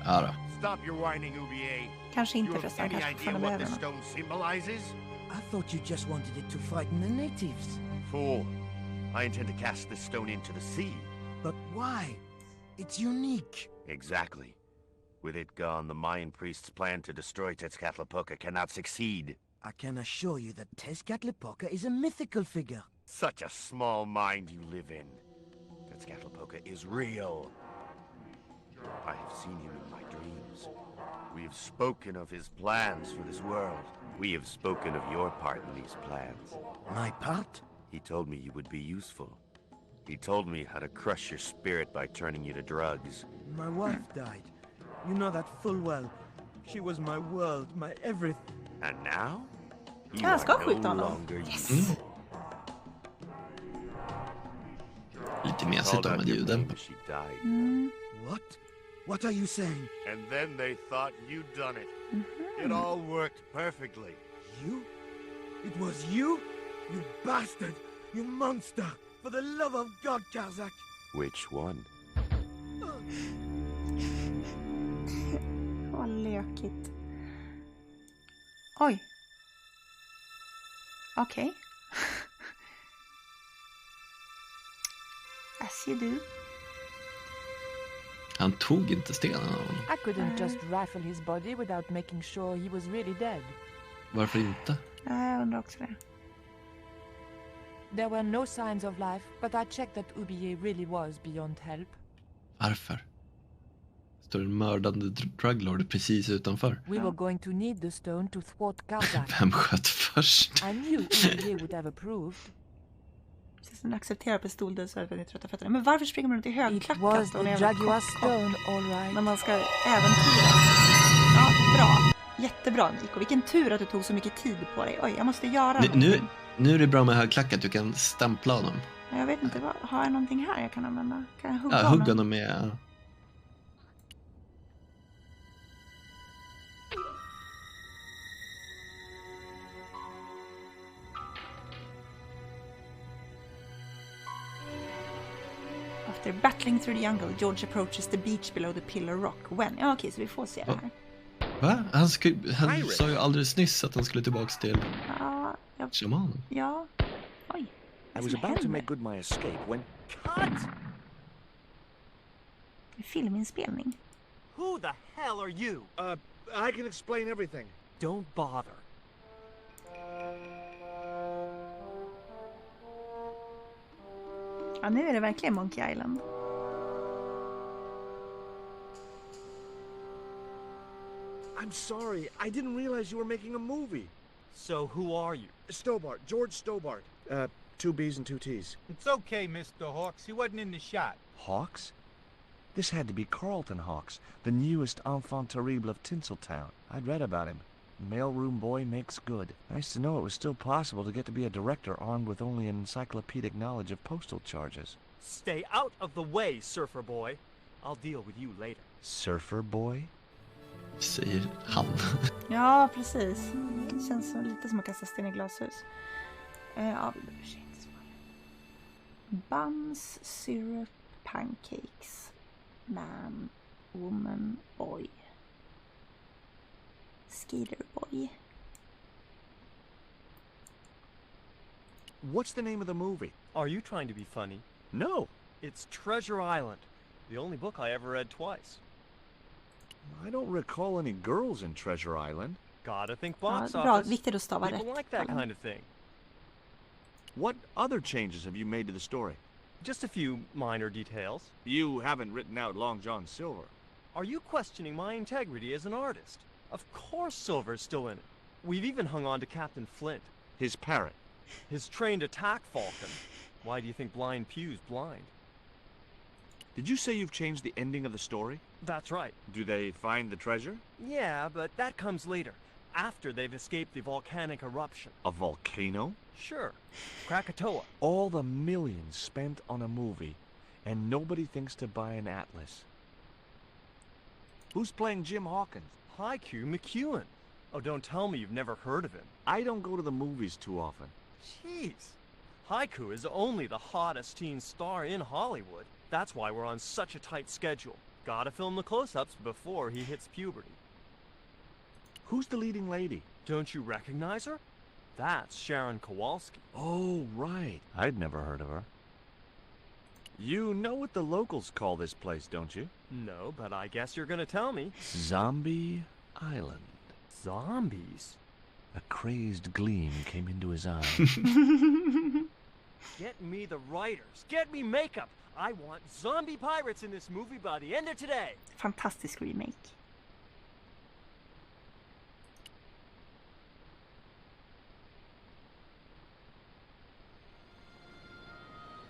Ja då. Stop your whining, UBA. Kanske inte You förresten. have any Kanske idea fortfarande what this behöver stone symbolizes? I thought you just wanted it to frighten the natives. Fool. I intend to cast this stone into the sea. But why? It's unique. Exactly. With it gone, the Mayan priest's plan to destroy Tezcatlipoca cannot succeed. I can assure you that Tezcatlipoca is a mythical figure. Such a small mind you live in. Tezcatlipoca is real. I have seen him in my dreams. We have spoken of his plans for this world. We have spoken of your part in these plans. My part? He told me you would be useful. He told me how to crush your spirit by turning you to drugs. My wife died. You know that full well. She was my world, my everything. And now? You are no longer useful. Lite mesigt om ljuden. What? What are you saying? And then they thought you'd done it. It all worked perfectly. You? It was you? You bastard! You monster! For the love of God, Garzak! Which one? Vad lökigt. Oj. Okej. As you do. Han tog inte stenen av honom. I couldn't just rifle his body without making sure he was really dead. Varför inte? Jag undrar också det. There were no signs of life, but I checked that UBA really was beyond help. Varför? Står en mördande druglord precis utanför. We were going to need the stone to thwart Garzak. Vem sköt först? I knew UBA would have approved. Precis som accepterar pistoldödsar för de trötta fötterna. Men varför springer man runt i högklackat? It was the Jaguar stone, all right. När man ska äventyra. Ja, bra. Jättebra, Nico. Vilken tur att du tog så mycket tid på dig. Oj, jag måste göra någonting. Nu är det bra med högklackat. Du kan stämpla honom. Jag vet inte, har jag någonting här jag kan använda? Kan jag hugga hugga honom med... After battling through the jungle, George approaches the beach below the pillar rock. When? Ja, okej, så vi får se det här. Va? Han sa ju alldeles nyss att han skulle tillbaks till Ja, shamanen. ja. Oj. I Vad was som about to händer? make good my escape when... Cut! Filminspelning. Who the hell are you? I can explain everything. Don't bother. Ja, nu är det verkligen Monkey Island. I'm sorry. I didn't realize you were making a movie. So who are you? Stobart. George Stobart. 2 B's and 2 T's. It's okay, Mr. Hawks. He wasn't in the shot. Hawks? This had to be Carlton Hawks, the newest enfant terrible of Tinseltown. I'd read about him. Mailroom boy makes good. Nice to know it was still possible to get to be a director armed with only an encyclopedic knowledge of postal charges. Stay out of the way, surfer boy. I'll deal with you later. Surfer boy? Säger han. Ja, precis. Det känns lite som att kasta sten i glashus. Ja, vi behöver sig inte så. Buns, syrup, pancakes. Man, woman, boy. Skater boy. What's the name of the movie? Are you trying to be funny? No. It's Treasure Island, the only book I ever read twice. I don't recall any girls in Treasure Island. Gotta think Ja, box bra, office. viktigt att stava People rätt. like that kind of thing. What other changes have you made to the story? Just a few minor details. You haven't written out Long John Silver. Are you questioning my integrity as an artist? Of course Silver's still in it. We've even hung on to Captain Flint. His parrot. His trained attack falcon. Why do you think Blind Pew's blind? Did you say you've changed the ending of the story? That's right. Do they find the treasure? Yeah, but that comes later, after they've escaped the volcanic eruption. A volcano? Sure. Krakatoa. All the millions spent on a movie, and nobody thinks to buy an atlas. Who's playing Jim Hawkins? Haiku McEwen. Oh, don't tell me you've never heard of him. I don't go to the movies too often. Jeez. Haiku is only the hottest teen star in Hollywood. That's why we're on such a tight schedule. Gotta film the close-ups before he hits puberty. Who's the leading lady? Don't you recognize her? That's Sharon Kowalski. Oh, right. I'd never heard of her. You know what the locals call this place, don't you? No, but I guess you're gonna tell me. Zombie Island. Zombies? A crazed gleam came into his eye. Get me the writers. Get me makeup. I want zombie pirates in this movie by the end of today. Fantastisk remake.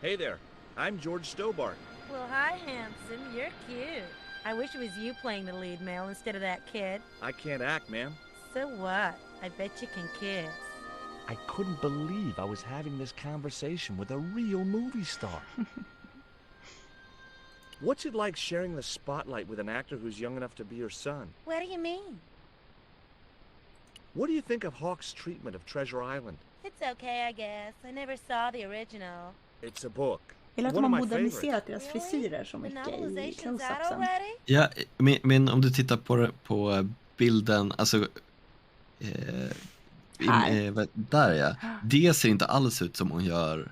Hey there, I'm George Stobart. Well, hi, handsome. You're cute. I wish it was you playing the lead male instead of that kid. I can't act, ma'am. So what? I bet you can kiss. I couldn't believe I was having this conversation with a real movie star. What's it like sharing the spotlight with an actor who's young enough to be your son? What do you mean? What do you think of Hawk's treatment of Treasure Island? It's okay, I guess. I never saw the original. It's a book. Jag gillar att One de of har my moderniserat deras Really? frisyrer så The mycket i novelization's out close-upsen. already? Ja, men om du tittar på bilden, alltså där ja. Det ser inte alls ut som hon gör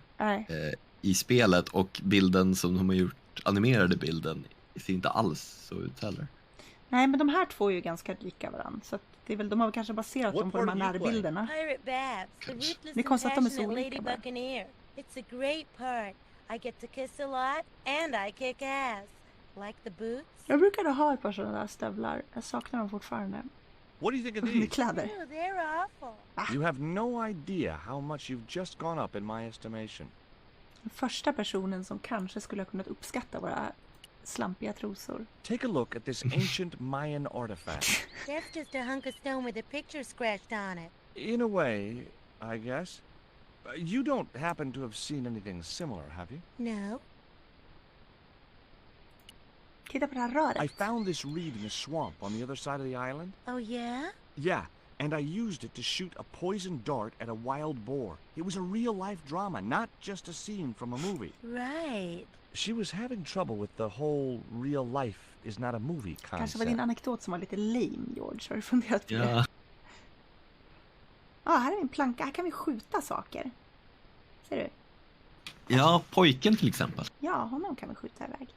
i spelet, och bilden som de har gjort, animerade bilden, ser inte alls så ut heller. Nej, men de här två är ju ganska lika varandra, så att det är väl, de har kanske baserat dem på de här närbilderna. Pirate Babs, the ruthless Det är and konstigt att de är så passionate Lady olika bara. Buccaneer. It's a great part. I get to kiss a lot, and I kick ass. Like the boots? Jag brukade ha ett par sådana där stövlar. Jag saknar dem fortfarande. What do you think of Med these? kläder. Ew, they're awful. You have no idea how much you've just gone up in my estimation. Den första personen som kanske skulle ha kunnat uppskatta våra slampiga trosor. Take a look at this ancient Mayan artifact. That's just a hunk of stone with a picture scratched on it. In a way, I guess. You don't happen to have seen anything similar, have you? No. Titta på det här röret. I found this reed in a swamp on the other side of the island. Oh, yeah? Yeah, and I used it to shoot a poisoned dart at a wild boar. It was a real-life drama, not just a scene from a movie. Right. She was having trouble with the whole real-life is not a movie concept. Kanske var din anekdot som var lite lame, George. Har du funderat på det? Ja. Ja, här är en planka. Här kan vi skjuta saker. Ser du? Ja, pojken till exempel. Ja, honom kan vi skjuta iväg.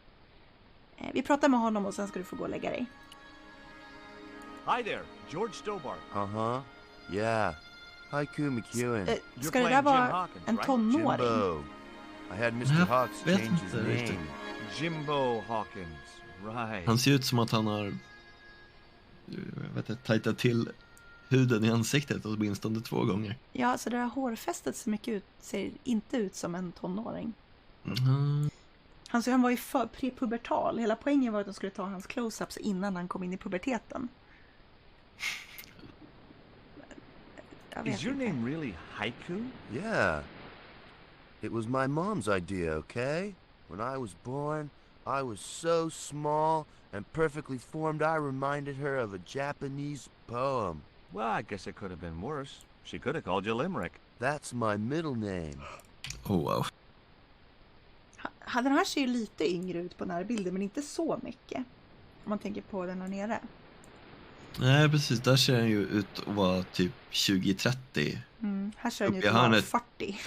Vi pratar med honom och sen ska du få gå och lägga dig. Hi there, George Stobart. Uh-huh. Yeah. Haiku McEwen. Ska det där vara en tonåring? Jimbo. I had Mr. Hawks vet change his inte riktigt. name. Jimbo Hawkins, right. Han ser ut som att han har tajtat till huden i ansiktet åtminstone 2 gånger. Ja, så det där hårfästet ser inte ut som en tonåring. Mm. Han var ju prepubertal. Hela poängen var att de skulle ta hans close-ups innan han kom in i puberteten. Is your name really Haiku? Yeah. It was my mom's idea, okay? When I was born, I was so small and perfectly formed I reminded her of a Japanese poem. Well, I guess it could have been worse. She could have called you Limerick. That's my middle name. Oh wow. Den här ser ju lite yngre ut på närbilden, men inte så mycket. Om man tänker på den här nere. Nej, precis. Där ser han ju ut att vara typ 20-30. Här ser han ut att vara 40.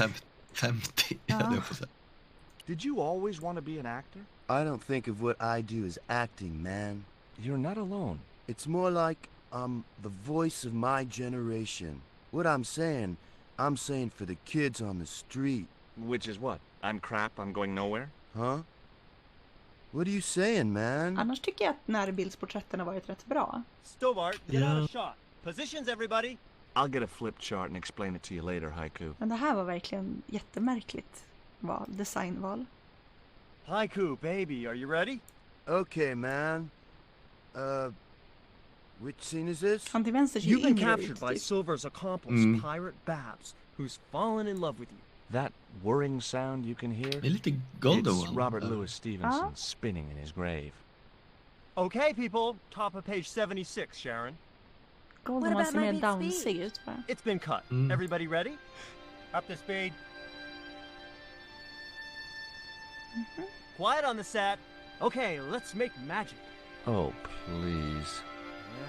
50, ja. hade jag på sig. Did you always want to be an actor? I don't think of what I do as acting, man. You're not alone. It's more like I'm the voice of my generation. What I'm saying for the kids on the street. Which is what? I'm crap, I'm going nowhere? Huh? What are you saying, man? Annars tycker jag att närbildsporträtten har varit rätt bra. Stobart, get out of shot. Positions, everybody. I'll get a flip chart and explain it to you later, Haiku. Men det här var verkligen jättemärkligt designval. Haiku, baby, are you ready? Okay, man. Which scene is this? Han till vänster ser You've been yngre captured ut. by Silver's accomplice, Pirate Babs, who's fallen in love with you. That whirring sound you can hear? Det är lite Golden It's One. Robert Louis Stevenson spinning in his grave. Okay, people, top of page 76, Sharon. Golden One ser mer dansig ut, va? It's been cut. Everybody ready? Up to speed. Quiet on the set. Okay, let's make magic. Oh, please.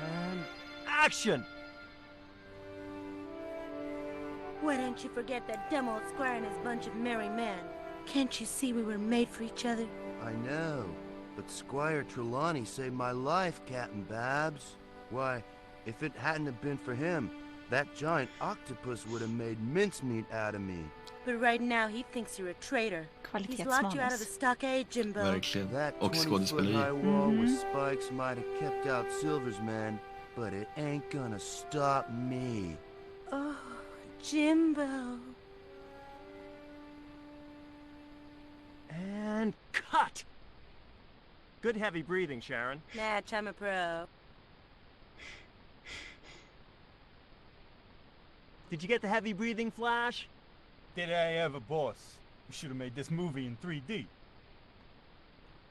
And action! Why don't you forget that dumb old squire and his bunch of merry men? Can't you see we were made for each other? I know, but Squire Trelawney saved my life, Captain Babs. Why, if it hadn't have been for him, that giant octopus would have made mincemeat out of me. But right now he thinks you're a traitor. He's locked you out of the stockade, Jimbo. Verkligen. That Och 20-foot skådespeleri. high wall with spikes might have kept out Silver's men, but it ain't gonna stop me. Oh, Jimbo. And cut! Good heavy breathing, Sharon. Natch, I'm a pro. Did you get the heavy breathing, Flash? Did I ever, boss? We should have made this movie in 3D.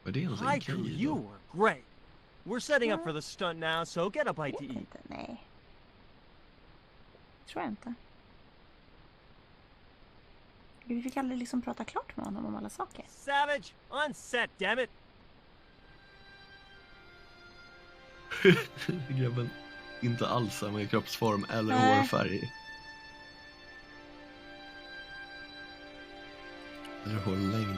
Vad är det ens en Haiku, grej you då? were great. We're setting up for the stunt now, so get a bite to eat. Nej. Tror jag inte. Vi fick aldrig liksom prata klart med honom om alla saker. Savage, on set, damn it! Grabben inte alls samma i kroppsform eller Nej. hårfärg. Eller hårlängd.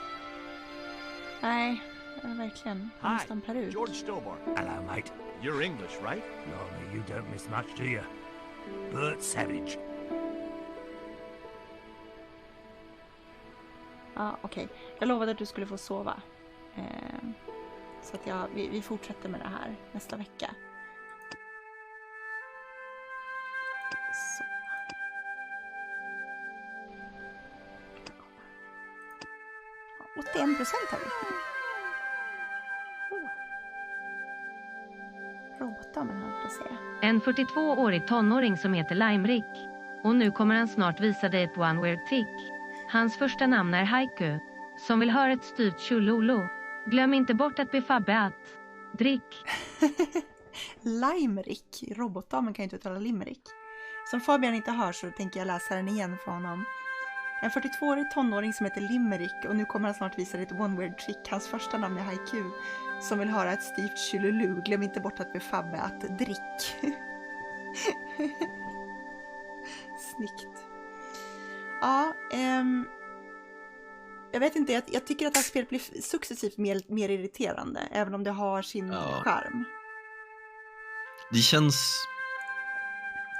Nej, verkligen. Han måste ha en peruk. George Stobart. Hello, mate. You're English, right? Blimey, you don't miss much, do you? Bert Savage. Ja, okej. Jag lovade att du skulle få sova. Så att vi fortsätter med det här nästa vecka. Så. Ja, 81% har vi. Robotdamen höll på att säga. En 42-årig tonåring som heter Limerick. Och nu kommer han snart visa dig ett one word tick. Hans första namn är Haiku. Som vill höra ett styvt tjololo. Glöm inte bort att be Fabbe att drick. Limerick. Robotdamen kan ju inte uttala limerick. Som Fabian inte hör så tänker jag läsa den igen för honom. En 42-årig tonåring som heter Limerick och nu kommer han snart visa dig ett one word trick. Hans första namn är Haiku. Som vill höra ett styvt tjululu. Glöm inte bort att befabba att drick. Snyggt. Ja, jag vet inte, jag tycker att det här spelet blir successivt mer irriterande. Även om det har sin charm. Det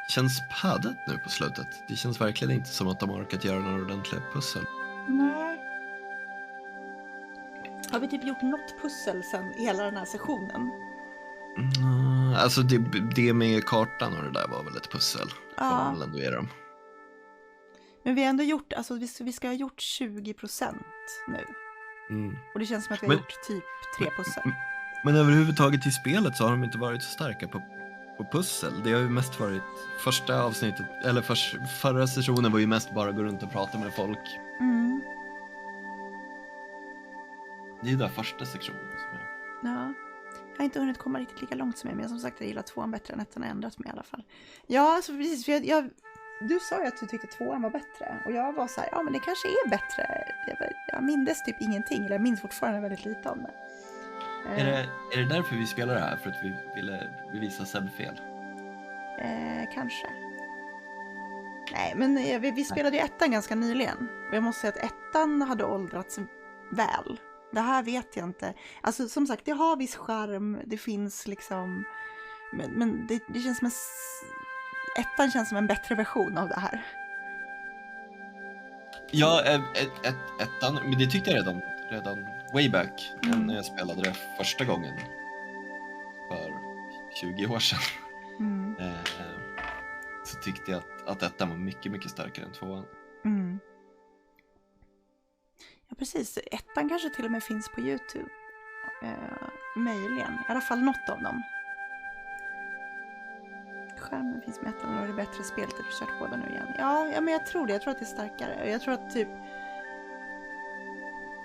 känns paddat nu på slutet. Det känns verkligen inte som att de har orkat göra några ordentliga pussel. Nej. Har vi typ gjort något pussel sen hela den här sessionen? Alltså det med kartan och det där var väl ett pussel. Får man väl ändå ge dem. Men vi har ändå gjort, alltså vi ska ha gjort 20% nu. Och det känns som att vi har gjort typ 3 pussel. Men överhuvudtaget i spelet så har de inte varit så starka på pussel. Det har ju mest varit första avsnittet, eller förra sessionen var ju mest bara gå runt och prata med folk. Det är ju där första sektionen som är. Ja, jag har inte hunnit komma riktigt lika långt som jag, men som sagt jag gillar 2 bättre än 1 har ändrat mig i alla fall. Ja, alltså precis, för du sa ju att du tyckte 2 var bättre och jag var så här, ja men det kanske är bättre. Jag minns typ ingenting, eller jag minns fortfarande väldigt lite om det. Är det därför vi spelar det här? För att vi ville bevisa Seb fel? Kanske. Nej, men vi spelade ju 1 ganska nyligen. Och jag måste säga att 1 hade åldrats väl. Det här vet jag inte. Alltså som sagt, det har viss charm. Det finns liksom... Men det känns som 1 känns som en bättre version av det här. Ja, 1, men det tyckte jag redan way back när jag spelade det första gången för 20 år sedan. Så tyckte jag att 1 var mycket, mycket starkare än 2. Ja, precis. 1 kanske till och med finns på YouTube. Möjligen. I alla fall något av dem. Skärmen finns med 1 och det är bättre spelet att du kört båda nu igen. Ja, men jag tror det. Jag tror att det är starkare. Jag tror att typ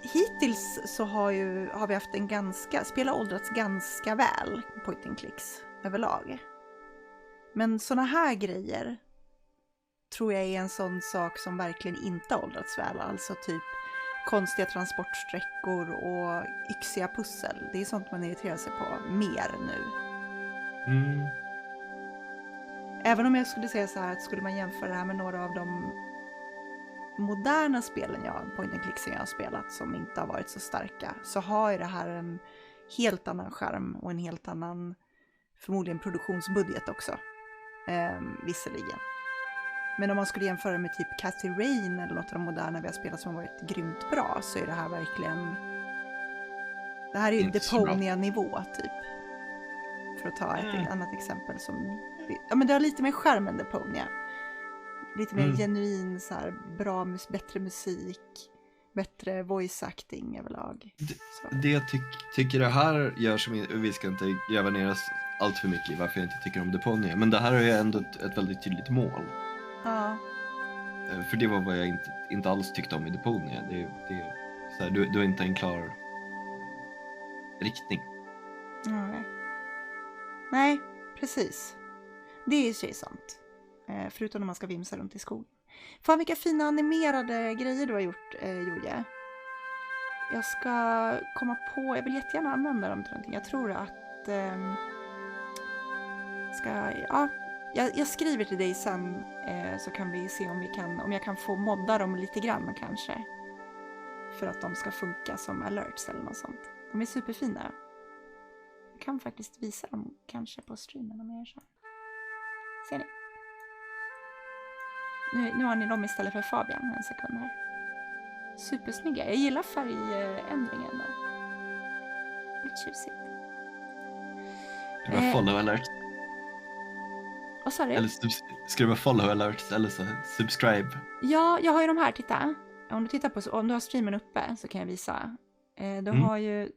hittills så har vi haft en spela åldrats ganska väl point and clicks överlag. Men såna här grejer tror jag är en sån sak som verkligen inte har åldrats väl. Alltså typ konstiga transportsträckor och yxiga pussel. Det är sånt man irriterar sig på mer nu. Även om jag skulle säga så här att skulle man jämföra det här med några av de moderna spelen point and clicksen jag har spelat som inte har varit så starka, så har ju det här en helt annan charm och en helt annan förmodligen produktionsbudget också. Visserligen. Men om man skulle jämföra med typ Cathy Rain eller något av de moderna vi har spelat som har varit grymt bra, så är det här verkligen... Det här är ju Deponia-nivå typ. För att ta ett annat exempel som... Ja, men det har lite mer charm än Deponia. Lite mer genuin, så här, bra, bättre musik, bättre voice acting överlag. Det jag tycker det här gör, som vi ska inte gräva ner oss allt för mycket i varför jag inte tycker om Deponia, men det här är ju ändå ett väldigt tydligt mål. Ja. För det var vad jag inte alls tyckte om i Deponia. Det så här, du har inte en klar riktning. Nej, precis. Det är ju sant. Förutom när man ska vimsa runt i skogen. Fan, vilka fina animerade grejer du har gjort, Joje. Jag ska komma på, jag vill jättegärna använda dem till någonting. Jag tror att jag skriver till dig sen, så kan vi se om jag kan få modda dem lite grann kanske. För att de ska funka som alerts eller något sånt. De är superfina. Jag kan faktiskt visa dem kanske på streamen om jag gör så. Ser ni? Nu har ni dem istället för Fabian, en sekund här. Supersnygga. Jag gillar färgändringen där. Lite tjusigt. Det var follow alert. Vad sa du? Eller ska det vara follow alert eller så subscribe? Ja, jag har ju de här, titta. Om du har streamen uppe så kan jag visa. Du har ju,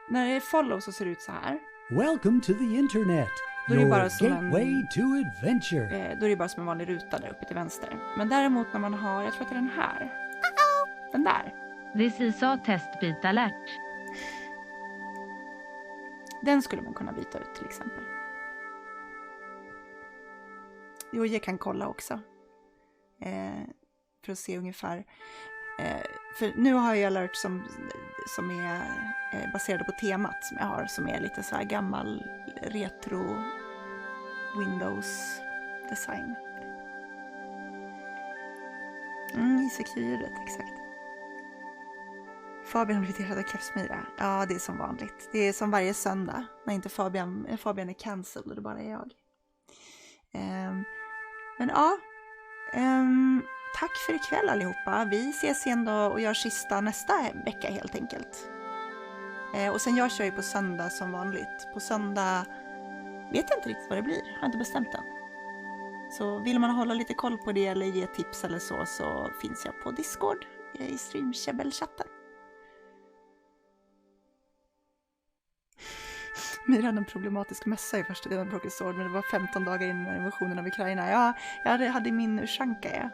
när det är follow så ser det ut så här. Welcome to the internet. Your gateway to adventure. Då är det bara som en vanlig ruta där uppe till vänster. Men däremot när man har, jag tror att det är den här. Den där. This is a test bit alert. Den skulle man kunna byta ut till exempel. Jo, jag kan kolla också. för att se ungefär. För nu har jag alert som är baserade på temat som jag har, som är lite så här gammal retro Windows design. ICQ-ljudet, exakt. Fabian har blivit ersatt av Kepsmyra. Ja, det är som vanligt. Det är som varje söndag när inte Fabian är cancelled och det bara är jag. Men ja, tack för ikväll allihopa. Vi ses igen då och gör sista nästa vecka helt enkelt. Och sen jag kör ju på söndag som vanligt. På söndag vet jag inte riktigt vad det blir. Har inte bestämt än. Så vill man hålla lite koll på det eller ge tips eller så finns jag på Discord i streamkäbbelchatten. Myra hade en problematisk mössa i första delen av Broken Sword, men det var 15 dagar innan invasionen av Ukraina. Ja, jag hade min Ushanka, ja.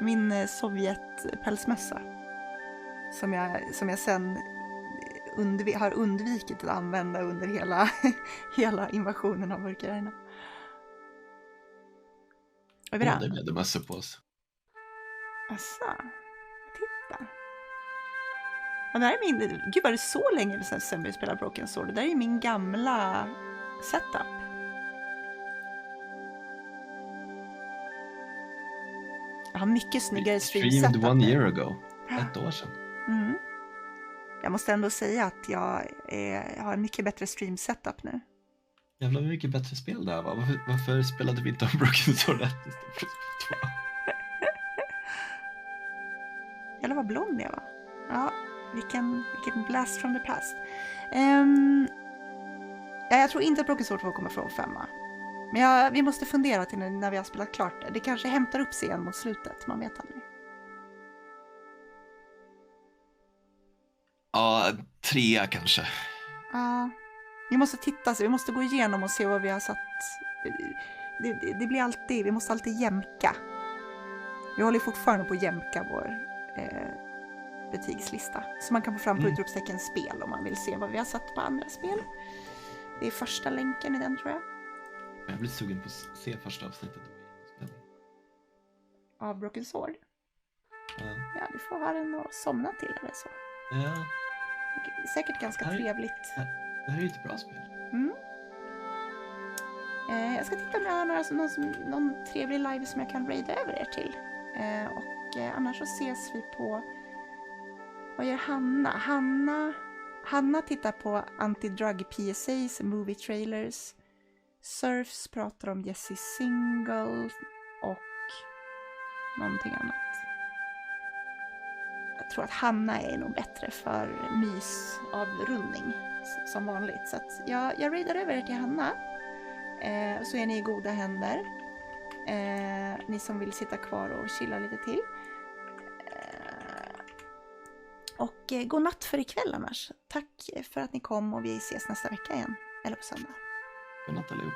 Min Sovjet-pälsmössa. Som jag sen har undvikit att använda under hela invasionen av Ukraina. Det blev massor på oss. Asså, titta. Och det här är min, gud var det så länge sedan vi spelade Broken Sword. Det där är ju min gamla setup. Jag har mycket snyggare stream-setup. Streamed 1 year ago. 1 år sedan. Mm. Jag måste ändå säga att jag har en mycket bättre stream-setup nu. Jävlar mycket bättre spel där va? Varför spelade vi inte om Broken Sword 1 istället för 2? Jävlar vad blond jag var. Ja, vilken blast from the past. Jag tror inte att Broken Sword 2 kommer från 5. Men vi måste fundera till när vi har spelat klart det. Det kanske hämtar upp sig igen mot slutet, man vet aldrig. Ja, 3 kanske. Ja, vi måste titta, så vi måste gå igenom och se vad vi har satt. Det blir alltid, vi måste alltid jämka. Vi håller fortfarande på att jämka vår betygslista. Så man kan få fram på utropstecken spel om man vill se vad vi har satt på andra spel. Det är första länken i den tror jag. Jag blir sugen på att se första avsnittet. Av Broken Sword? Ja. Ja, du får ha den och somna till eller så. Ja. Det är säkert ganska trevligt. Det här är ju ett bra spel. Mm. Jag ska titta om jag har någon trevlig live som jag kan raida över er till. Och annars så ses vi på... Vad gör Hanna? Hanna tittar på anti-drug PSAs, movie trailers. Surfs pratar om Jessie Single och någonting annat. Jag tror att Hanna är nog bättre för mysavrundning som vanligt. Så att jag raidar över er till Hanna. Så är ni i goda händer. Ni som vill sitta kvar och chilla lite till. Och god natt för ikväll annars. Tack för att ni kom och vi ses nästa vecka igen. Eller på söndag. God natt allihop.